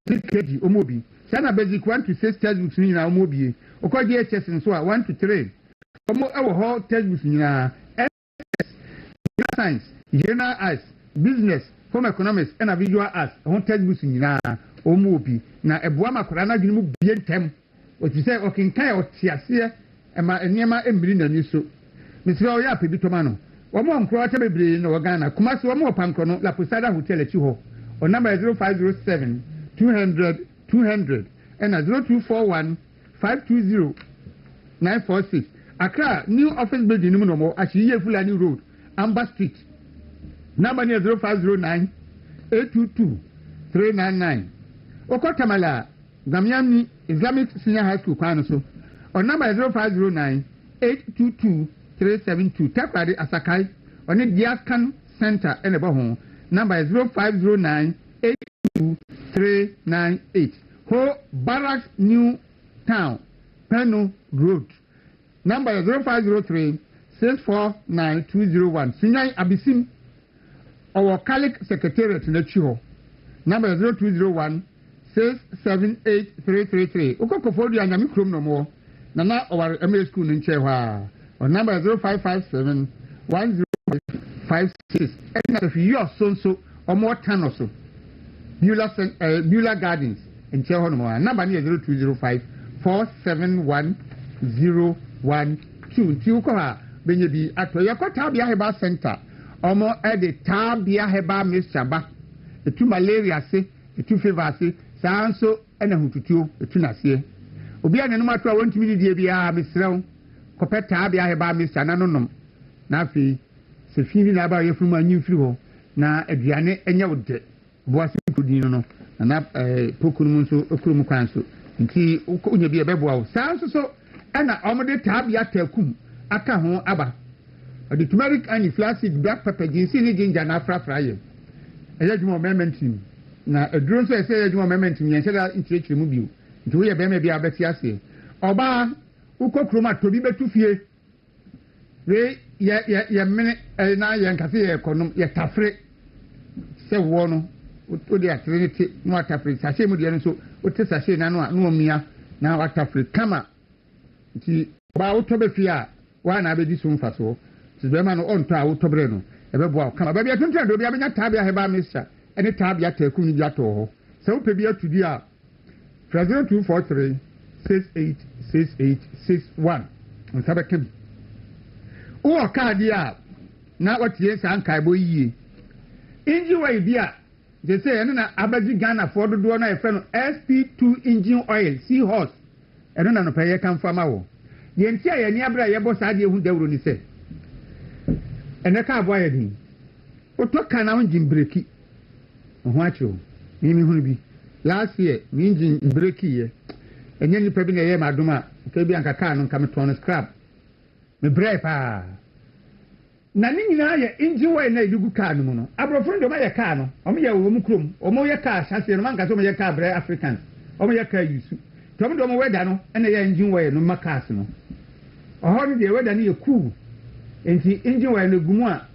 kg omobi sana basic 1 to 6 textbooks ni na omobi okoje HS nso a 1 to 3 omo ewo ho textbooks ni na science general arts business home economics and visual arts ho textbooks ni na omobi na eboa makora na dwene mu bie ntem o ti se okinkan o tiase ema eniema embiri na ni so misira o ya pebi toma no omo nkro ata bebre na Ghana kuma se omo pankro no La Posada Hotel echi ho on number 0507 200 200 and 0241 520 946 Accra new office building no mo Ashiye Fulani Road Amber Street number 0509 822 399 Okotamala Gamiani Islamic Senior High School kwano so on number 0509 822 372 Takwadi Asakai on the Diakan Center and ho number 0509 822 398 Ho Barracks New Town Peno Road number 0503 649 201 Sunyai Abisim our Calic Secretariat na chiho number 0201 678 ukoko do anyame krom no mo na our MA school nche hwa or number 0557 10556 and if you are so or more tan or so Beulah Gardens in Chehono number 0205 471 Tiukoha Benyabi at Yako Tabia Heba Center Omo at the Tabia Heba Miss Chaba the two malaria say the two fever say Sanso and a Hututu the two Nasie Obia no matter 1 minute bia Miss Row Copet Tabia Heba Miss Ananum Nafi Sefini Naba Yefuma New Flu na Adriane Enya Wood Boasi Kudino no na Pokumunso Okrumukwanso nti unya bia beboa Sanso so ana omode tabia takum aka ho aba the turmeric and flaccid black pepper ginseng ni ginger na afrafra ye eyadwuma momentum na eduro so ese eyadwuma momentum ye nsheda intrechire mu bio nti wo ye be me bia abeti ase oba ukokroma tobi betu fie we ye mene na ye nkase ye konom ye tafre se wo no o de atrenity no atafre sase mu de no so o te sase na no omia na atafre kama nti ba wotobe fia wa na abedi so mfa so ti be ma no onto a wotobre no ebebo kama ba bia tuntu do bia benya tabia heba misa ene tabia taku ni bia to ho se wo pe bia tudi a 0243 686861 onsabe kem o ka dia na watie sa ankai bo yie inji wa bia je say ene na abaji Ghana for do na efe no SP2 engine oil seahorse eno na no peye kan fama wo ye ntia ye ni abra ye bo sa de hu Dawuro ni se ene ka abo aye din o to kana ho engine breki ho acho mi hu bi last year mi engine breki ye enye ni pebi na ye madoma ke bi anka ka no nka me ton scrap me brake pa na ni nyina ye engine oil na idugu ka no no abrofo ndo ma ye ka no o me ye wo mu krom o mo ye ka chassis no man ka so me ye ka bre Africans o me ye ka yusu Tom do mo weda no ene ya engine wire no makas no oho ni de weda ni ye cool enti engine wire no gumu a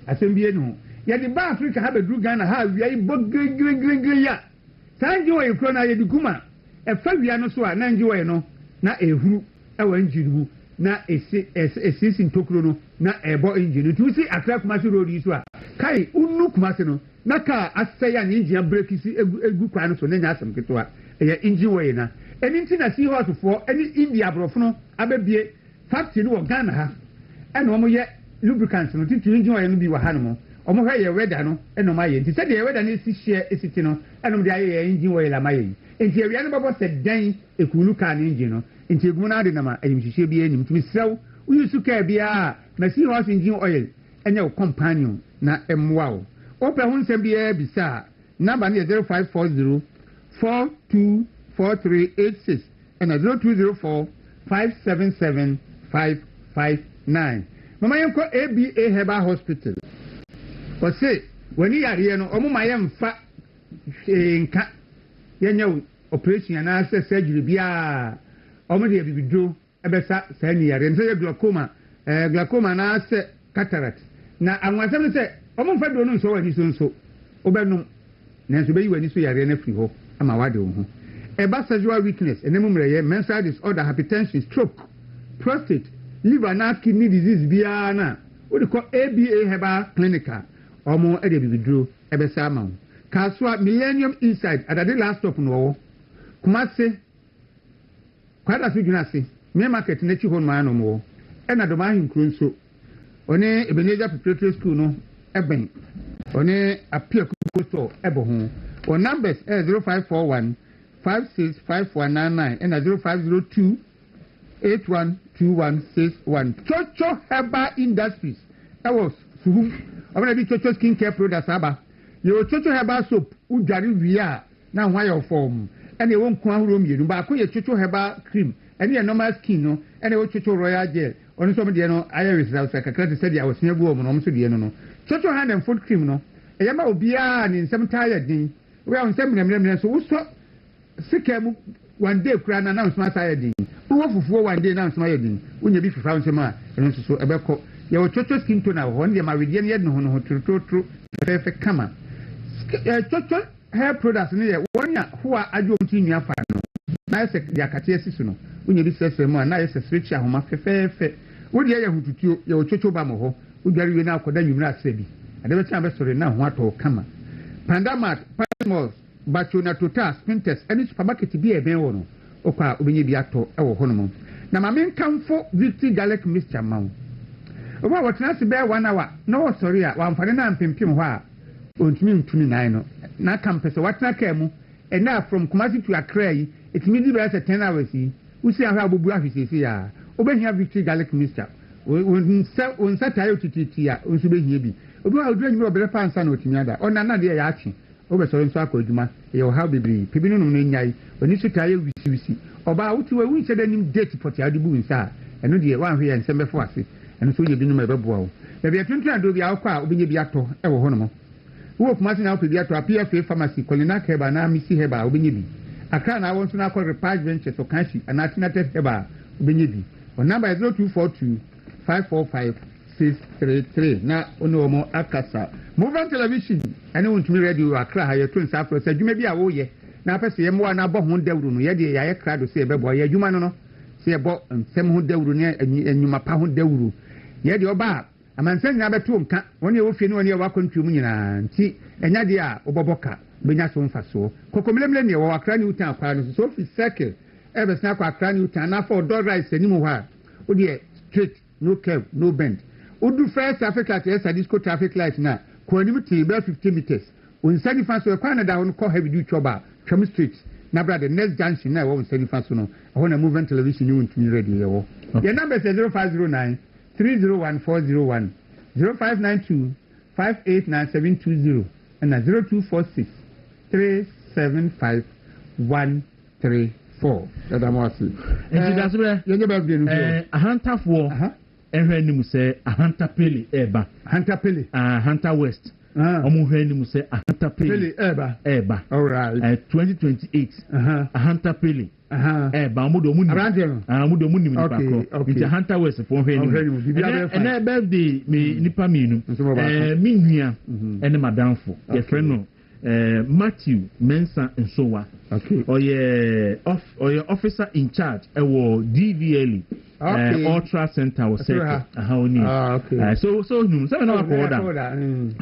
asembie no ye di ba Africa ha be du Ghana ha wia i bogegegege ya sa engine wire kro na ye di guma e fa wia no so a na engine wire no na ehuru e wa engine hu na esi ntokro no na ebo engine tu si Accra Kumasi road yi so a kai unu Kumasi no na ka asaya ni engine brake si egu kwa no so na nya asem ketwa e engine wire na eni ntina seahorse for eni India brofno abebie factory no Ghana ha ena omo ye lubricants no titu engine oil no bi wa ha no omo hwe ye weather no ena omo aye nti se de weather no si share esiti no ena omo de aye engine oil la maye nti ewia no bobo se dan ekulu ka na engine no nti egumu na ade na ma ayimhihye bi enim tumi sew uyusu ka bia na seahorse engine oil enya o companion na emwa o ope hu nsem bia bisa number no 0540 424386 and 0204 577 559. Mama yanko ABA Heba Hospital. Ose wani yare no omo ma yemfa nka yenya operation na ase surgery bia omo de bibidro ebesa sa ni yare nse glaucoma na ase cataract na anwasem se omo mfa do no nso wani so obenum na nso be yi wani so yare na firi ho ama wade wo ho eba sexual weakness enemu mreye menstrual disorder hypertension stroke prostate liver na kidney disease bia na we call ABA Heba Clinical omo e de bibidro ebesa ama wo kaswa Millennium Inside at the last stop no Kumasi kwada su gunase me market na chi ho no ano mo e na do ma hinkro nso one Ebenezer Preparatory School no eben one appear store ebo ho or numbers 0541 565199 and 0502 812161 Chocho Heba Industries that was suhum obana bi Chocho skin care products aba yo Chocho Heba soap udware wia na hwa form and e won ko ahoro mienu ba ko ye Chocho Heba cream and ye normal skin no and e wo Chocho Royal gel oni so me de no aye result kakra te said ya wo snya gu no so de no Chocho hand and foot cream no e yama obia ni nsem tired din we on nsem mremrem so wo so sikemu one day kura na announcement ayedin wo fufuo one day announcement ayedin unya bi fifa nsem a eno so ebekọ ya chocho skin tone ho ne ma wedie ne no ho trotro fefe kama chocho hair products ne ye wonya ho a adwo mti nua fa no na yese ya kate asisu no wonya bi sese mu na yese switch ahoma fefe wodi ya hututuo ya chocho ba mo ho wodware we na akoda nwumra asebi ade be tia be sore na ho ato kama pandamat pasmos bachona total spinters any supermarket bi e ben wo no okwa obenye bi ato e wo ho no mo na ma menkamfo victory garlic mixture mawo oba wotena se be 1 hour no sorry a wamfane na mpempem ho a ontumi ntumi nan no na kampese watena ka mu and now from Kumasi to Accra it means be 10 hours yi usi ahwa abubu ahwesese ya obehia victory garlic mixture onsa tayo tititi ya onsu behia bi obi wa odura nyime obere pa ansa na otumi ada ona na de ya achi obesoro nso akoduma ye o ha bibiri pibinu no nyai oni su tayo wisi oba wuti we wunse da nim date poti adubu nsa eno de wan hwe ya nsembefo ase eno so ye bi no mebeboa wo ya bi atuntu ado bi akwa obenye bi ato e wo ho no mo wo Kumasi na opebi ato PFA pharmacy Kolina Keba na Misi Heba obenye bi Accra na won so na call Repage Ventures so kanshi anatina test Heba obenye bi on number 0242 545-633 na ono mo akasa movement television ene wontumi radio Accra ha ye to nsa afro se dwuma bi a wo ye na apese ye mo na bo ho dawuru no ye de ya ye krado se bebo ye dwuma no no se ye bo nsem ho dawuru ne enwuma pa ho dawuru ye de oba amansen na beto nka woni e wo fie ne woni e wa kontwum nyina nti enya de a oboboka benya so mfaso kokomlemle ne wo Accra ni utan akwa no so fi circle e be sna akwa Accra ni utan na for door rice ani mu ha o de straight no curve, no bend. Udu first traffic light, yes, disco traffic light now. Quanimity about 50 meters. When sending fast to a corner down, call heavy duty choba, Chum Street. Now, brother, next junction now, when sending fast no. I want to move on television, you want to be ready. Your number is 0509 301401 0592 589720 and 0246 375 134. That's what I'm saying. Ehwe ni mu se Ahanta Pele eba Hunter Pele Hunter West omo hwe ni mu se Ahanta Pele eba all right 2028 Ahanta Pele eba omudo mu ni omudo mu ni pa kro nti Hunter West fo hwe ni and birthday me nipa minu mi nua ene madamfo ye friend no Matthew Mensa Nsowa oye officer in charge ewo DVL Ultra Center was set. How ni? So no. So no order.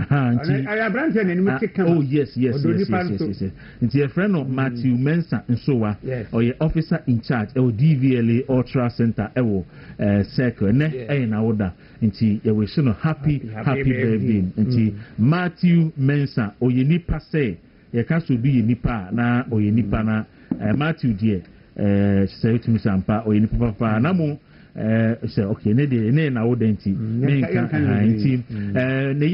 I brand and oh yes. It's your friend of Matthew Mensa Nsowa or your officer in charge ewo DVL Ultra Center ewo circle ne na order nti ye wish no happy birthday nti Matthew Mensa oye nipa say ye ka so bi nipa na oye nipa na Matthew die say to me sampa oye nipa papa na mo say okay ne na order nti me nti ne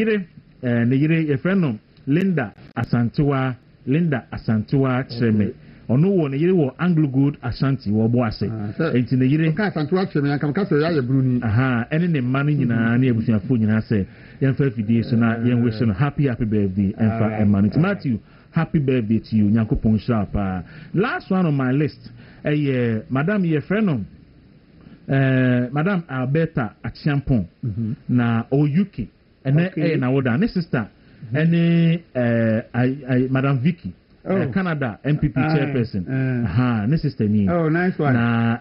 yire ye friend no Linda Asantewa Treme ono wo ne yire wo Anglo Good Ashanti wo bo ase enti ne yire ka Asantewa Treme yan ka so ya bruni ene ne manu nyina na ebusuafo nyina se yan fa fidie so na yan wish no happy birthday and for Emmanuel Matthew happy birthday to you Nyankopon sharp last one on my list madam ye friend no madam Alberta Achiampon na UK ene na woda ne sister ene madam Vicky Canada MPP chairperson ne sister ni oh nice one na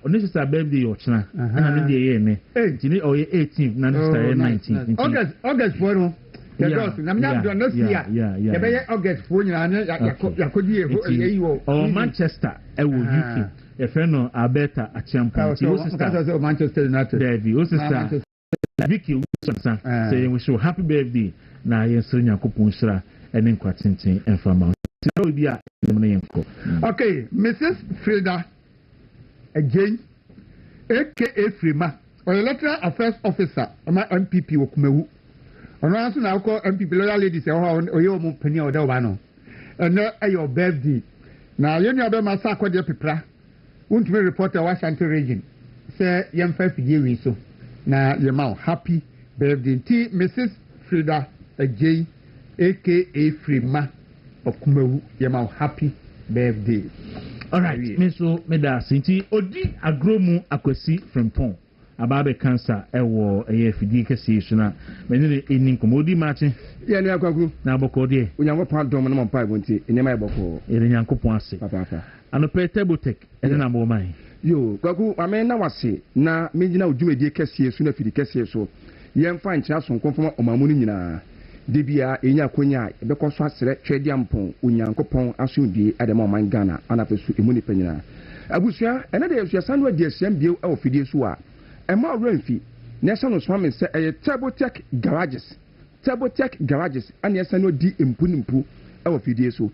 ne sister birthday ochna na ne dey ye ne tini oye 18 na ne sister 19 August for no the girls na me do no see ya ye be August for nyina ne yakodi ye wo Manchester ewo UK your friend Alberta Achiampon your sister Manchester United David your sister Vicky Wilson say we show happy birthday na yenso Nyankopon shira ene nkwatintin enfama okay Mrs. Frida again aka Frima or electoral affairs officer ama MPP wokumewu ono aso na akọ MPP loyal ladies oye omo pani oda oba no and your birthday na yenu abe masa akode pepra wontumi reporter Washington region say yemfa fidie wi so na yema happy birthday ti Mrs. Frida again aka Frima Okumewu yema happy birthday. All right, me so me da sinti odi agromu akwasi from pon ababe cancer ewo fidi kese so na me ne eni komodi machi ye ne Kwaku na aboko de onyankopon adom no mpa ibonti enema iboko ere nyankopon ase papa ano Tebotek ene na mo man yo Kwaku ame na wase na mejina odwumedie kese so na fidi kese so yemfa nkyira so nkonfoma omamu ni nyina debia enya konya ebekoso asere twede ampon onyankopon asundie adema oman Ghana anafesu emuni panyina abusua ene de yesua sanwa de asiam bio e ofidie so a ema oranfi national swami se Tebotek garages ane sanwa di empunimpu e ofidie so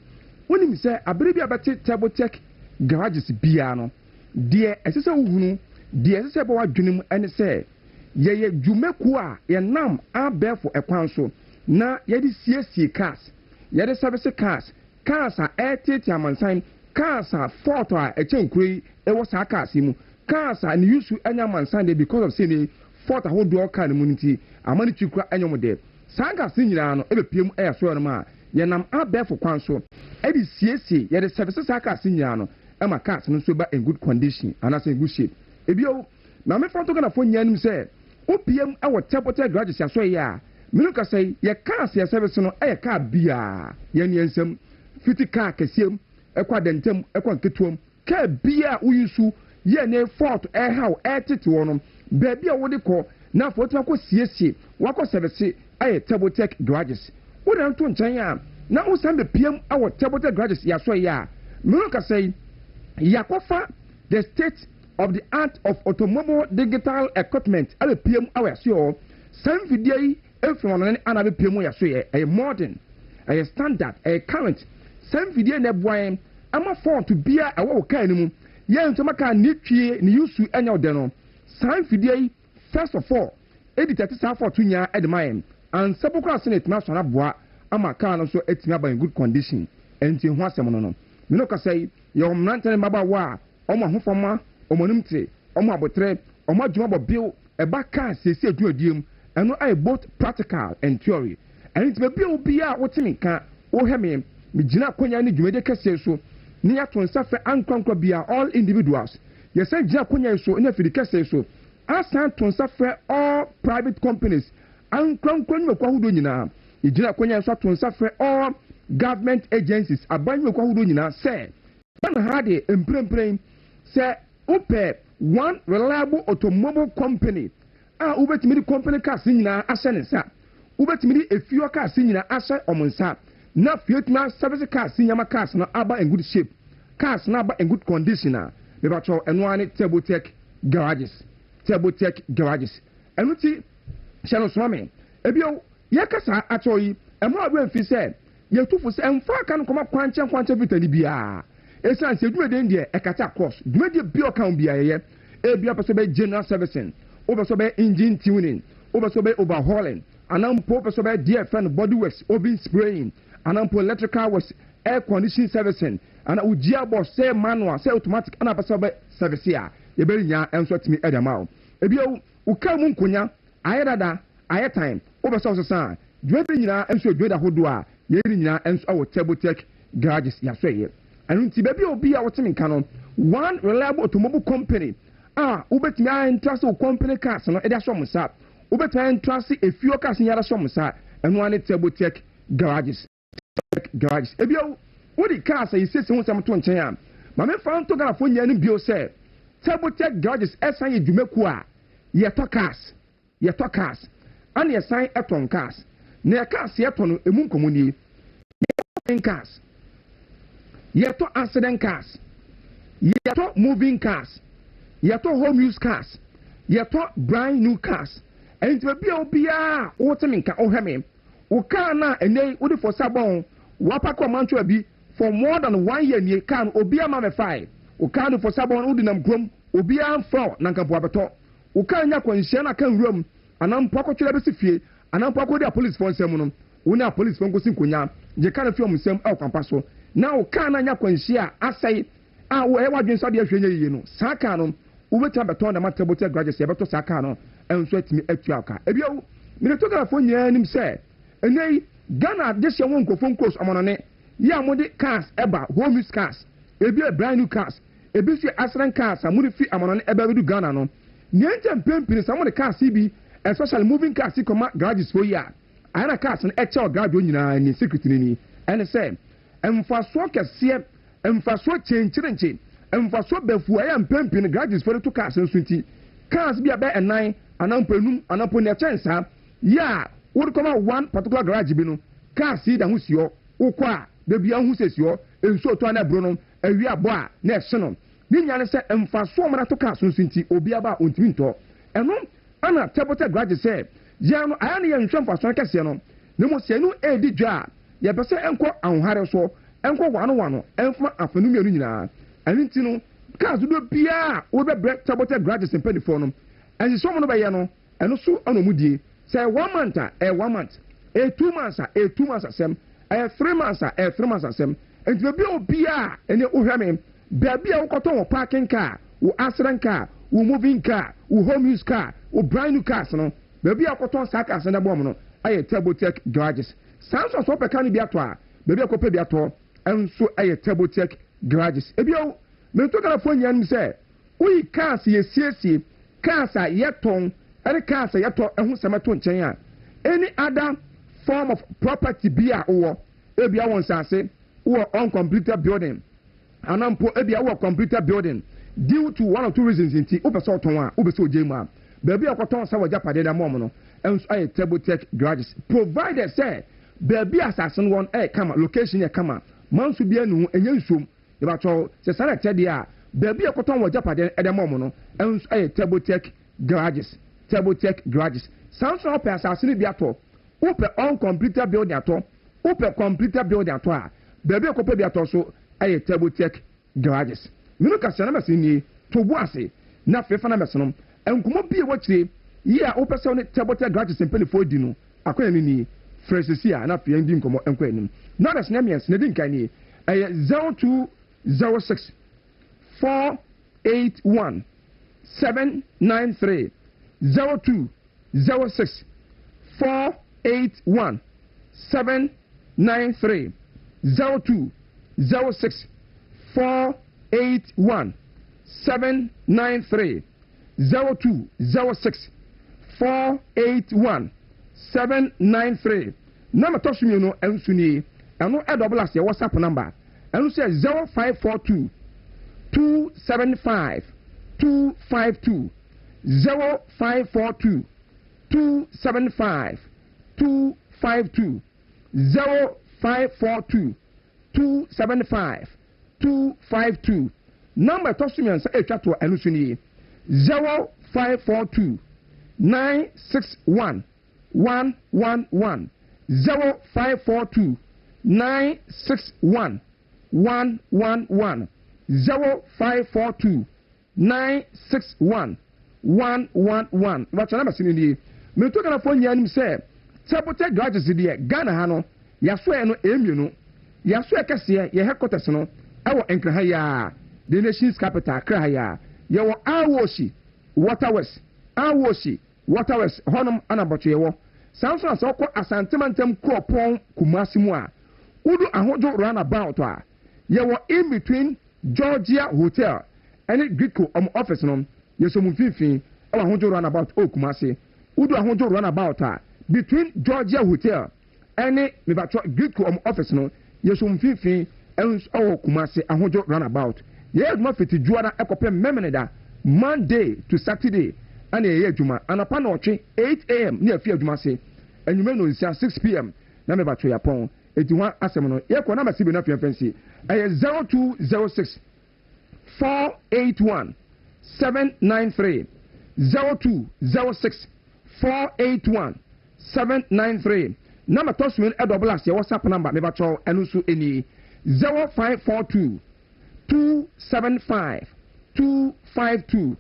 wonim se abere bia bete Tebotek garages bia no de esese wuhunu de esese bo wadwenem ene se ye dwumeku a ye nam abefo ekwan so na yedi siesie cars yedi service cars a etete amansan cars a photo a echenkuri ewo sa cars mu cars a ni use anya amansan de because of say photo hodo car ni muniti amani twikura anyom de sanga sin nyina no ebepiem eyaso no ma ye nam abefo kwan so edi siesie yedi service cars nyina no ema cars no so ba in good condition and as in good shape ebio na me photo kana fo nyanim say opiem ewo Tebotek garages aso ya minu ka say ye cars ya service no e car bia ye niensem fiti car kesiem ekwa dentem ekwa nketuom car bia uyusu ye ne fort e how etete wono ba bia wode ko na fo tuma ko siesie wako service Tebotek garages woda nto nchen ya na usambe piem awo Tebotek garages ya so ya minu ka say yakofa the state of the art of automobile digital equipment abe piem awo so some video from an anabe piem ya so a modern a standard a current some video na boy ama phone to bia awo kan ni mu ye ntoma kan ni twie ni yusu anya ode no some video first of all edit at sa for tunya edman and sepokra senate na so na boa ama kan no so etimi aba in good condition enti ho asem no no me no ka say your mnantene maba wa omo ahofoma omonimte omo abotre omo adwuma bo bill eba kan sesi aduadiem eno ay both practical and theory and it be bill bia wotimi ka wo heme me gina konya ni dwumede kese so ni aton safe ankrankra bia all individuals yesa gina konya so na fidi kese so asan ton safe all private companies ankrankra ni kwa hudo nyina igina konya so ton safe all government agencies abanwe kwa hudo nyina say ban hade empremprem say upe one reliable automobile company ubetimi di company cars nyina ashe ne sa ubetimi di efio cars nyina ashe omonsa na fietuma service cars nyama cars na aba in good shape cars na aba in good condition na be ba cho eno ani Tebotek garages eno ti shano swame ebio ye kasa atoyi emo abran fi se ye tufu se emfa kan koma kwanche vitani bia esan se dwumede ndie ekata course dwumede bio kan bia ye ebia person be general servicing obeso be engine tuning obeso be overhauling anampo obeso be DFN body works obi spraying anampo electrical works air conditioning servicing ana ujia boss say manual say automatic ana obeso be service ya ye be nya enso timi edama ebia ukamu nkonya ayedada ayetime obeso so san dwumede nyina enso dwumede hodo a ye nyina enso awo Tebotek garages ya so ye anu ti be bi obi a wotimi kan one reliable automobile company ubetimi entrust o company cars no eda so musa ubetimi entrust a few cars nyara so musa enu ane Tebotek garages ebio odi cars yi sese ho sam to nchen ya ma me fa nto gara fo nya ni bio se Tebotek garages esan ye dwumeku a ye to cars ane esan eton cars na ye cars ye to no emu nkomuni cars ye to accident cars ye to moving cars yeto home use cars yeto brand new cars enti be obia wotemi nka oheme wo car na enei wo de for sabon wapa ko mancho abi for more than 1 year ni car obia ma me fai wo car no for sabon wo de nam krom obia mfro na nka bo abeto wo car nya kwanhia na kan wuram anam poko twere be sifie anam poko de police for nsem no wo na police for nkosi nkonya je car fi omsem e kwampa so na wo car na nya kwanhia asai wo e wadwen so de ahwenye yiye no sa car no ubeta beton na Tebotek garages ye beto saka no enso atimi atuaka ebio mine to gara fo nya nim se enei Ghana de hye won kofon close amonone ya mode cars eba home use cars ebi brand new cars ebi si accident cars amuri fi amonone eba bedu Ghana no niente mpempini some of the cars bi especially moving cars come garages for ya ana cars no eche garage onyina ni secret ni ene say emfaso kese emfaso chenchirenche emfaso befu aya mpempini garages for to cars nso nti cars bi aba enan anampanum anampo ne chensa ya would come out one particular garage bi no cars da ho sio ukwa da bia ho sesio enso to ana bro no awi abo a na ehye no ni nyane se emfaso mara to cars nso nti obi aba ontimi nto eno ana tebote garage say ya no aya ne ye nhwe mfaso kese no ne mo se no edi dwa ye pese enko anhare so enko wano enfma afanu mienu nyina ani nti no cars do bia wo be break tebote garage se mpani no and so no be ye no eno so ana mudie say 1 month a 1 month a 2 months a 2 months asem a 3 months a 3 months asem enti be obia ene ohwame bia wo koton wo parking car wo accident car wo moving car wo home use car wo brand new cars no bia koton saka asa na bom no aye Tabotech garages sanso so peka ni bia to a bia ko pe bia to enso aye Tabotech garages ebia me to kala fo nyan mi se uyi cars ye siesie cars a yeton any cars a yeton ehun semato nchen a any other form of property bia wo ebia won sanse wo uncompleted building anampo ebia wo completed building due to one or two reasons nti obeso ton a obeso ojema baby akoton sa wajapade da mom no enso aye Tabotech garages provided say baby assassin one kama location e kama manso bia nu enye nsom e ba cho se sare tede a baby akoton wajapade da mom no enso aye Tabotech garages sounds up assassin bia to ope uncompleted building ato ope completed building ato a baby akope bia to so aye Tabotech garages mino kasa na masini to boase na fefa na mesono enkumo bie wachire yi a opese ne Tabotech garages mpele fo di no akoya ni fresesia na fe ndi nkomo enko anim na da sene mies na di nkan ni 0206 481 793 0206 481 793 0206 481 793 0206 481 793 number touch me no ensuni eno double as your WhatsApp number eno say 0542 275 252 0542 275 252 0542 275 252 number touch me and say etwa to ensuni 0542 961 111 0542 961 111 0542 961 111 what number sini me to kana fo nyanim say Tabotech garages de Ghana ha no yaso e no emienu yaso e kese ye headquarters no ewo enkraha ya the nation's capital Accra ya yewo Awoshi Waterwest honum anabotwe yewo sanso asoko asantementem kropon kumasimu a udu ahojo runabout a yewo in between Georgia Hotel and Greco office no yeso mfinfin ewo ahojo runabout o kumase udu ahojo runabout a between Georgia Hotel and mebatwa Greco office no yeso mfinfin ewo kumase ahojo runabout ye aduma fiti juara ekope memeneda Monday to Saturday and ye aduma anapa na otwe 8 am ne afi aduma se enyume no nsia 6 pm na me batwe yapon eti ho asem no ye ko na ma sibi na fi fancy 0206 481 793 0206 481 793 number to swin e double as your WhatsApp number me batwe enu so eni 0542 275 252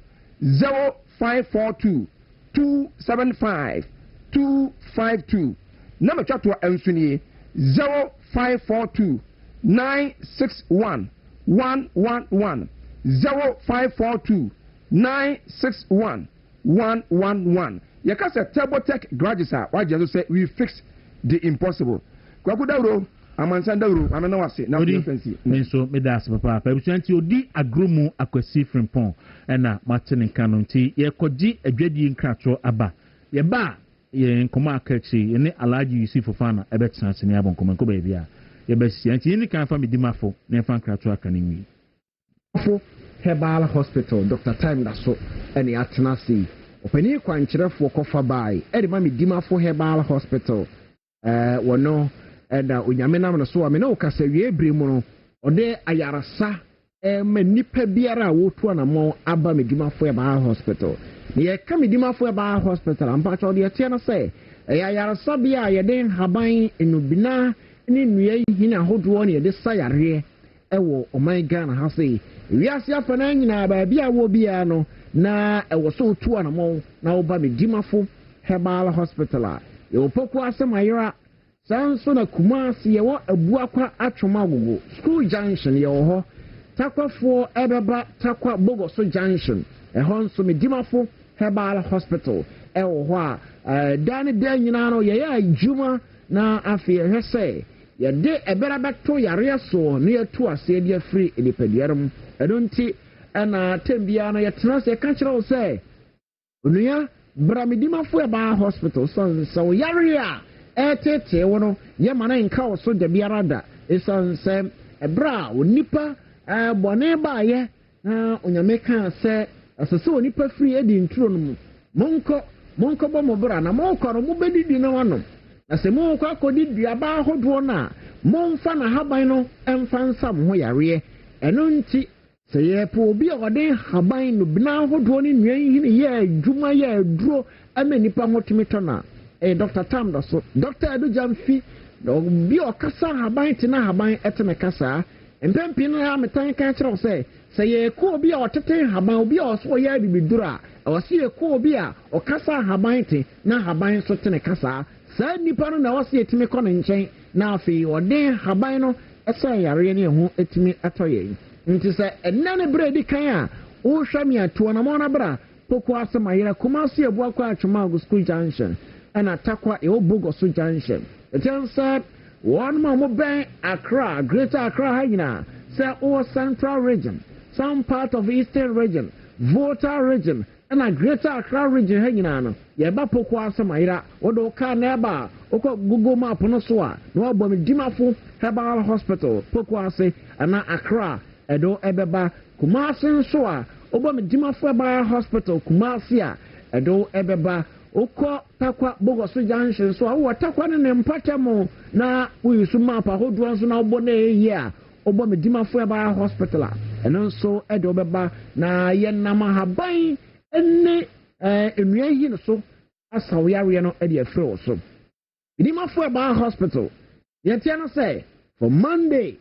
0542 275 252 number chat to ensuni 0542 961 111 0542 961 111 yakasa Tabotech garages are why just say we fix the impossible Kwaku Dawuro amansan Dawuro amena wase na fancy menso medas papa pabusanti odi agromu akwasi frimpon na matene kanu nti ye koji adwadi nkrato aba ye ba ye nkoma akachi ne alaji Yusuf Fofana ebetena sene abon nkoma ko ba bia ye ba sia nti ni kan fa medimafo ne fa nkrato aka ne wi fo Herbal Hospital Dr. Time Daso ene atena si opani kwankyerefo kofa bai ede ma medimafo Herbal Hospital wono eda onyame nam no so amena okasawie ebremu no ode ayarasa ma nipa biara wotu anamo aba medimafo Herbal Hospital ye ka medimafo Herbal Hospital ampa cho de tie na se ayarasa bia ye den haban enubina ni nua hina hodo ne de sayare ewo oman Ghana ha se wiase afana nyina ba bia wo bia no na ewo so otu anamo na oba medimafo Herbal Hospital ye opoku asemayira sanso na Kumasi ye wo abuakwa atwoma gogo school junction ye ho takwafo ebeba takwa bogoso junction ho nso medimafo Herbal Hospital ewo ho a dane de nyina no ye ya adwuma na afi hwese ye de ebera beto yare so ne yetu ase de afri enipaduarum edonti na tembia na ye tena se ka kire wo se onua bra medimafo Herbal Hospital so yare a etete wono ye mana nka wo so de biara da esanse ebra onipa bone ba ye na onyame kan se asese onipa free edi nturo no monko bo mo bra na monko no mo bedidi na wano na se monko akodi duaba hodo na monfa na haban no emfa nsam ho yare eno nti se ye po obi a wode haban no bina hodo ni nwan hini ye adwuma ye aduro ama nipa hotumi tona Dr. Tam Daso Dr. Edu Jamfi bi okasa haban tina haban eteme kasa empempi no ha metan kan kire se ye ko bi a otete haban obi a so ye bibidura o se ye ko bi a okasa haban ti na haban so tene kasa sa nipa no na o se etime ko ne nchen na afi ode haban no esa yare ne ho etime atoye nti se enane bredi kan a wo hwa mi ato na mo na bra poku asemayira Kumasi ebuakwa atwoma school junction and atakwa e obogoso junction it turns out one more ben Accra Greater Accra hina say all Central region some part of Eastern region Volta region and a Greater Accra region hina no ye ba poku asemayira odo ka na ba oko Google map no so a no obo medimafo Herbal Hospital poku ase ana Accra edo ebeba Kumasi so a obo medimafo Herbal Hospital Kumasi a edo ebeba oko takwa bogoso junction so awo takwa ne mpatamo na uyusu map ahodo nso na obo na eyi a obo medimafo Herbal Hospital eno nso edo beba na ye nama haban enne enua hi no so asawo yare no ede afre so medimafo Herbal Hospital ye tia no say from Monday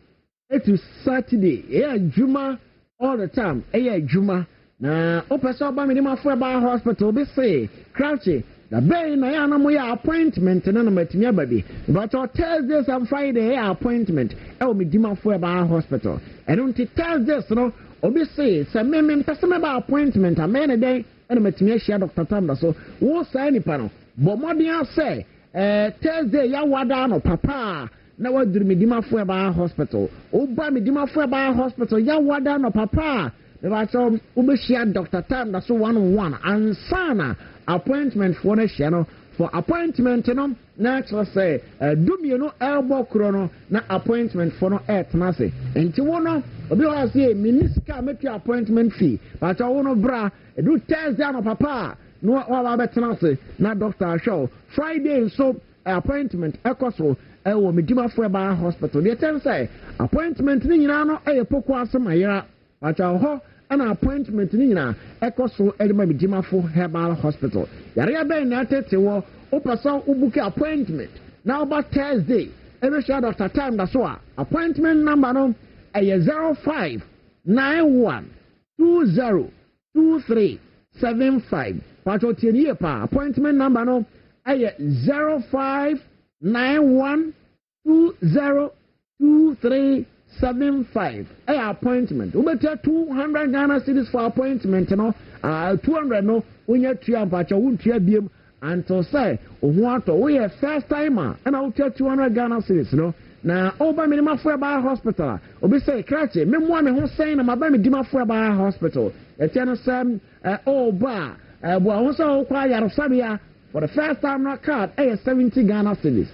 to Saturday juma all the time juma na opesa oba medimafo Herbal Hospital be say crouchy the bay na ya na mo ya appointment na na matimi ababi but on Thursdays and Friday appointment medimafo Herbal Hospital and on Thursdays no obi say me person ba appointment amene den na matimi ahia Dr. Tam so wo say nipa no bo modern say Thursday ya wada no papa na waduru medimafo Herbal Hospital oba medimafo Herbal Hospital ya wada no papa Nebacho ubeshia Dr. Tam Daso 1-on-1 and sana appointment for the channel for appointment no natural say dumie no elbow krono na appointment for no etnase enti wono obi wa say minister make your appointment fee but wono bra do Thursday no papa no wa ba tenase na doctor show Friday so appointment ekoso ewo medimafo Herbal Hospital dey tell say appointment ni nyina no poku asemayira but ho an appointment ni nyina ekoso edema medimafo Herbal Hospital yare ben na tete wo opasa ubuke appointment now about Thursday every shot Dr. Time Daso appointment number no 0591202375 pato tienie pa appointment number no 0591202375 appointment we better 200 Ghana cedis for appointment no 200 no unya tua pacho untua biem until say ohuato we first timer and I will tell 200 Ghana cedis no na oba me ma fo ba hospital obi say krache me mo me ho sen na maba me di ma fo ba hospital ete no sam oba bo ho so kwa yaro sabia for the first time na card 70 Ghana cedis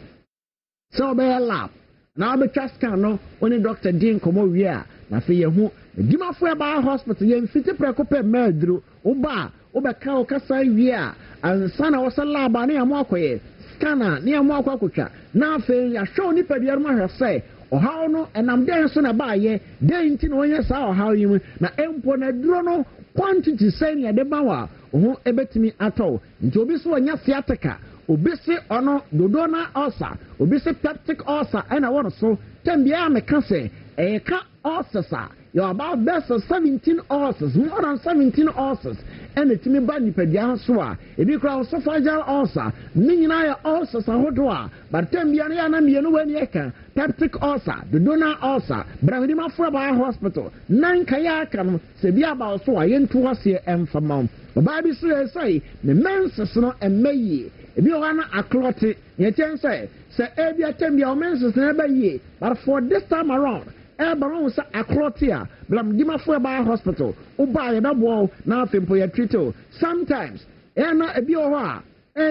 so be lap na be scan no oni doctor din komo wi a na fe ye hu di ma fo ba hospital ye mfiti preko pe madru oba ka o kasa wi a ansa na wo sala ba na mo akoye scanner ni amo akwakotwa na afi ya show ni pediar ma hwese ohaw no enam den so na baaye den nti no onye sa ohaw yi na empo na duro no quantity say na de bawa oho ebetimi atọ nti obi so onya fiateka obi se ono dodona ulcer obi se peptic ulcer na won so tambia me ka se ka ulcers you about best 17 ulcers more than 17 ulcers and it me ba nipadia so a ebi kra esophageal ulcer ni nyina ya ulcers ahodo a but tambia na na mienu wani eka peptic ulcer dodona ulcer brahidi ma fura ba hospital nan kaya aka no se bia ba so a yentu ase emfama ba bi so say me menses no emayi ebi o na aklote ye chen say ebi atambia o menses na ba yi but for this time around baron sa aklotia blam dima fo ba hospital uba ye dabo na afempo ye treato sometimes na ebi o ho a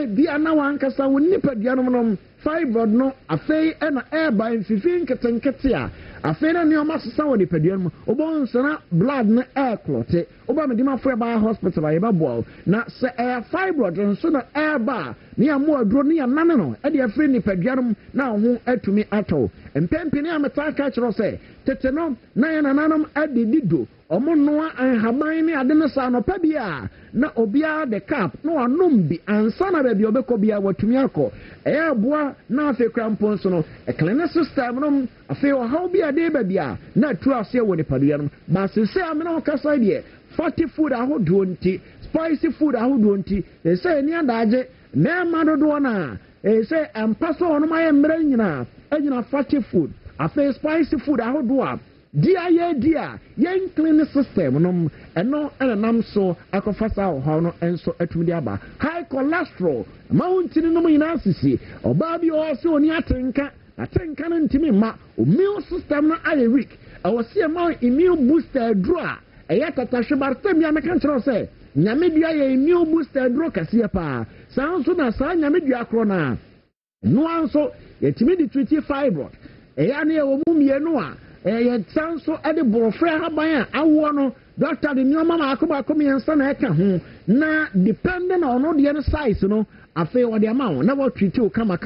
bi ana wan kasa woni paduanom nom fibroid no afei na ba mfifin ketenkete a afei na ne o masesa woni paduanom obon so na blood na clote uba me dima fo ba hospital ye babo na se fibroid nso na ba ne amu aduro ne yanane no de afei ni paduanom na ho atumi ato empempe ne ameta ka kiro se tete no na ya nananom adedido omo noa anhaban ne ade no sa no pa bia na obia de cap no anom bi ansa na ba bi obekọ bia watumi akọ aboa na afi krampon so no cleaning system no afi o how bia de ba bia na tu ase wo ne padua no ba se se amena o kasa de fatty food ahodo nti spicy food ahodo nti se ni adaje na ma dodo na se ampaso ono ma ye mra nyina fatty food afi spicy food ahodo a dia yen clean system no eno enam so akofasa ho no enso atumi aba high cholesterol mountain no nyina sisi oba bi o se oni atenka no ntimi ma immune system no aye weak awose ma immune booster draw eya tatahwe bartem ya meka ntro se nyame dua ye immune booster draw kase pa sanso na sa nyame dua kro na no anso yetimi di treat fibroid eya na ye wo mu mienu a ye sanso ede borofra haban a awo no doctor de nyoma ma akoma yensa na eka ho na depending on no de size no afi wo de ama na wo treat o kama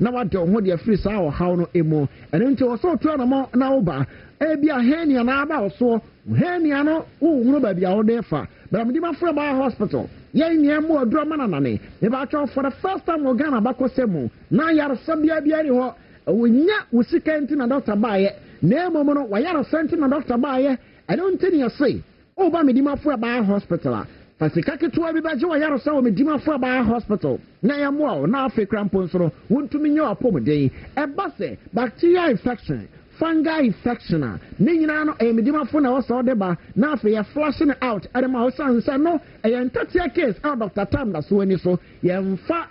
na wo de ho de free sa o how no emo ene nti wo so to na mo na wo ba bi a henia na aba so henia no wo hunu ba bia wo de fa but me ma fra ba hospital yen nie mo odro mana nane e ba cho for the first time Ghana ba ko semu na yar sabia bia ri ho wonya usika nti na doctor baaye na emomo no wayara senti na doctor baaye I don't think you say oh ba me di ma fo ba hospital fasika ketua bi ba je wayara sa wo me di ma fo ba hospital na ya mo na afi krampon so no wontumi nya opom den e ba se bacteria infection fungal infection ne nyina no me di ma fo na wo so de ba na afi ya flushing out ade ma wo san no e entatia case out doctor tam da so ani so ye mfa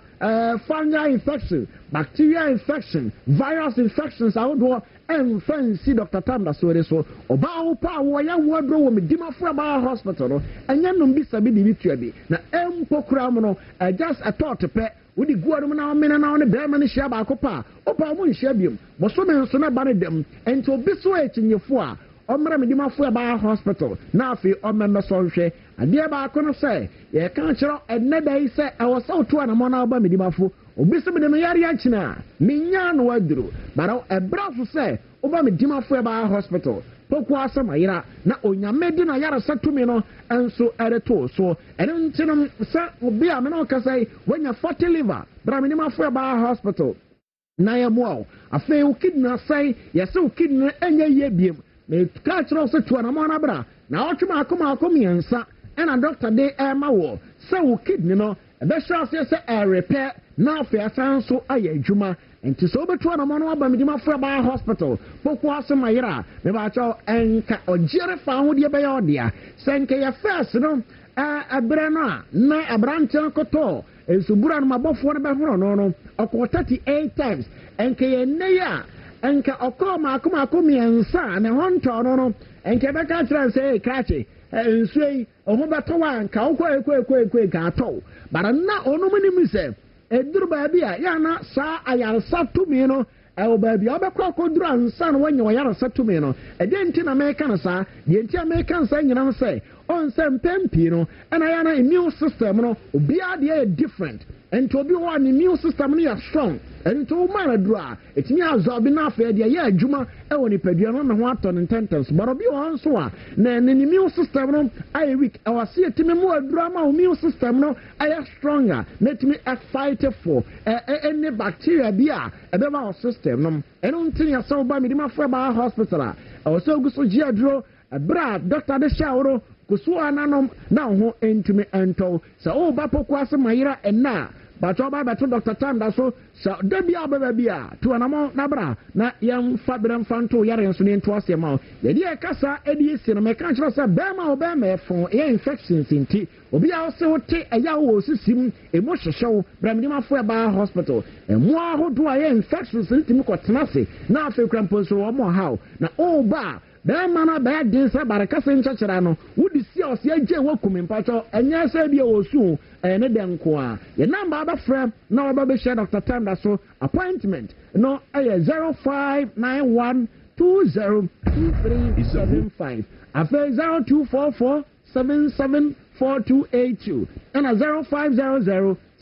fungal infection, bacterial infection, virus infections, I would want and fancy Dr. Tam so it is so about power ya wardrobe with me dima for about hospital and yan be sabi literally na empocramono just a thought to pet with the good now men now on the Berman shaba copa opa moon shabium but so many so not them and to be sweat in your four omra me dima for about hospital now fi omember so hwe ade ba kono say ye kan chiro eneda say I was out to na mo na ba me dima fo obi se me de me yare akina menya no waduro bara ebra so say oba me dima fo ba hospital poku asama yira na onyame de na yare satumi no enso ereto so ene ntinum sa obi a me no kasai wanya fatty liver bara me dima fo ba hospital na ya mo afa u kidney say yese u kidney enye ye biem me ka chiro so to na mo na bra na otwema akoma yensa ena doctor de ma wo say u kidney no ebe sure say repair na afia sanso aye adwuma enti so beto na mo no aba medima fra ba hospital poku asema yira me ba cho enka ojere fa ho de be ya odia senke ya first no abre na abrante koto esubura no mabofo no be horo no 38 times enke ye ne ya enka okọ maako miensa na honto no enka be ka kira say krache nsui oho beto wa nka okọ ka ato bara na onu muni se eduru ba bia ya na sa ayarsa tumi no ewo ba bia obekọ koduru ansa no wanya ayarsa tumi no ede nti na meka na sa de nti ameka nsa nyina no say on sem tempi no na ya na immune system no obia de different and to be one immune system no strong and to man dra etimi absorb na afa de ya adwuma e woni padua no ho aton intentance but obi won so a na immune system no ay weak e wase etimi mu adura ma immune system no ay stronger na etimi fight for any bacteria bia e be ma system no eno ntin ya so ba medima for ba hospital a o so guso ji aduro bra doctor de shawro kusu ananom na ho entumi ento sa o ba pokwa se mayira enna but oba beto Dr. Tam da so sa da bia baba bia to anamo na bra na yam fa bram fanto yare nso ne nto ase ma ye de kasa edi esi no me kan chiro se be ma o be me fon e infections nti obi a se wote eya wo sisim e mo hwehwew bram ni ma fo ba hospital e mo ahodo a ye infections nti mi ko tenase na afi krampo so wo mo haw na o ba bɛɛ mana bɛɛ den sɛ barika se nkyɛkyerɛ no wodi si a ɔsi agye wɔ kumi mpatɔ ɛnyɛ sɛ bi a wɔsu ɛyɛ ne dɛn nko a yɛ namba abɛfrɛ na wɔba bɛhyɛ Dr. Tam da so appointment no ɛyɛ 0591202375 afei 0244774282 ɛna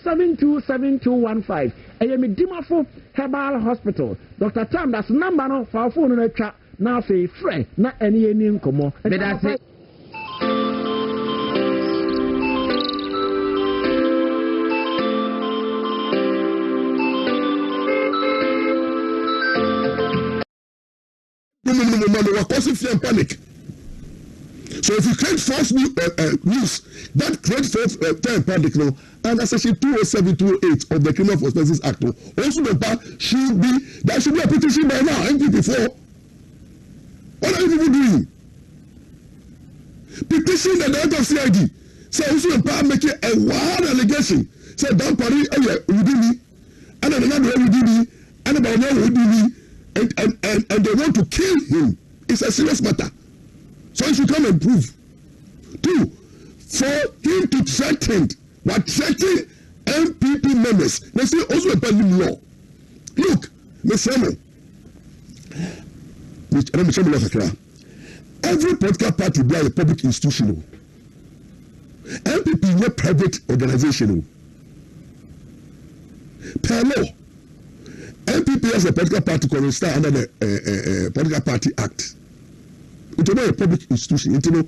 0500727215 ɛyɛ medimafo herbal hospital Dr. Tam da so namba no fa phone no atwa na fe frɛ na ene eni nkomo bedase we're causing fear and panic. So if you create false news that creates false fear and panic now, under section 207, 208 of the Criminal Offences Act, also the part should be a petition by now, ain't it before? What are you people doing? Petition the director of CID. Say also the part making a wild allegation. Say down party, within me, and another within me, and about now within me, and they want to kill him. It's a serious matter. So he should come and prove. 2, for him to threaten MPP members. They say also a pending law. Look, Mr. every political party be a public institution. MPP is a private organization. Per law, MPP as a political party can start under the Political Party Act. It's not a public institution. It's not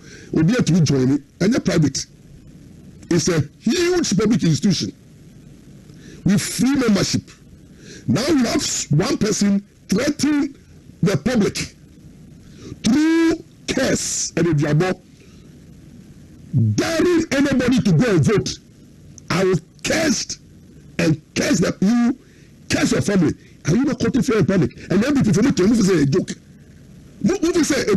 to be joining and a private. It's a huge public institution with free membership. Now we have one person threatening the public through curse and a jabber, daring anybody to go and vote. I will curse and curse that you curse your family. Are you not caught in fear and panic? And then people from the say a joke. Move say a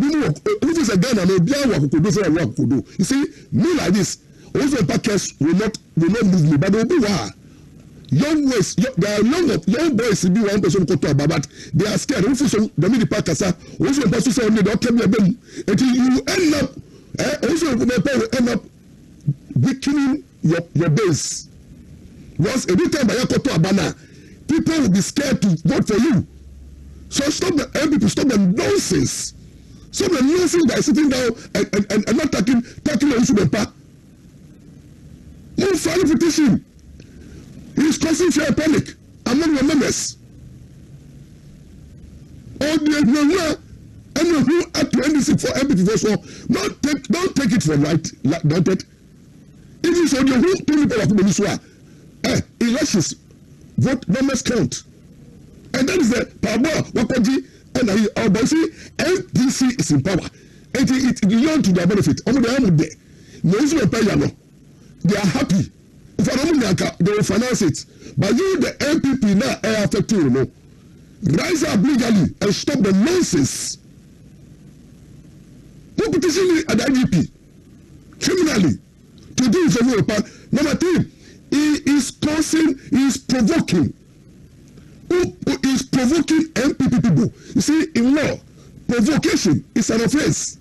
Ghana no be work could do say work could do. You see, me like this, also a curse will not move me, but they will be why. Young boys, there are young boys be one person go to but they are scared. Also, the mini park also a person say they don't tell me about until you end up also will end up weakening your base. Once every time I go to Abana, people will be scared to vote for you. So stop the MPP, stop the nonsense. Stop the nonsense by sitting down and not talking on Subepa. No file petition. He is causing fear and panic among the members. All the anyone who had to NDC for MPP for so don't take it for right. Don't it? It is on your who two people of Beniswa. Elections vote numbers count. And that is the power Wakoji and our bossy NDC is in power. And it's beyond to their benefit. They are happy. If they will finance it. But you, the MPP, now are affected, you know. Rise up legally and stop the nonsense. No petition at the IGP. Criminally. To do it for Europa. Number 3, he is causing, he is provoking. is provoking MPP people. You see, in law, provocation is an offense.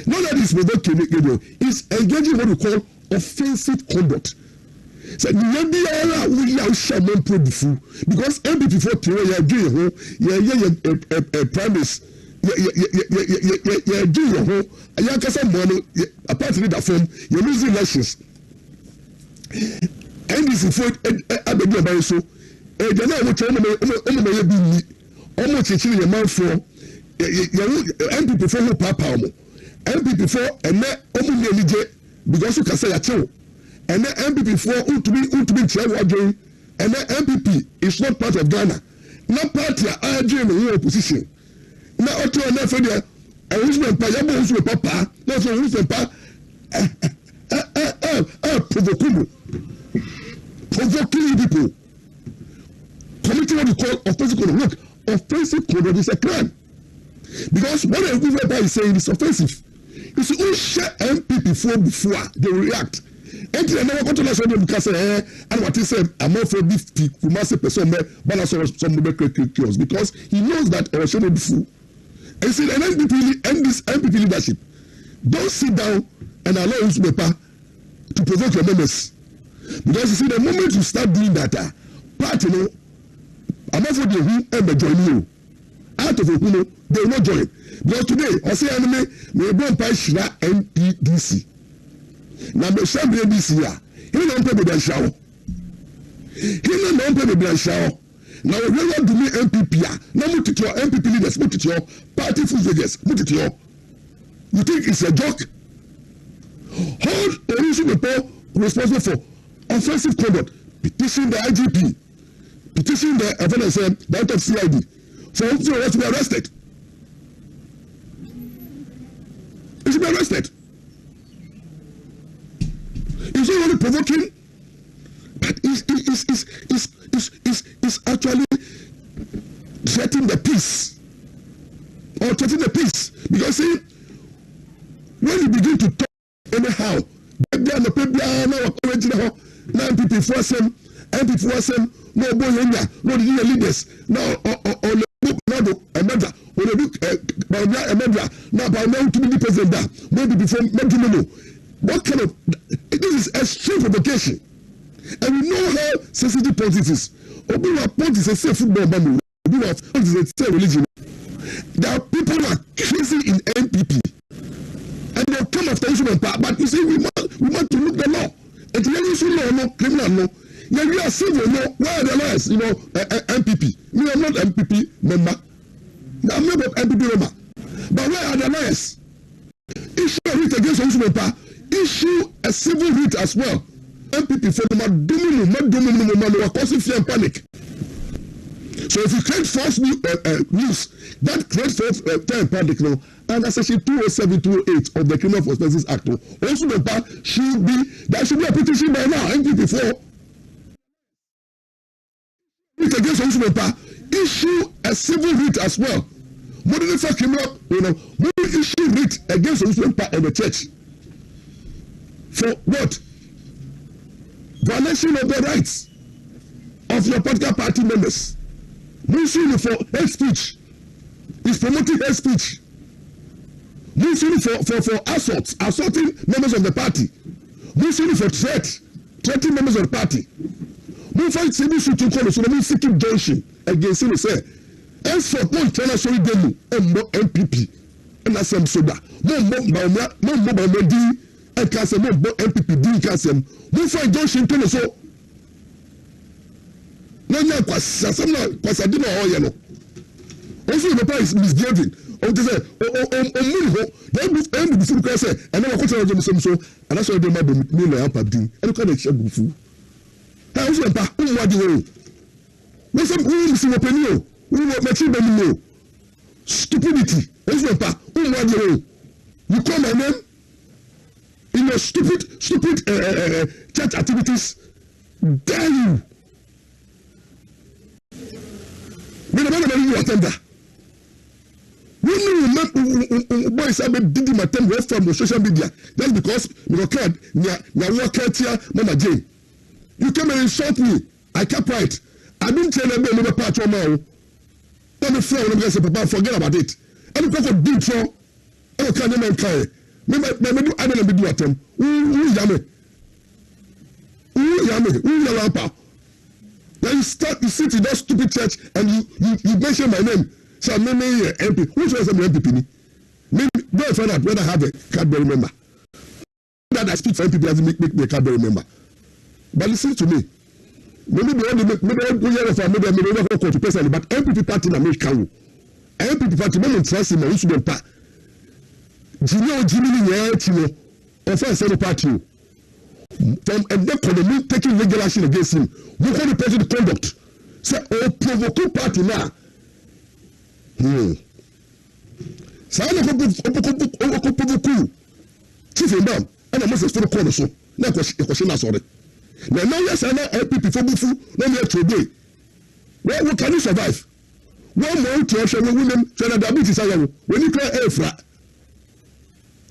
Not that it's provoking, it's engaging what we call offensive conduct. So maybe we are shaman produce because MPP for you do a premise. You do your whole. You can say money apart from that form. You're losing elections. And this is for I beg you about so. The now we tell me almost a man for MPP for who papa MPP for and then because you can say that too. And then MPP for who to be travel and then MPP is not part of Ghana. Not party are doing the opposition. Now auto and for there and who's my papa who's my papa not so who's my papa provoking people committing what we call offensive conduct. Look, offensive conduct is a crime because what a whoever is saying is offensive. You see, who share MPP before they react. And they never go to the show because and what he said, I'm not for this Kumasi person, but I saw some kiosks because he knows that our show will be full. And see, and this MPP leadership, don't sit down and allow his paper to provoke your members. Because you see, the moment you start doing that, part, you know, I'm not for the who and join you. Out of who they will not join. Because today, I say, enemy, may go and pass NPDC. Now, the Shabby this year, he don't pay the shower. He don't pay the shower. Now, we want to be MPP. Now, put it to your MPP leaders, put it to your party food figures, put it to your. You think it's a joke? Hold the issue people responsible for offensive conduct, petition the IGP, petition the FNSM, the head of CID, for him to be arrested. He should be arrested. It's not only provoking, but it's actually threatening the peace. Or threatening the peace. Because see, when you begin to talk anyhow, MPP force them, no boy no the leaders, now now by now to be the president, maybe before what kind of this is extreme provocation, and we know how sensitive politics is. Obiwa politics is a football man. Obiwa politics is a religion. There are people who are crazy in MPP, and they'll come after instrument power. But you see, we want to look the law. And the issue law, no criminal law. Yeah, we are civil law. Why are the lawyers? You know, MPP. Me, I'm not MPP member. I'm not MPP member. But where are the lawyers? Issue a writ against instrument power. Issue a civil writ as well. MPP for the causing fear and panic. So if you create false news, that creates false fear and panic now. And that's section 207, 208 of the Criminal Offences Act. Also, there should be a petition by now. MPP for writ against instrument power. Issue a civil writ as well. Modern criminal, issue writ against instrument power of the church. For what? Violation of the rights of your political party members. Moving for hate speech is promoting hate speech. Moving for assaulting members of the party. Moving for threatening members of the party. Moving for seeking junction against him say, henceforth, no international demo and no MPP and SM soda. No I can't say no MPP D can't say no find junction to so no kwasadina oye no also the price misgiving o te say o muri ho then we be full say and na kwotara jo so and that's why they ma be me na ampa din and ka na chegufu ha o so pa o wadi ho we say we see opinion o we make be no stupidity o so pa o wadi ho you call my name in your stupid church activities, dare you? Me never you attend that. We know boys have been digging my time from the social media. That's because you can't. You work out here, Mama Jane. You came and insult me. I kept quiet. I didn't tell them no part of my let me fly when I say papa forget about it. And go for deep so I can't even carry. Maybe I don't do at them. Who yame? Then you sit in that stupid church and you mention my name. So I'm MP. Who's the MPP? Maybe don't find out whether I have a Cadbury member. That I speak for MPP doesn't make me a Cadbury member. But listen to me. Maybe the only maybe to personally, but MPP party na make can. MPP party moment trust him who don't pa. Jimmy Tino offense any party. From and then economy taking legal action against him. We call the president conduct. Say provoke party now. Sa na ko provoke. Chief Imam, and I must for the corner so. Na question na sorry. Now yes, I know MPP for Bufu, no me today. Where can you survive? One more to show women, so that diabetes are when you cry Efra.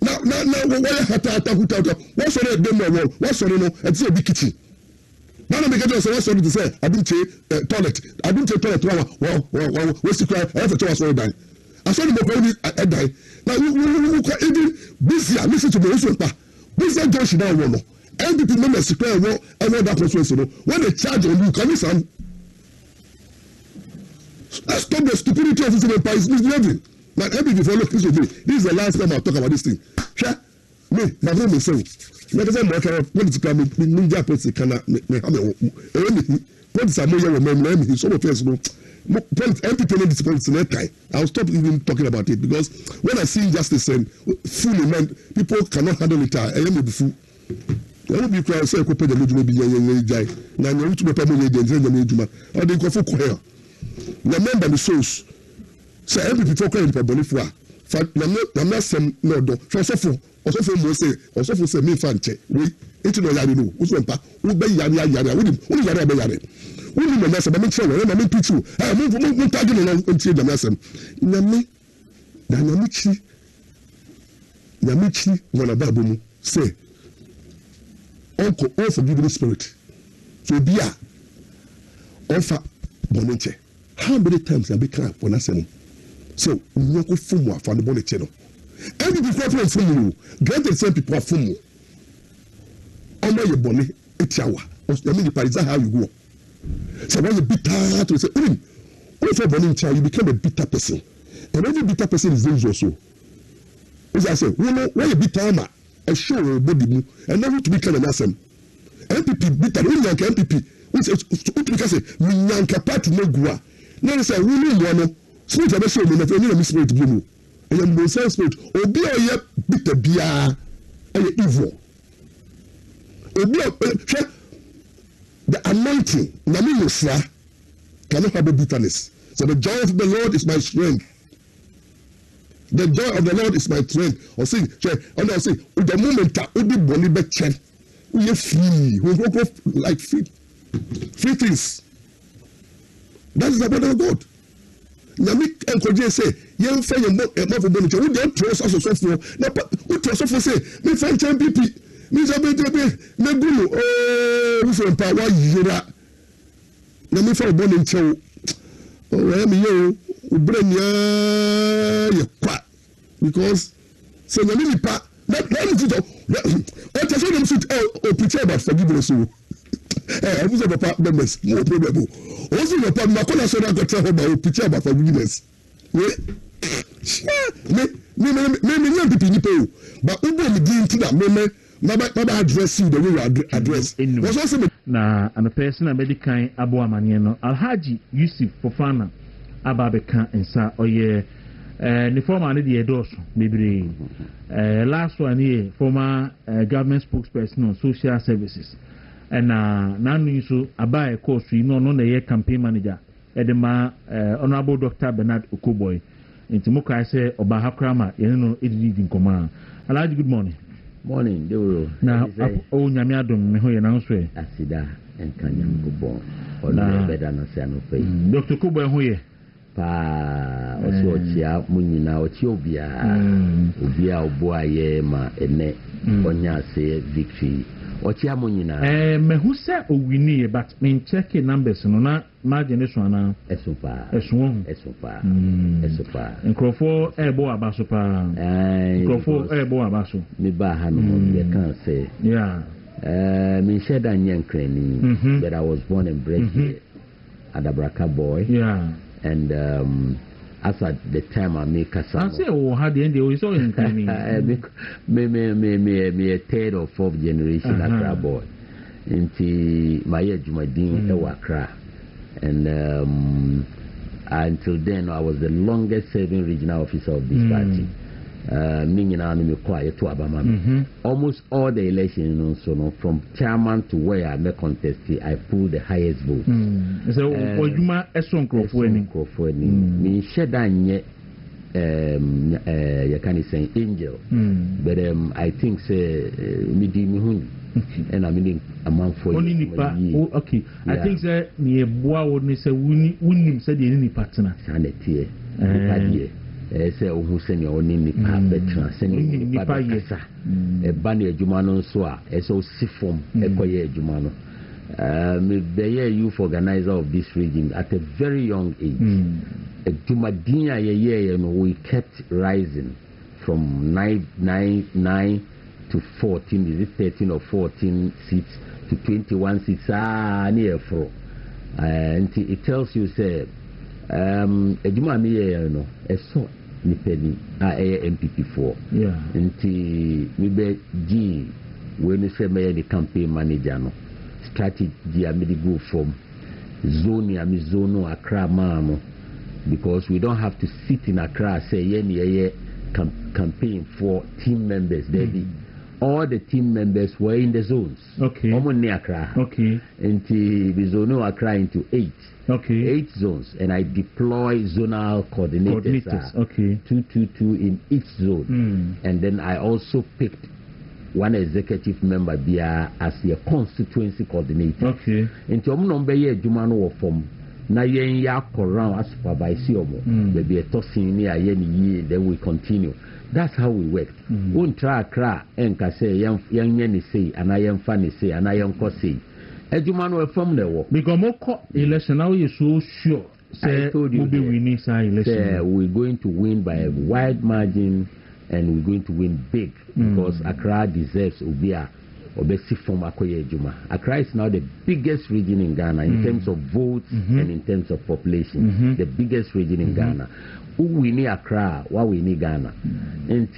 Now, why hata what's on them? What's on no? It's a big kitchen. Now, I'm getting so what's on to say, I didn't say toilet. I didn't say toilet. Well, what's the cry? I have to tell us die. I saw the I die. Now, you can even busy, listen to me, busy Josh now, one. MPP members secure and that constituency. When they charge on you, can you stand? Let's stop the stupidity of this empire. It's misbehaving. Now, MPP for look this way. This is the last time I'll talk about this thing. Sure? Me, my name is saying. Next time I can political ninja policy can me have a politics are more men. Some of us know. MPP need this policy next time. I'll stop even talking about it because when I see injustice and fully men, people cannot handle it. I am the fool. I will be crying, say, Copa de Mujo be a guy. Now, you to be permanent and send them into my. Or they go for Korea. Remember the source. Say, every people crying for Bonifua. I'm not some no do. Also for also say, me fan check. We, into the Yadu, who's one part, who be Yada, who Yada be Yada. Who knew the message? I'm in trouble. I'm in picture. I move targeting until the message. Namichi, one of Babumu, say. All forgiving spirit. So be offer bonete. How many times have we come for nothing? So we go for more for the bonete. Every people from you, get the same people from you. Honor your bonnet, 8 hours. I mean, is that how you go? So when you bitter to say, if you're born in child, you become a bitter person. And every bitter person is dangerous. So, as I say, when you bitter, a show body mu and never to be kind of awesome. MPP bitter we yank MPP we say to say we yank party no gua na say we no no spirit be show me na any na spirit bi mu e am no spirit obi o ye bitter bia e evil obi the anointing na me no cannot have bitterness. So the joy of the Lord is my strength. The joy of the Lord is my strength. Or say, the moment that we be born in bed, we are free. We go like free things. That is the word of God. Now me encourage say, you find your mouth for bonus. We don't trust us so for. We trust us for say, me find MPP. Me say me gulu. Oh, we say power yira. Now me find bonus. Oh, me yo. Because say na me pa that is it o tell them sit o preach about forgiveness o I was about members no problem o so the part na call so that go tell about preach about forgiveness me people o but we go begin to that moment na address you the way you address was also na an person a medical abo amane no Alhaji Yusuf Fofana ababeka nsa oye the former the endorse maybe last one here former government spokesperson on social services and now so abai course you know no the campaign manager edema honorable Dr. Bernard Okoboy into Mukai say oba hakrama you know it in command. Alhaji, good morning. Morning, Dawuro. Now o nyame adom me ho ye na so e asida enkanyam gobo ona beda no se no pay Dr. Okoboy ho ye pa oso chia munyina ochi obia oboaye ma ene onya se victory Ochia Munina. Me who said Owini, but me check numbers no na margin this one. Esupa. Esupa. And Crawford Ebo Abasopa. Crawford Ebo Abaso. Me Bahano, you can't say. Yeah. Me said I'm young cranny, but I was born and bred here at Abraka boy. Yeah. And as at the time I make a son. I say, oh, how the end you saw in me a third or fourth generation Accra boy. Into my age, my dean, Accra. And until then, I was the longest serving regional officer of this party. Meaning I'm quiet to Abama. Almost all the elections, from chairman to where I may contest, I pulled the highest vote. So, what you might a song Crawford, me shed on you can say angel, but I think say me and I mean a month for okay. I think that near Boa would say winning said any partner. Sanity. Say who send your own in the paper, sending a banner Jumano soa, so sifom, Ekoye Jumano. The year youth organizer of this region at a very young age. Jumadina year, and we kept rising from 9 to 14, is it 13 or 14 seats to 21 seats? Near 4. And it tells you, say, a Jumani, a sort. Nipeni MPP4. Yeah. Nti we G when you say me the campaign manager no strategy I made go from zone Accra mamo because we don't have to sit in Accra say campaign for team members. All the team members were in the zones. Okay. Accra. Okay. Nti the zone Accra into 8. Okay. 8 zones, and I deploy zonal coordinators. Okay. 2 in each zone, and then I also picked one executive member there as the constituency coordinator. Okay. And to number ye Jumano from na yen ya around as supervise omo. Maybe a tossing near yen then we continue. That's how we worked. Won't try and say young yen say and I am funny say and I am say. Ejumano from the work. Because more election now you're so sure. I told you we win this election. We're going to win by a wide margin and we're going to win big because Accra deserves Ubia Obesi from Akoye Juma. Accra is now the biggest region in Ghana in terms of votes and in terms of population. The biggest region in Ghana. Who we need Accra, what we need Ghana. And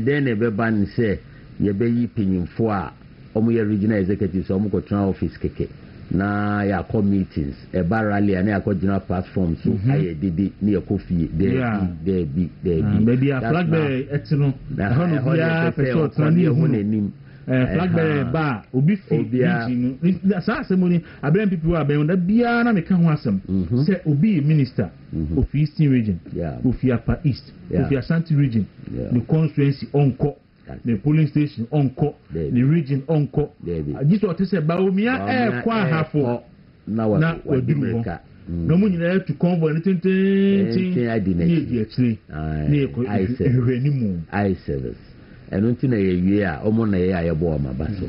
then everybody say, you be paying for your regional executives, go to office keke. Na ya call meetings, a bar rally, and I call general platform. So I did near coffee. There be. Maybe a flag bearer, Etino. Flag bearer bar, Obi Sassamoni, I blame people are beyond the Biana Mekanwasam. Say Obi minister of Eastern region, of Upper East, of your Santi region, the constituency on court. The polling station on court, the region on court. This what I said, Baumia, quite half for now. We're doing no money to convoy anything. I service. And until a year, almost a year, bore my basso.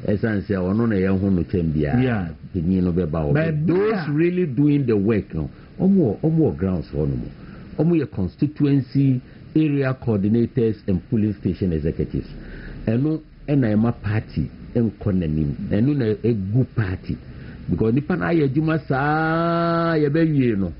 As I say, or no, a young one to Tembia, those really doing the work, no, or more grounds for no more. Or your constituency. Area coordinators and polling station executives. And I'm a party and condenim, and a good party. Because the Panaya Juma sa ya be no.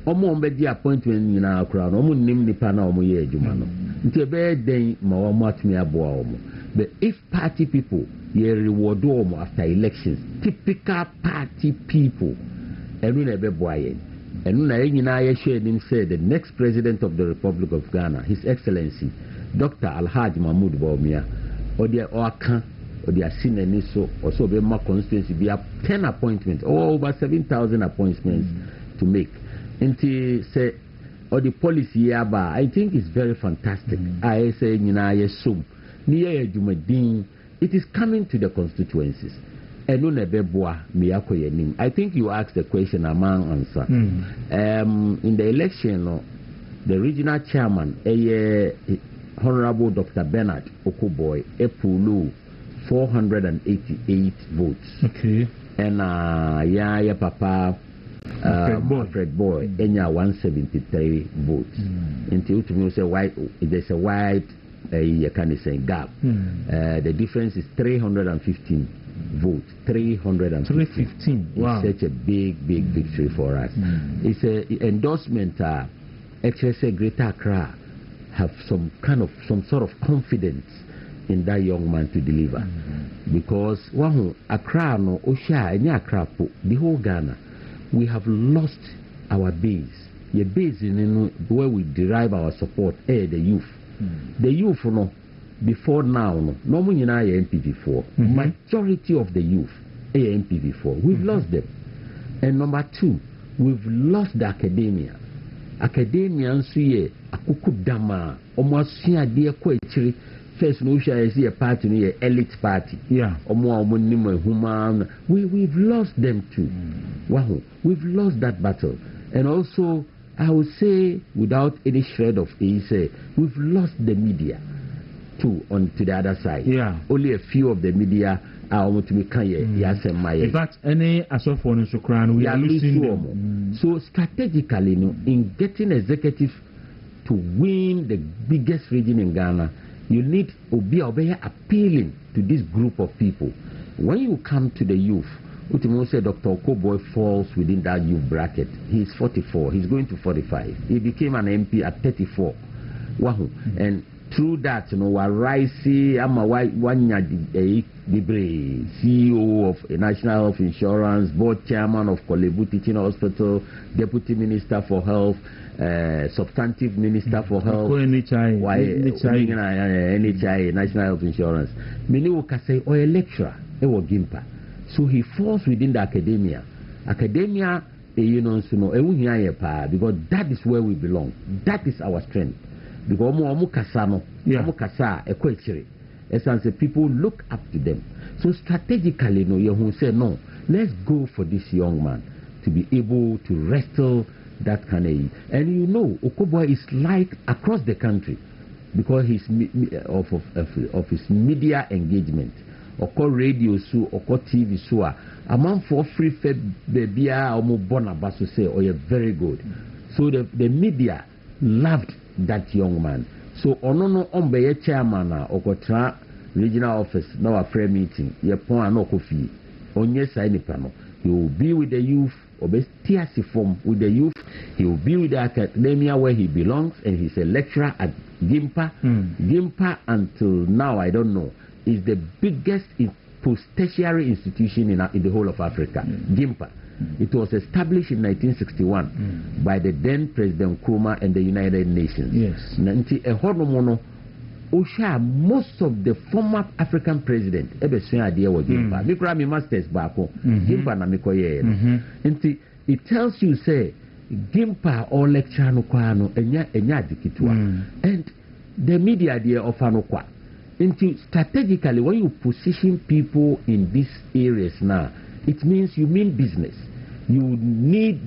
Omo mbedi appointment in our crown, omo nim ni pana omo ye Jumano. Nti be den ma omo atumi aboa omo. But if party people ye reward omo after elections, typical party people, and we never boy. And I shared him said the next president of the Republic of Ghana, His Excellency, Dr. Alhaji Mahmoud Baumia, or the Oakan, or the Asina Niso, or so be more constituency, be up 10 appointments, or over 7,000 appointments to make. And say, or the policy yaba, I think it's very fantastic. I say, near Jumadin, it is coming to the constituencies. I think you asked the question, among answer. In the election, the regional chairman, Honorable Dr. Bernard Okuboy, Epulu, 488 votes. Okay. And yeah, Papa Fred Boy, Enya 173 votes. Until to me say why there's a wide you can say gap. The difference is 315 votes. 315. Wow. It's such a big victory for us. It's a endorsement. HSA Greater Accra have some sort of confidence in that young man to deliver, because Accra no Osha any Accra the whole Ghana, we have lost our base. The base in where we derive our support, the youth. The youth no before now no more MPV4. Majority of the youth MPV4. We've lost them. And number two, we've lost the academia. Academia nso ye akukudama almost see de ko akiri. First no share see a party no elite party. Yeah. Human. We've lost them too. Wow. We've lost that battle. And also I would say without any shred of say we've lost the media too to the other side. Yeah. Only a few of the media are to be in fact, any asofo so crown we are losing them. So strategically, in getting executive to win the biggest region in Ghana, you need Obi appealing to this group of people. When you come to the youth, Utimo said Dr. Okoboy falls within that youth bracket. He's 44. He's going to 45. He became an MP at 34. Wahoo. And through that, Waraisi, CEO of National Health Insurance, board chairman of Kolebu Teaching Hospital, deputy minister for health, substantive minister for health, NHI, National Health Insurance. Many will say, or a lecturer, Gimpa. So he falls within the academia. Academia, because that is where we belong. That is our strength. Because people look up to them. So strategically, you say no. Let's go for this young man to be able to wrestle that kind of. And Okoboy is liked across the country because his of his media engagement. Oko radio so, oko TV so. Among for free fed baby bona basu say, oh, you're very good. So the media loved that young man. So onono ombeye chairman okotra regional office now a prayer meeting ye pon anoko fi onye sai nipa no. He will be with the youth, obestiasi form with the youth. He will be with the academia where he belongs, and he's a lecturer at Gimpa. Gimpa until now I don't know is the biggest post-tertiary institution in the whole of Africa. Gimpa. It was established in 1961 by the then President Nkrumah and the United Nations. Yes. Most of the former African president Gimpa. Mikra masters bako. Gimpa na mikoye. It tells you say Gimpa or lecture no kwano enya dikitwa. And the media there offer no kwa. Strategically, when you position people in these areas now, it means you mean business. You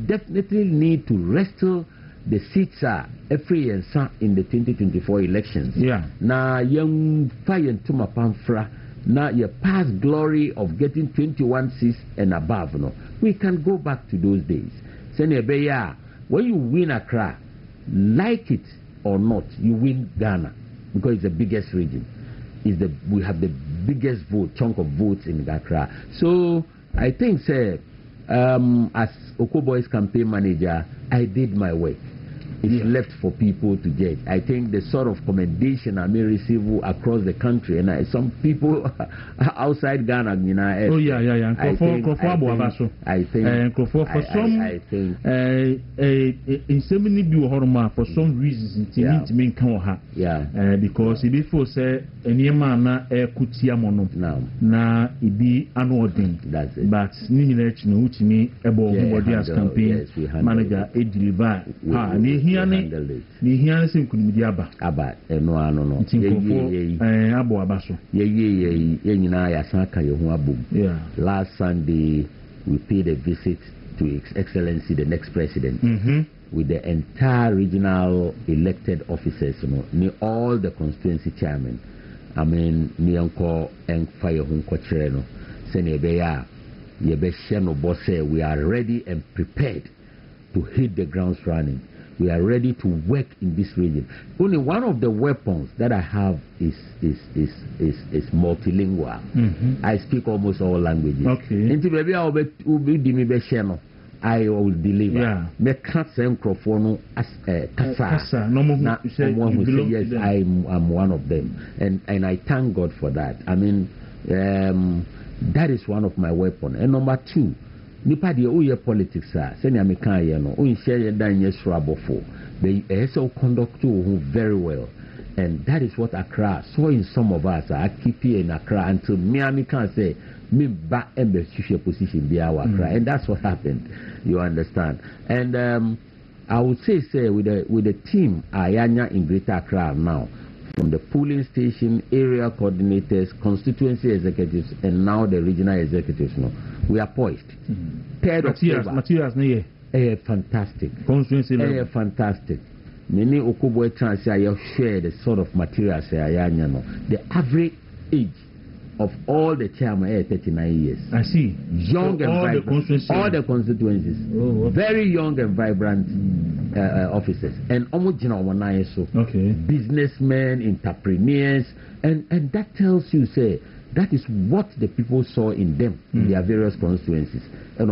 definitely need to wrestle the seats every year in the 2024 elections. Yeah. Now, young fire and tuma pamfra. Now, your past glory of getting 21 seats and above. No, we can go back to those days. When you win Accra, like it or not, you win Ghana because it's the biggest region. We have the biggest chunk of votes in Accra. So I think, as Okoboy's campaign manager, I did my work. It's left for people to judge. I think the sort of commendation I may receive across the country, and some people outside Ghana, I think in so many for some reasons, because if people say any man kutia mono na ibi anodin, but ni as campaign manager deliver. Last Sunday we paid a visit to His Excellency the next president with the entire regional elected officers, all the constituency chairmen. I mean, Nianko and Fire Hunkotreno, Senebeya, Yebesheno Bosse, we are ready and prepared to hit the grounds running. We are ready to work in this region. Only one of the weapons that I have is multilingual. I speak almost all languages. Okay. Into baby, I will deliver. Yeah. Me can't say microphone as kasa. No more. Now, someone who say yes, I'm one of them, and I thank God for that. I mean, that is one of my weapons. And number two, nipa de o ye politics a say na me kan ye no o nhye ye dan ye srabo for they so conduct you very well, and that is what Accra saw in some of us. I keep here in Accra until me can say me back and be position be our Accra, and that's what happened. You understand? And I would say with the team Ayanya in Greater Accra now, from the polling station, area coordinators, constituency executives, and now the regional executives. No, we are poised. Third October. Materials, fantastic. Constituency fantastic. Many Okubo chance I share the sort of materials the average age of all the chairmen 39 years. I see. Young and vibrant. All the constituencies. Oh, okay. Very young and vibrant officers. And almost okay. Businessmen, entrepreneurs, and that tells you, say, that is what the people saw in them in their various constituencies. And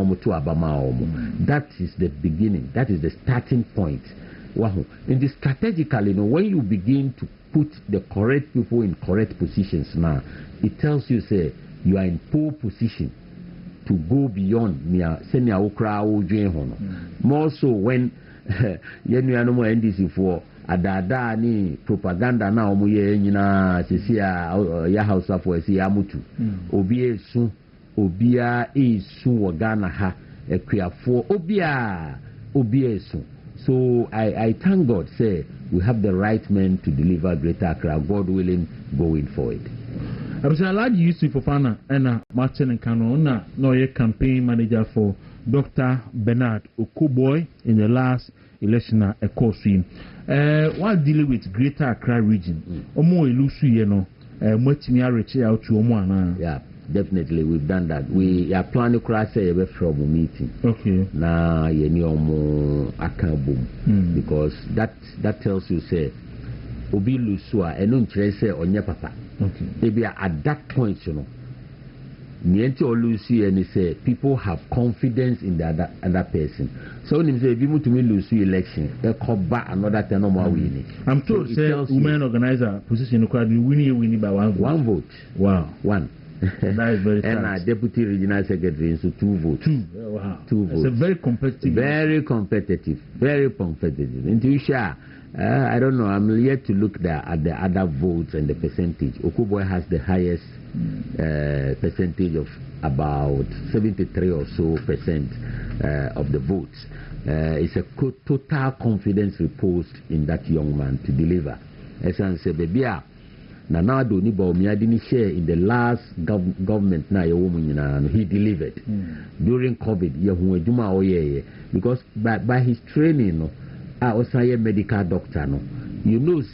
that is the beginning. That is the starting point. Wow. And strategically, when you begin to put the correct people in correct positions now, it tells you, say, you are in pole position to go beyond more so when you know NDC for adada ni propaganda na omu ye nyina sisia ya house of we si amutu obi esu obia esu wo Ghana ha ekuafo obi esu. So I thank God, say, we have the right men to deliver Greater Accra, God willing, going forward. I was allowed to use Fofana and Martin and Kano, no campaign manager for Dr. Bernard Okuboy in the last election at Ekosi. While dealing with Greater Accra region, Omo Ilusu, you know, reach out to Omo. Yeah. Definitely, we've done that. We are planning to cross a from a meeting. Okay. Now, you know, boom because that tells you, say, Obi Lusua, and don't say on your papa. Okay. Maybe at that point, you know, Niente or Lucy, and he say people have confidence in the other person. So when you say, if you to me Lucy election, they'll come back another 10 or more winning. I'm told, say, women organizer position, winning by one vote. Wow. One. That is very and our deputy regional secretary, so 2 votes. Wow. 2 votes. It's a very competitive. Very competitive. Into I don't know. I'm yet to look at the other votes and the percentage. Okuboy has the highest percentage of about 73 or so percent of the votes. It's a total confidence repose in that young man to deliver. As I say, baby. Now didn't share in the last government now he delivered during COVID because by his training I was a medical doctor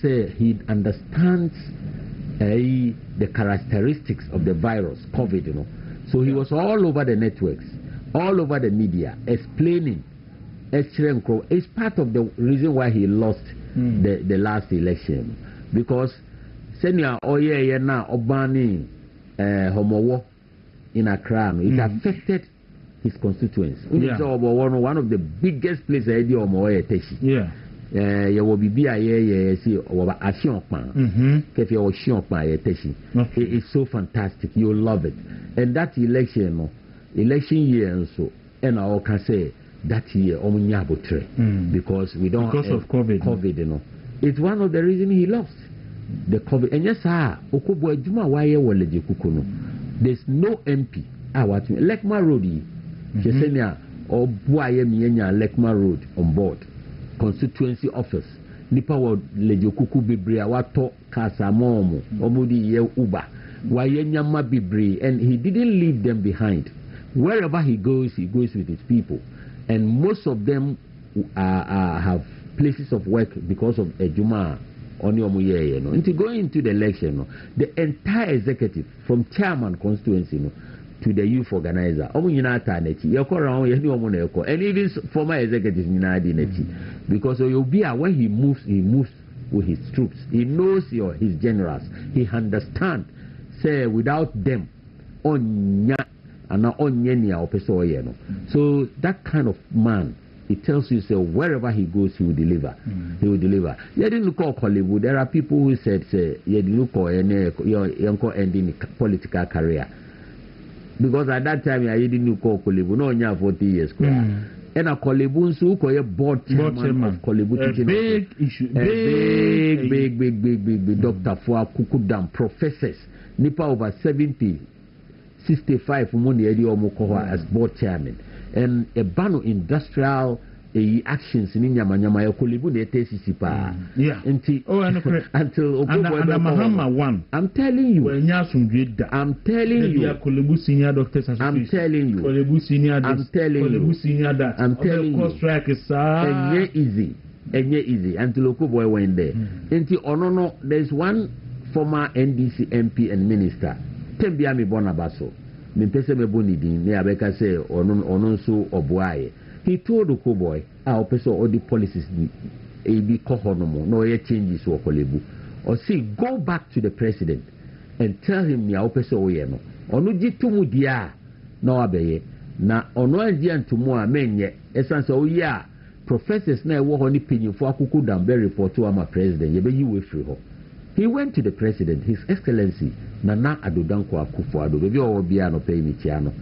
say he understands the characteristics of the virus COVID so he was all over the networks, all over the media explaining. It's part of the reason why he lost the last election because senior oye na obani homowo in Accra, it affected his constituents. One of the biggest places I did omoye teshi. Yeah. You will be see over Ashionpan. Kefi Ashionpan teshi. It's so fantastic. You'll love it. And that election year and so and I can say that year because we don't because of COVID. It's one of the reasons he lost. The COVID and yes, Okubo Juma Waye Waleji Kukuno. There's no MP. Lekma Road. Jesenia or Buaye Mienya Lekma Road on board. Constituency office. Nipa wa Lejokuku Bibria Wato Kasamomo Omudi Ye Uba. Wayenya Bibri, and he didn't leave them behind. Wherever he goes with his people. And most of them have places of work because of Ejuma Oni omu ye no. Into going into the election, no, the entire executive from chairman constituency no to the youth organizer. Omu nyina ata nechi. Yeko round ye ni omu na yeko. And even former executive nyina adi nechi. Because Oyobia when he moves with his troops. He knows his generals. He understands. Say without them, onya and onya ni opeso oyeno. So that kind of man. It tells you, say, wherever he goes, he will deliver. He will deliver. You didn't call Hollywood. There are people who said, say, you didn't call any ending political career. Because at that time, I didn't call Hollywood. No, 40 years. And a Hollywood, so call a board chairman of Hollywood. A big issue. Big. Dr. Kwaku Dam, professors. Nipa over 70, 65 money as board chairman. And a bano industrial actions in Nyama Kolibu de Tesisipa. Yeah. Until Mahama one. I'm telling you. I'm telling you. Kolibu senior doctors. I'm telling you. Kolibu senior. I'm telling you. Kolibu senior that. I'm telling you. Strike is easy. Until Okuboy went there. Until Onono, there's one former NDC MP and minister. Tembiami Bonabaso. He told the boy, our person all the policies be kohonomo, no changes or kolebu. Or say, go back to the president and tell him ya person oyeno. Or no jitumu dia no abeye. Na ono and to more menye, essence oh yeah, professors na wo honey opinion for Kwaku Dam report to our president, ye be you way free ho. He went to the president, His Excellency Nana Adodanko Akufo-Addo. Baby o bia no pay me chiano.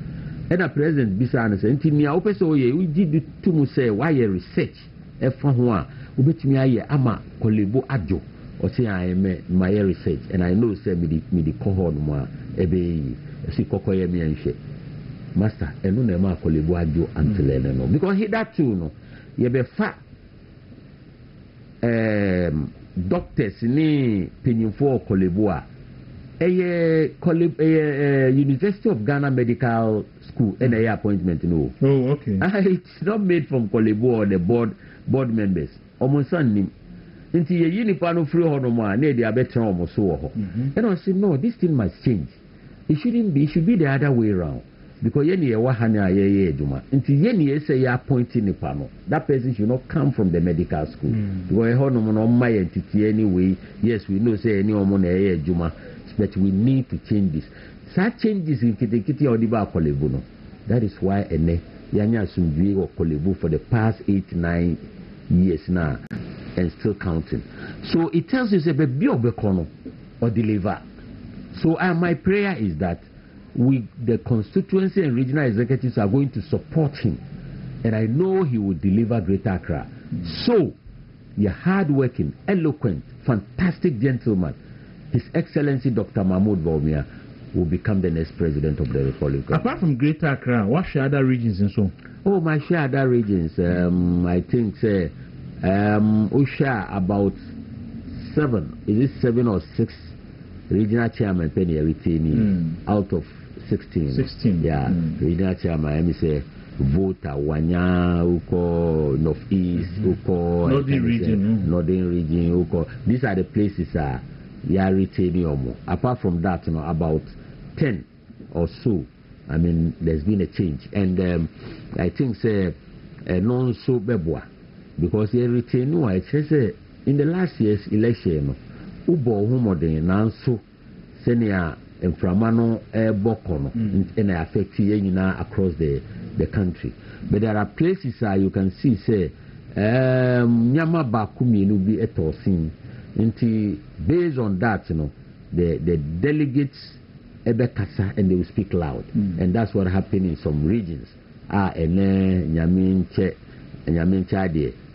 And the president bisa na say nti nia opeso oye we did to mu say why research e fa ho a obetumi aye ama Kolebo Adjo o say I am my research and I know say me the cohort mo a ebe yi si kokoye me anhwe master enu na ma Kolebo Adjo antelene no because he that too no ye be fa doctors ni penyimfo Kolebo a University of Ghana Medical School and appointment no. Oh, okay. It's not made from Kolebo or the board members. Almost nim. Until ye nipa no free hono mo na dey abetra almost so ho. And I said no, this thing must change. It shouldn't be. It should be the other way around. Because ye ni wa hanya ye eduma. Until ye ni say ya appointing nipa no. That person should not come from the medical school. Because hono mo no my entity anyway. Yes, we know say any omo na ye eduma. But we need to change this. Such changes in Kitikiti or Diba Kolebo. No. That is why Yanya Sundri or Kolebo for the past 8-9 years now and still counting. So it tells us a baby of Bekono or deliver. So my prayer is that the constituency and regional executives are going to support him. And I know he will deliver Greater Accra. So, you're hardworking, eloquent, fantastic gentleman. His Excellency Dr. Mahmoud Bawumia will become the next president of the Republic. Apart from Greater Accra, what share other regions and so? Oh, my share other regions. I think we share about 7. Is it 7 or 6 regional chairman penny retaining out of 16? 16. Yeah, regional chairman. Let me say Vota, Wanya, Uko, Northeast, Uko, Northern region, Uko. These are the places are retaining. Apart from that, about 10 or so. I mean, there's been a change, and I think non so bebwa because they retain no. I say in the last year's election, ubo humodin nanso senior inframano bokono and affect yena across the country. But there are places you can see nyama bakumi no be etosin. Based on that, the delegates ebekasa and they will speak loud, and that's what happened in some regions.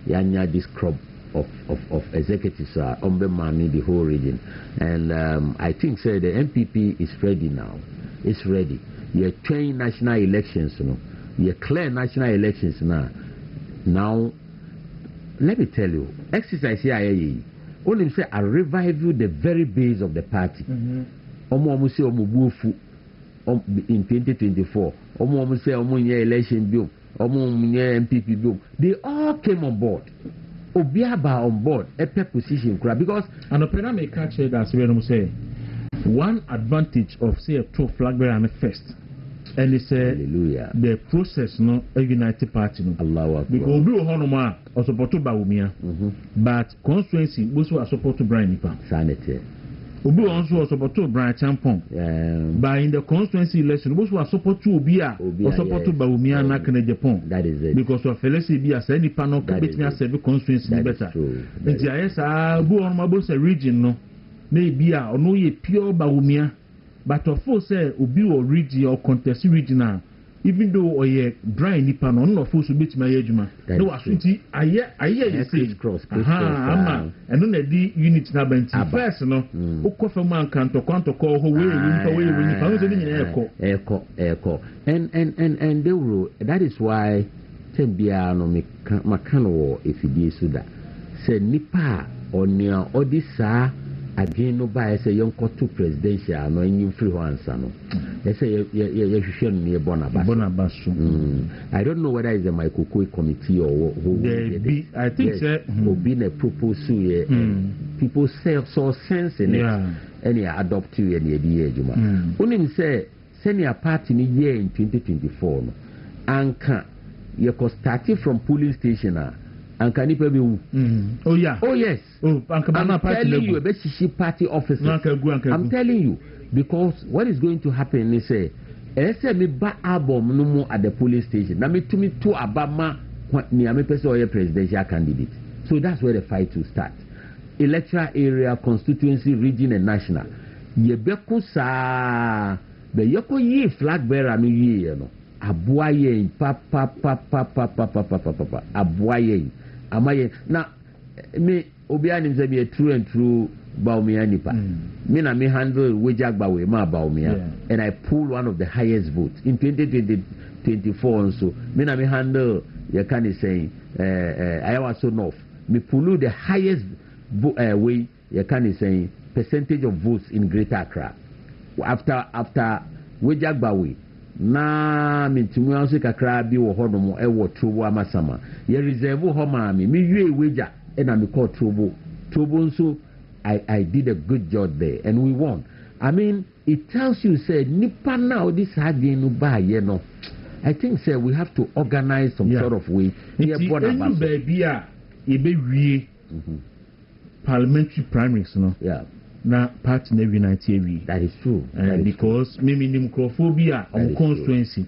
Yanya this crop of executives manning the whole region, and I think the MPP is ready now. It's ready. You're trying national elections, you're clear national elections now. Now, let me tell you, exercise here. Only say I revive the very base of the party. Omo say omo bufu in 2024. Omo say omo nye election bill. Omo nye MPP bill. They all came on board. Obiaba on board a position because and opera may catch it as we say one advantage of say a two flag bearer and first and it's the process no a united party no Allah because obi honoma or support to Bawumia but constituency also support to Brian Nipa sanity obi also support to Brian Champon but in the constituency election also support to Obia or support to Bawumia na kana Japan that is it because of Felicity Bia say ni pa no ka betimi serve constituency better nti ayesa obi honoma bo say region no na bia ono ye pure Bawumia but of course say obi or region or contest regional even though oye Brian Nipa no no force betimi ayejuma no asunti aye you say cross ama eno na di unit na banti first no ukofa man kan to kwanto ho we nipa no so ni nyina eko and Dawuro, that is why tembia no makano wo efidie suda say nipa onia odisa again no by say yonko presidential no any free answer no they say you hwehwe no ne Bonabaso I don't know whether it's a Kwaku committee or who I think say obi na propose here people say so sense in it and you adopt you and you adwuma onim say senior party ni year in 2024 no anka you could start from polling station and can you be oh yes I'm telling you about party officers I'm telling you because what is going to happen is say me ba album no more at the police station na me to abama me am person or presidential candidate so that's where the fight will start electoral area constituency region and national ye beko sa be yoko ye flag bearer no ye no aboaye pa aboaye amaye na me obiani say be true and true Bawumia nipa me na me handle Wejagbawe ma Bawumia and I pull one of the highest votes in 2024 also me na me handle you can say I was so north me pull the highest way you can say percentage of votes in Greater Accra after Wejagbawe na mintumi anso kakra bi wo ho no mo e wo Trobo amasama ye reserve ho ma me wie weja e na me call Trobo nso I did a good job there and we won. I mean it tells you say nipa now this again no ba ye no I think say we have to organize some sort of way here Bonabaso baby a e be wie parliamentary primaries no na party na unite ewi that is true because me nimcrophobia on constituency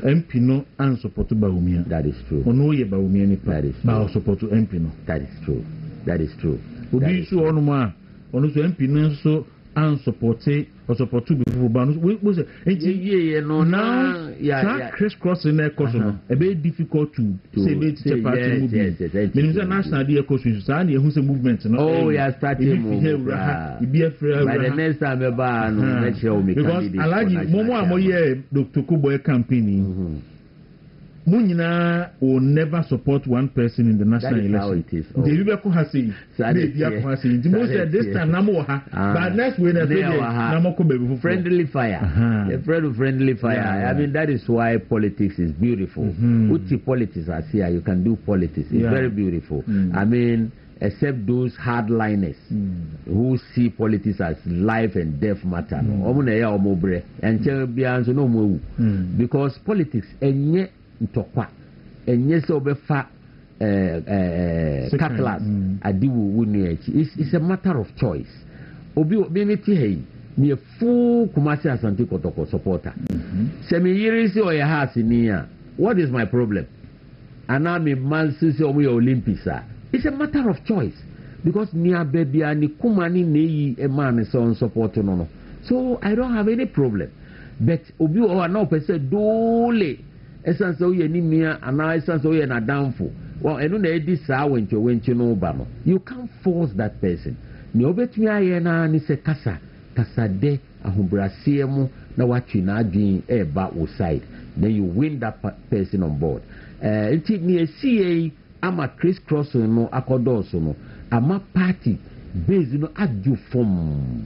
MP no and support Bawumia that is true ono ye Bawumia ni pa ba support MP no that is true obi so ono ma ono so MP no so and support before ba no we say ye no na ya crisscross in the course no e be difficult to say be teacher party movement meaning say national dey course so and you say movement no starting move by the next time e ba no let show me because alaji momo amoye Dr. Kuboy campaigning Munyina will never support one person in the national election. The Libeko has said, this time Namoha, but next way they friendly fire. A friend of friendly fire. I mean, that is why politics is beautiful. Uchi politics are here, you can do politics. It's very beautiful. I mean, except those hardliners who see politics as life and death matter. Because politics ntokwa enye se obefa catlas adiwu wunu echi it's a matter of choice obi me ti hey me full Kumasi Asante Kotoko supporter se me yiri si oya house ni a what is my problem ana me man si omo Olympics it's a matter of choice because near baby ani kumani neyi e man so support no so I don't have any problem but obi o na opese dole essence so ye nimia and essence so ye na downfall well enu na edi sa wenche no ba no you can't force that person ni obetumi aye na ni se kasa de ahobrase mu na watwi na adwin e ba o side then you win that person on board enti ni esi ama crisscross no akodoso no ama party base no adu form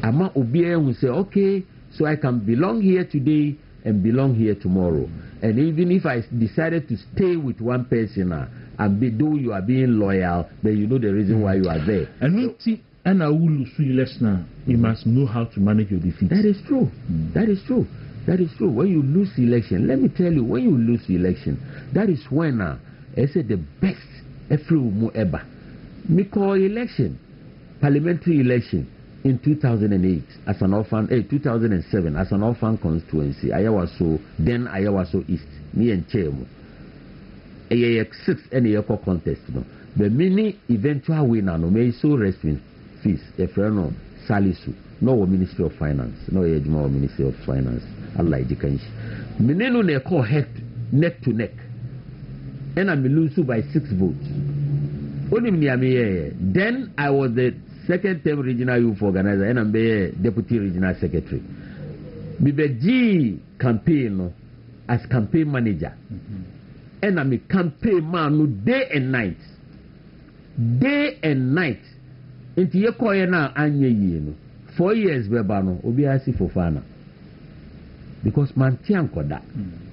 ama obi ehun say okay so I can belong here today and belong here tomorrow. And even if I decided to stay with one person, though you are being loyal, then you know the reason why you are there. And I will lose election. You must know how to manage your defeat. That is true. That is true. That is true. When you lose election, let me tell you, when you lose election, that is when I said the best every ever. Me call election, parliamentary election in 2008 as an orphan, 2007 as an orphan constituency. Then Ayawaso East, me and Chemo. A 6 and a contest. No. The mini eventual winner, no, may so rest in peace. A friend, Salisu, no Ministry of Finance, no Ejima Ministry of Finance. Allah Jikanshi. Minenu ne call head neck to neck. And I lose by 6 votes. Then I was the second term regional youth organizer and I'm the deputy regional secretary. Bibeji campaign as campaign manager. And I'm a campaign man day and night. Day and night. Into your koyena anye 4 years bebano obiasi fofana. Because Mantian Koda,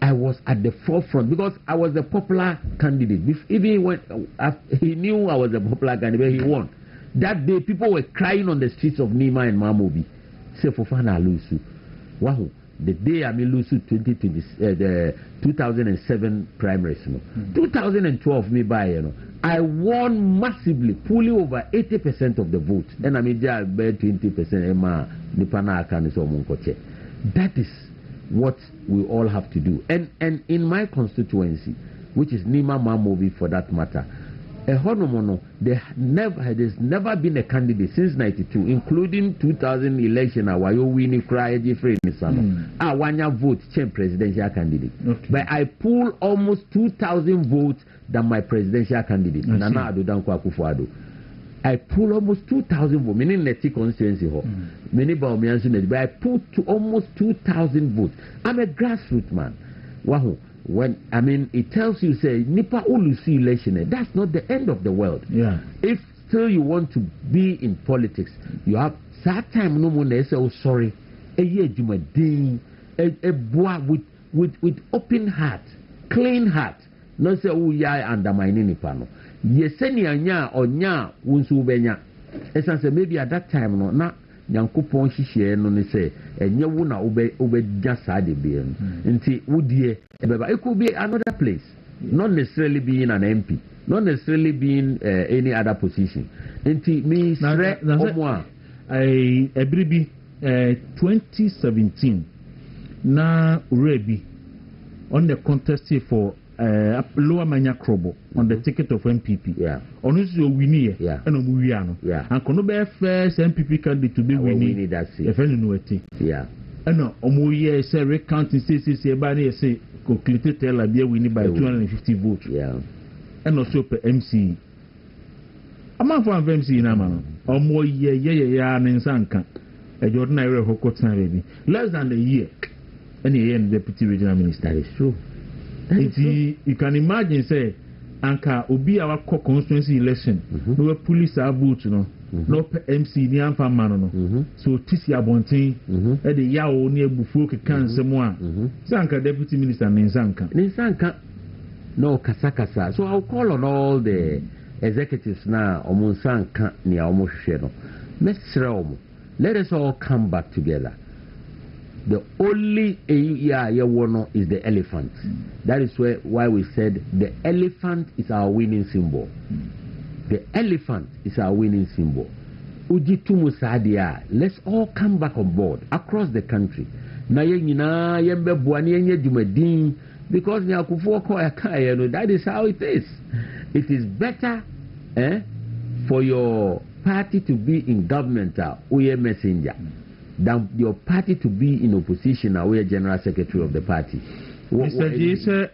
I was at the forefront because I was a popular candidate. Even when he knew I was a popular candidate, he won. That day, people were crying on the streets of Nima and Mamobi. Say Fofana Lusu. Wow. The day I mean Lusu 2007 primaries. 2012 me by I won massively, pulling over 80% of the vote. And I mean there 20% Emma Nipana Akaniso Munkoche. That is what we all have to do. And in my constituency, which is Nima Mamobi for that matter, there's never been a candidate since 92, including 2000 election, Awayo Winnie Cry, Jeffrey Nisano. I want your vote, change presidential candidate. Okay. But I pull almost 2,000 votes than my presidential candidate, Nana Adodan Kwaku. I pull almost 2,000 votes, meaning the constituency. Many but I pulled to almost 2,000 votes. I'm a grassroots man. Wahoo. When I mean it tells you say Nipa Ulusi election, that's not the end of the world. Yeah. If still you want to be in politics, you have that time no one say, oh sorry, a year jumadin, a boy with open heart, clean heart. No say oh yeah undermining Nipa no. Yeseni anya or nya wunsu benya. Essence maybe at that time no na Yankupon Shishie no ne say and you wuna ube just had it be nti woodie it could be another place, not necessarily being an MP, not necessarily being any other position. Nti me I 2017 na Urebi on the contest for Lower Manya Krobo on the ticket of MPP. Yeah. On this you win here. And Omuiano. Yeah. And kono be first MPP candidate to be winning. If any no eti. Yeah. And no Omuye say recounting say ebani say concluded tell abia winning by 250 votes. Yeah. And also per MC. Ama for MC na man. Omoye ye nsanka. E Jordan Ire Hokot na ready. Less than a year. And he end deputy regional minister. That is true. You can imagine say anka obi our constituency election no police are vote no no MC ni amfa man no so tisi abontin e de yawo ni ebufuo kekan nsem a say anka deputy minister ninsanka no kasakasa. So I'll call on all the executives now omonsanka ni omohwe no let us all come back together. The only is the elephant. That is why we said the elephant is our winning symbol. The elephant is our winning symbol. Ujitumu Sadia, let's all come back on board across the country. Because that is how it is. It is better for your party to be in government or a messenger than your party to be in opposition or a general secretary of the party. Mr. J said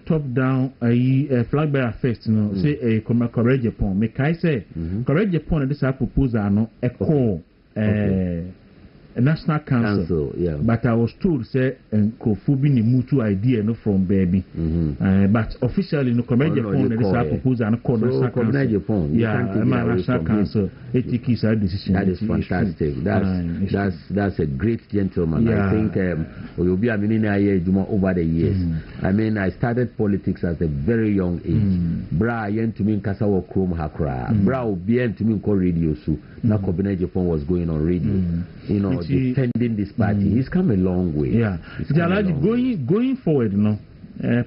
top down a flag bearer first, say a correct Japan. Make I say correct Japan this proposal no a call a national council. Yeah. But I was told say Kofubi ni mutu idea no from baby. But officially no comment Japan this proposal and call national council. Yeah, national council. It takes a decision. That is fantastic. That's a great gentleman. Yeah. I think you'll be a over the years. I mean, I started politics at a very young age. Bra yen to me Kasawa Chrome Hakra. Bra bien to me call radio su. Na Kobenet Japan was going on radio. You know, defending this party. He's come a long way. Yeah. Going forward, you know,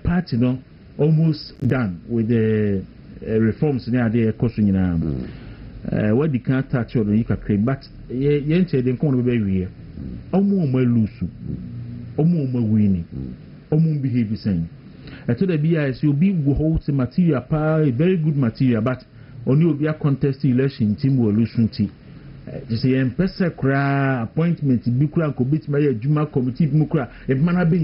party, you know, almost done with the reforms in the question. What they can't touch or you can create, but yen said they can't be here. Omo lose, omo winning, omo behave the same. I told the BIS you'll be hold the material, very good material, but only will be a contest election team will lose team. Just say empesa kra appointment bi kra ko bit my juma committee mukra e mana be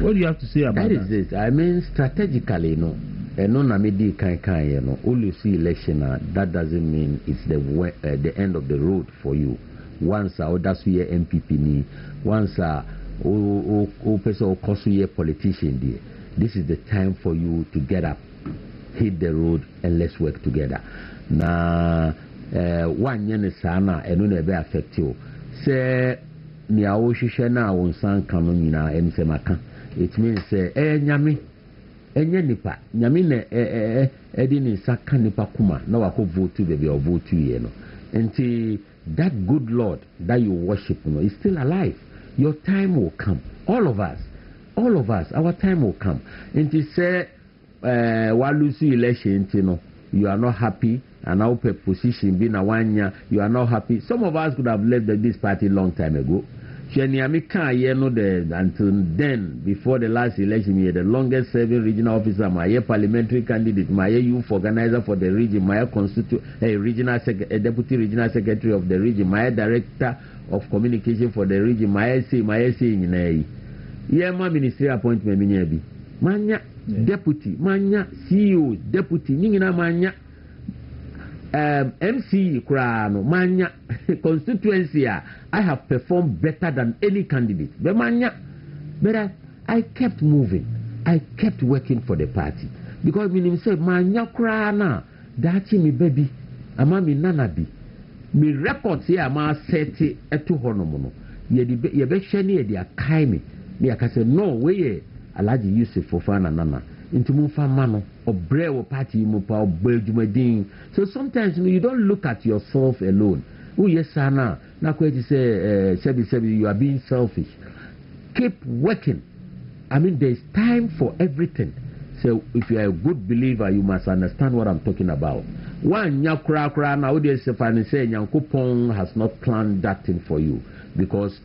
what do you have to say about that? That is it. I mean strategically no na me di kan you know all you see election that doesn't mean it's the end of the road for you. Once that's where MPP ni once o person o cost you politician there. This is the time for you to get up, hit the road and let's work together. Na one yen sana and no be affect you. Say ni awo hwehwe na won san kan no nyina em se maka. It means nyame enye nipa nyame na edi ni saka nipa kuma na wako vote be or vote ye no. Enti that good Lord that you worship no is still alive. Your time will come. All of us, our time will come. Enti say walusu election no you are not happy and now position being a 1 year you are not happy. Some of us could have left this party long time ago. Until then, before the last election, we had the longest serving regional officer, my parliamentary candidate, my youth organizer for the region, my deputy regional secretary of the region, my director of communication for the region, my SA my ministry appointment, manya deputy, manya CEO, deputy, ningina manya. MC Krano Manya constituency I have performed better than any candidate. But I kept moving. I kept working for the party. Because meaning say Manya Krana Dachi mi baby ama mi nanabi. Mi records here ama seti etu honomono. Ye be sheni ye dia kaimi. Me akase no we Alaji Yusuf Fofana nana. Into Mufamano or Brew party Mupa or. So sometimes you don't look at yourself alone. Oh yes, Sana. Now say Sebi, you are being selfish. Keep working. I mean there's time for everything. So if you are a good believer, you must understand what I'm talking about. One nyakra now they say Nyankopon has not planned that thing for you. Because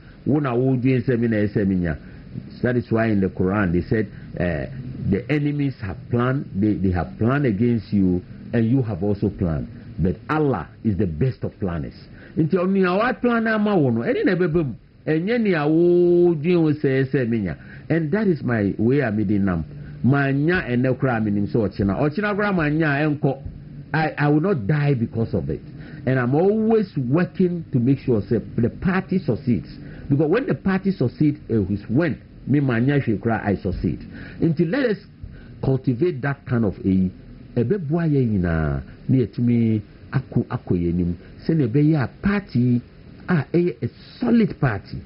that is why in the Quran they said the enemies have planned, they have planned against you, and you have also planned. But Allah is the best of planners. And that is my way I made in Manya and no crime in so I will not die because of it. And I'm always working to make sure the party succeeds. Because when the party succeeds, is when me manya shikra I succeed. Until let us cultivate that kind of a beboye ina near to me akoyenim. Send a party a solid party.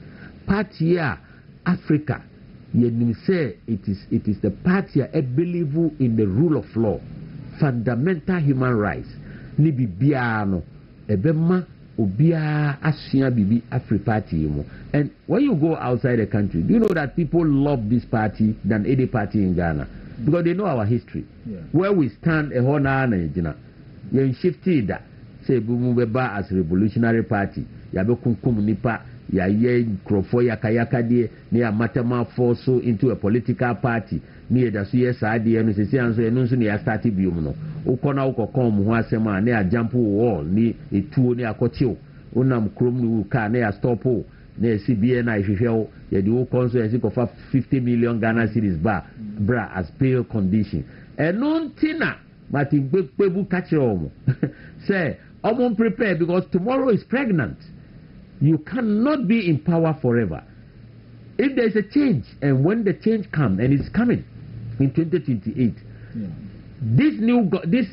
Party Africa. Yenim say it is the party I believe in the rule of law, fundamental human rights. Ni bibiano ebema Obia Asia Bibi Afri Party. And when you go outside the country, do you know that people love this party than any party in Ghana? Because they know our history. Yeah. Where we stand a honor and you shifted that. Say Bumubeba as revolutionary party. Yabekum nipa ya ye krofo ya kayaka die ne amatema force into a political party. Ni da so yes ade no sesi anso eno nso ne ya start biom no ukona ukokon mu ho asema ne a jump wall ni etuo ne akochew unam krom ni uka ne ya stop ne CBN na ihwehwew ye di ukonso ye sikofa 50 million Ghana cedis bra as bail condition eno ntina Martin Gbebu catch omo say omo prepare because tomorrow is pregnant. You cannot be in power forever. If there's a change, and when the change comes, and it's coming in 2028,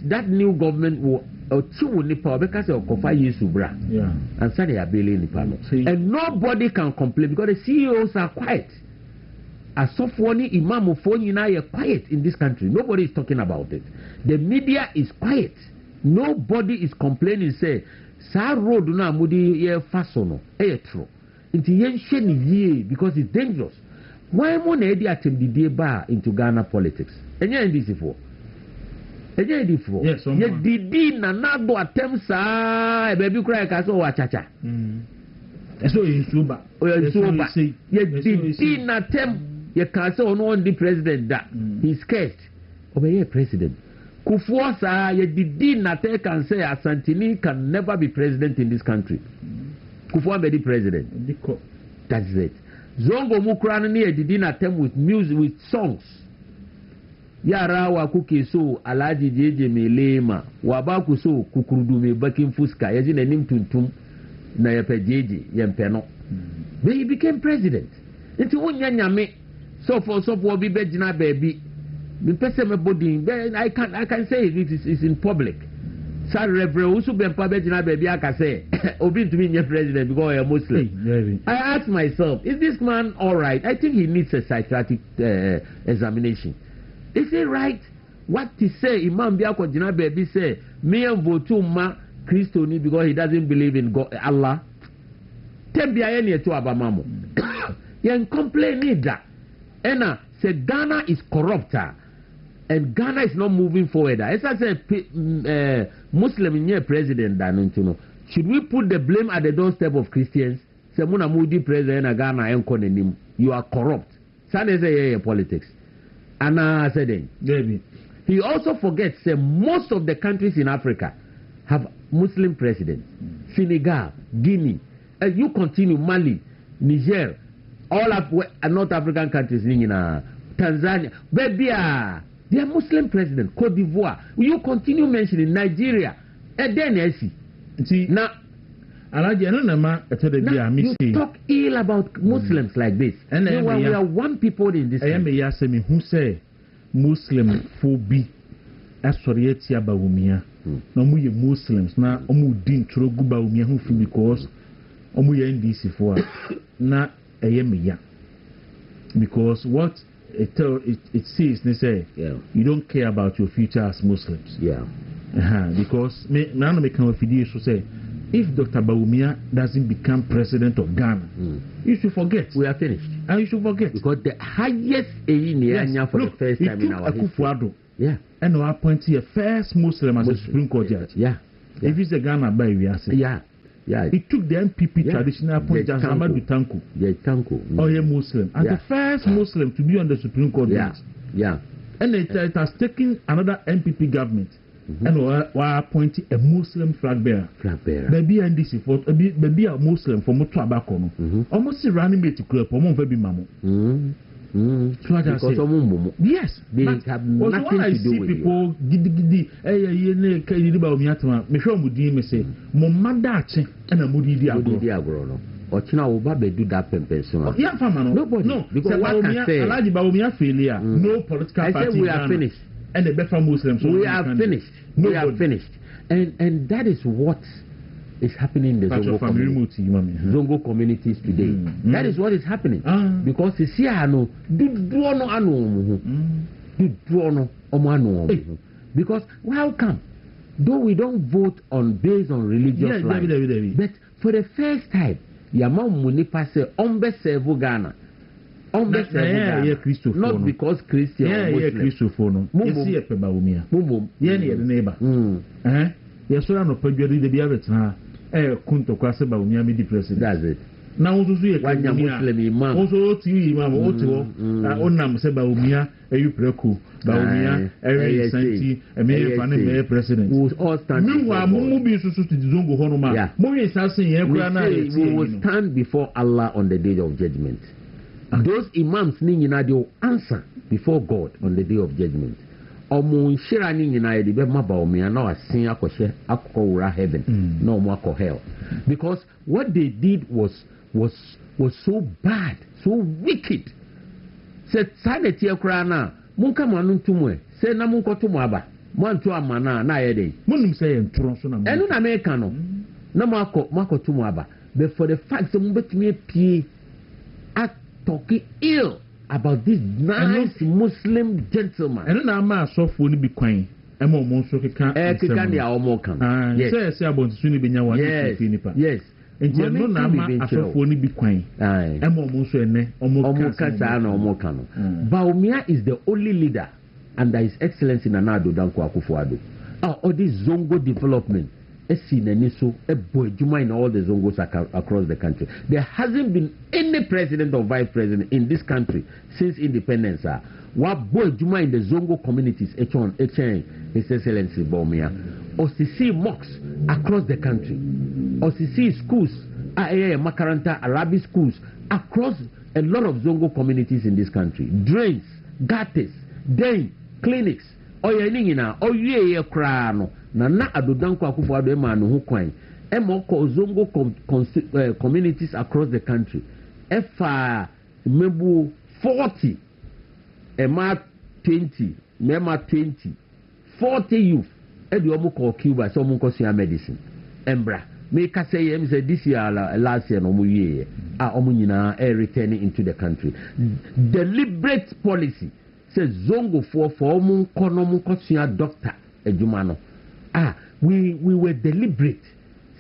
that new government will achieve nipa because of kofa yesu bra. And say they are bailing nipa no. And nobody can complain because the CEOs are quiet. Asofoni imam nyina are quiet in this country. Nobody is talking about it. The media is quiet. Nobody is complaining. Say, "Sa road na mudi ye fasono e true." Into yen ye because it's dangerous. Why mo na edi atem didie ba into Ghana politics? Enya ndisi for. Enya ndisi for. Yes, ye didi na nado atem sa e baby cry ka so wa chacha. Eso insuba. Insuba. Ye didi na tem ye ka say ono on the president da. He's scared. Obey president. Kufuor sa ye didi na te can say Asantini can never be president in this country. Kufuor be the president. That's it. Zongo Mukrano ni didn't attempt with music, with songs. Yara wa kuke so alaji jeje melema wabaku so kukurudu me bakin fuska yaji na nim tuntum na yepe jeje yempeno. Then he became president. Nti wonya nyame so for obi bejina baby. Me pese me body I can say it's in public. Sa Reverend Usu Bempa bejina baby aka say obi ntumi nye president because you're Muslim. I asked myself, is this man all right? I think he needs a psychiatric examination. Is it right? What he say, Imam Biako Jina baby say, me and votu ma Christo ni because he doesn't believe in God, Allah. Tembia eni to abamamo. Yen complain nida. Ena say Ghana is corrupt. And Ghana is not moving forward. As I said, Muslim in president, should we put the blame at the doorstep of Christians? Say, Muna Moody president of Ghana, you are corrupt. Sane say, politics. Anna said, he also forgets that most of the countries in Africa have Muslim presidents. Senegal, Guinea, and you continue, Mali, Niger, all of North African countries, Tanzania, Babia. They are Muslim president, Cote d'Ivoire. Will you continue mentioning Nigeria? And then I see. Now, you talk ill about Muslims like this. And we are one people in this country. I am who say Muslim phobia. Asorieti abawumia. No mu ye Muslims na omu din tro gu bawumia hu fi because omu ye NDC for na eyemeya. Because what it says, they say, you don't care about your future as Muslims. Because now make a video to say, if Dr. Bawumia doesn't become president of Ghana, you should forget. We are finished. And you should forget. Because the highest for the first time in our history. And we appointed a first Muslim as a Supreme Court judge. If he's a Ghana by we are saying. It took the MPP traditional appointment as Amadou Tanko. Or a Muslim. And the first Muslim to be on the Supreme Court bench. And it has taken another MPP government. And we appointed a Muslim flag bearer. Maybe and this for maybe a Muslim for Mutuabakono. Almost a running mate to club or Monfabi Mamo. So I just say, yes, they have nothing to do with people. Gidi, me show mudi me say, mo madache and a mudi diagro. Or China will do that person. Nobody. No, because what can say, failure. No political party. I say we are finished. And the better Muslims. We are finished. We are finished. And that is what is happening in the Zongo communities today. That is what is happening. Because you see, because how come? Though we don't vote based on religious lines, but for the first time, Yama Munipa say, serve Ghana. Not because Christian or Muslim. Yes, so I'm not perjury the Biarritz. Kunto Kwaseba Umiami president. That's it. Now, also, Muslim Imam. Also, Imam, Onam Seba Umia, you Preku, Baumia, Eri Santi, a mayor president. We all stand. Meanwhile, Mubi to Zongo Honoma. Moy we will stand before Allah on the day of judgment. Those Imams, they will answer before God on the day of judgment. omo nhyira ni nyina ye de be ma ba omia na wasen akɔhye akɔwura heaven na omo akɔ hell because what they did was so bad, so wicked. Said sanity akra na munka manu ntumwe say na munko tumu aba mantu amana na ye dey munum say entro so na enu na me ka no na mako tumu aba but for the fact that mbetumi pie at talking ill about this nice Muslim gentleman enu na ma asofo ni bi kwan ema omo nso keka keka dia omo kan yes say abontu ni benya wa ni nipa yes nti enu na ma asofo ni bi kwan ema omo nso ene omo kasa na omo kan Baumia is the only leader under His Excellency Nana Addo Dankwa Akufo-Addo all this Zongo development in all the Zongos across the country. There hasn't been any president or vice president in this country since independence. What boy Juma in the Zongo communities, His Excellency Baumia, OCC mosques across the country, OCC schools, Makaranta Arabic schools across a lot of Zongo communities in this country, drains, gutters, drain, clinics. Oye krano na Addo Dankwa Akufo-Addo ema no ho kwan ema ko Zongo communities across the country efa mebu 40 ema 20 mema 20 40 youth e de omo ko Cuba so omo ko sua medicine embra me ka say em say this year last year no mo wie omo nyina returning into the country deliberate policy says Zongo for doctor ejumano we were deliberate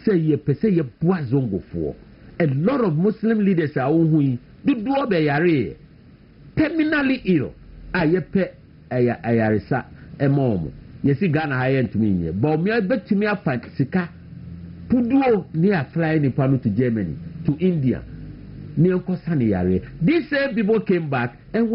say ye pese ye boa Zongo for a lot of Muslim leaders are who do be yare terminally ill ye pe ayaresa emom ye si Ghana high to me but me bet me afa sika puduo near flying in Palo to Germany to India near Kosani yare these same people came back and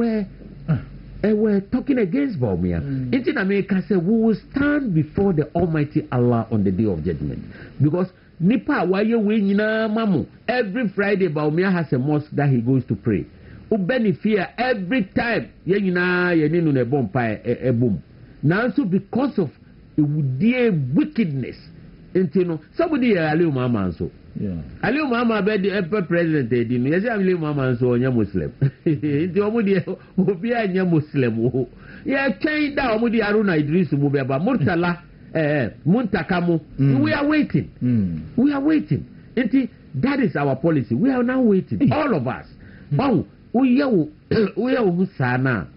we're talking against Baumia. In America, say we will stand before the Almighty Allah on the day of judgment. Because Nipa, why you win mamu? Every Friday, Baumia has a mosque that he goes to pray. Ubenifia every time, yeninu ne bompa a boom. Now, so because of dear wickedness, somebody Aliu Mama so. Aliu Mama be the emperor president edin yes Aliu Mama so onya Muslim nti omudi obi anya Muslim ya chain da omudi Haruna Idris mu be ba Murtala Muntakamu we are waiting nti that is our policy we are now waiting all of us we are sana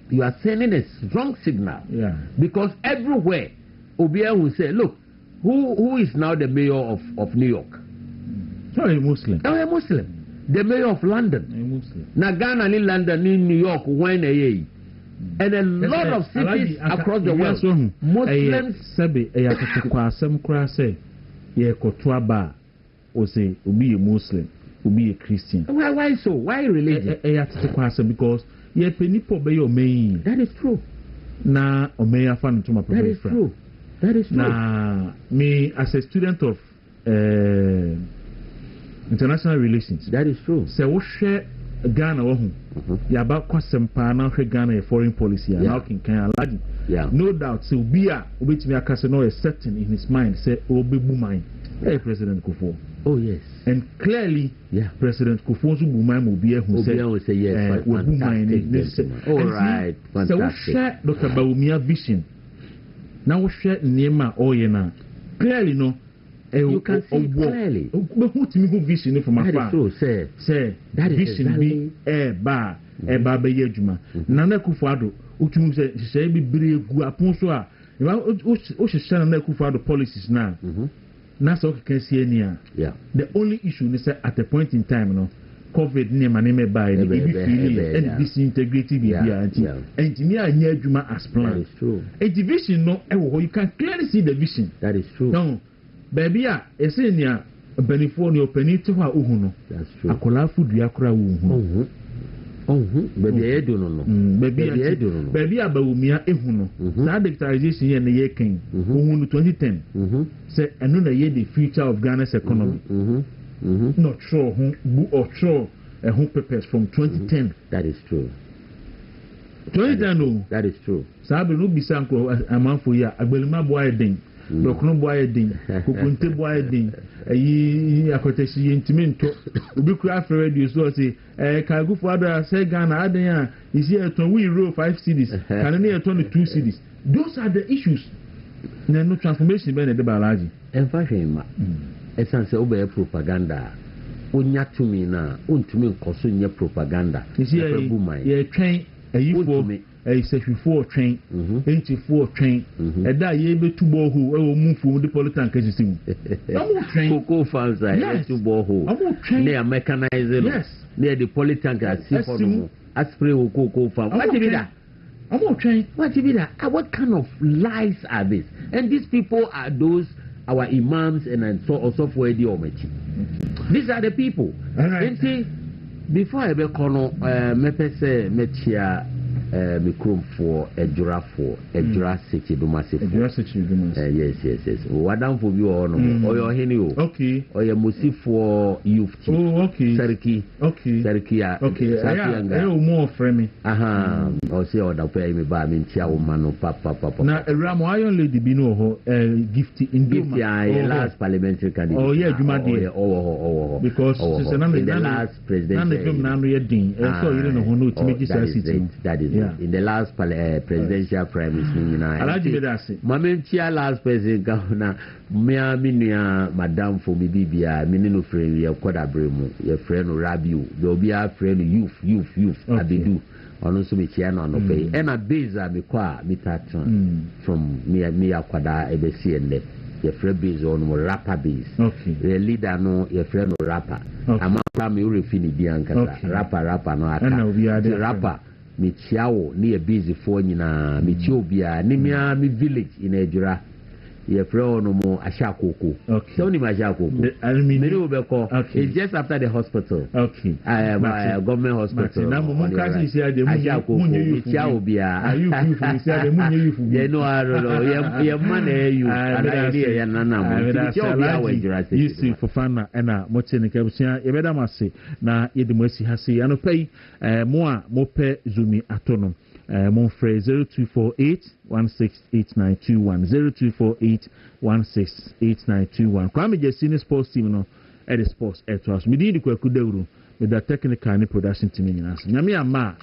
you are sending a strong signal because everywhere obi will say look who is now the mayor of New York? Oh, a Muslim. Oh, a Muslim. The mayor of London. A Muslim. Na Ghana in London, in New York, wine a and a lot of cities across the world. Muslims. Sabi ayakata some krase ye kotwaba o say ubi a Muslim, ubi a Christian. Why so? Why religion? Ayakata because ye penipo be your main. That is true. Na omeya fan to my That is true. That is true. Now, me as a student of international relations. That is true. So we share Ghana. Yeah, about kwasempa now share Ghana a foreign policy. Now can allow. Yeah. No doubt. So be a which me a casino is certain in his mind. Say obi bumai. Hey, President Kufuor. Oh yes. And clearly, President Kufuor so bumai will be a who say yes. All right. Fantastic. So we share Dr. Baumia vision. Now we share Nema Oyena. Clearly, no. You can see clearly. But who to me who vision from afar? That is true, sir. Say that vision be ba be yejuma. Nana Akufo-Addo, utum say be brave gu apon so a. O she share Nana Akufo-Addo policies now. Na so can see any. Yeah. The only issue is at a point in time, no. COVID name and name by and disintegrated and me a near Juma as planned. That is true. A division no you can clearly see the vision. That is true. No, baby, a senior Benifonio Penito Uhuno. That's true. A cola food yakra uhu. Baby, I don't know. Baby, a Baumia Ehuno. That dictarization in the year came. 2010. Say, and no year the future of Ghana's economy. Not sure who or sure who prepares from 2010. That is true. 2010 that is true sabe no bisa nko amanfo ya agbelima boy den dokuno boy den kokunte boy den ayi akotashi yentimento obi kura afre radio so say kagu for other say Ghana aden a is here to we row 5 cities can near turn 2 cities those are the issues no transformation be na de balaji en fa hwema essence obe propaganda onya tumi na ontumi nkoso nye propaganda ye twen ayifo ayisehwifo twen entifo twen eda ye betubo ho e wo mufu de politan kasisim amu twen cocoa farms are betubo ho ne mechanize ne the politan kasi for no aspray wo cocoa farm what be that amu twen what be that what kind of lies are this and these people are those our imams and so for the omechi these are the people right. Before I be kono mepese mechia mikrom for ejura sechi domase yes wadam for bi ono oyo hini o okay oyo musi for youth okay sariki ya sapianga ayo mo frame o se oda pe mi ba mi ntia wo mano papa na ramo iron lady bi no ho gift last parliamentary candidate oh yeah juma dey because in the last presidential that is in the last presidential primaries Mamemtia last president governor Mia Minia Madame for Bibia Minino friend your Kodabremu your friend Rabiu there'll be a friend youth Abidu on also Michiana on pay and a beza Mikwa Mitatan from Mia Kwada Ebesi and your friend base on rapper base the leader no your friend rapper Amapa mi urefini bianca rapper no aka rapper mi chiawo ni e busy for nyina mi chiobia ni mi village in Ejura your friend no mo ashakoko so ni ashakoko meri obeko it's just after the hospital government hospital na mo kasi si ade mu mi chiaobia ayu fu si ade mu nyi fu ye no aro ye man you ala ide ya nana mo chiaobia we Ejura say yisi fofana na mo tene ka busia ye beda mase na ye de mo asi hase ano pay mo a mo pe zumi atono mon frère 0248 168921 Kwame Jesini sports team no at the sports at us me di Kwaku Dawuro with the technical and production team nyina nyame ama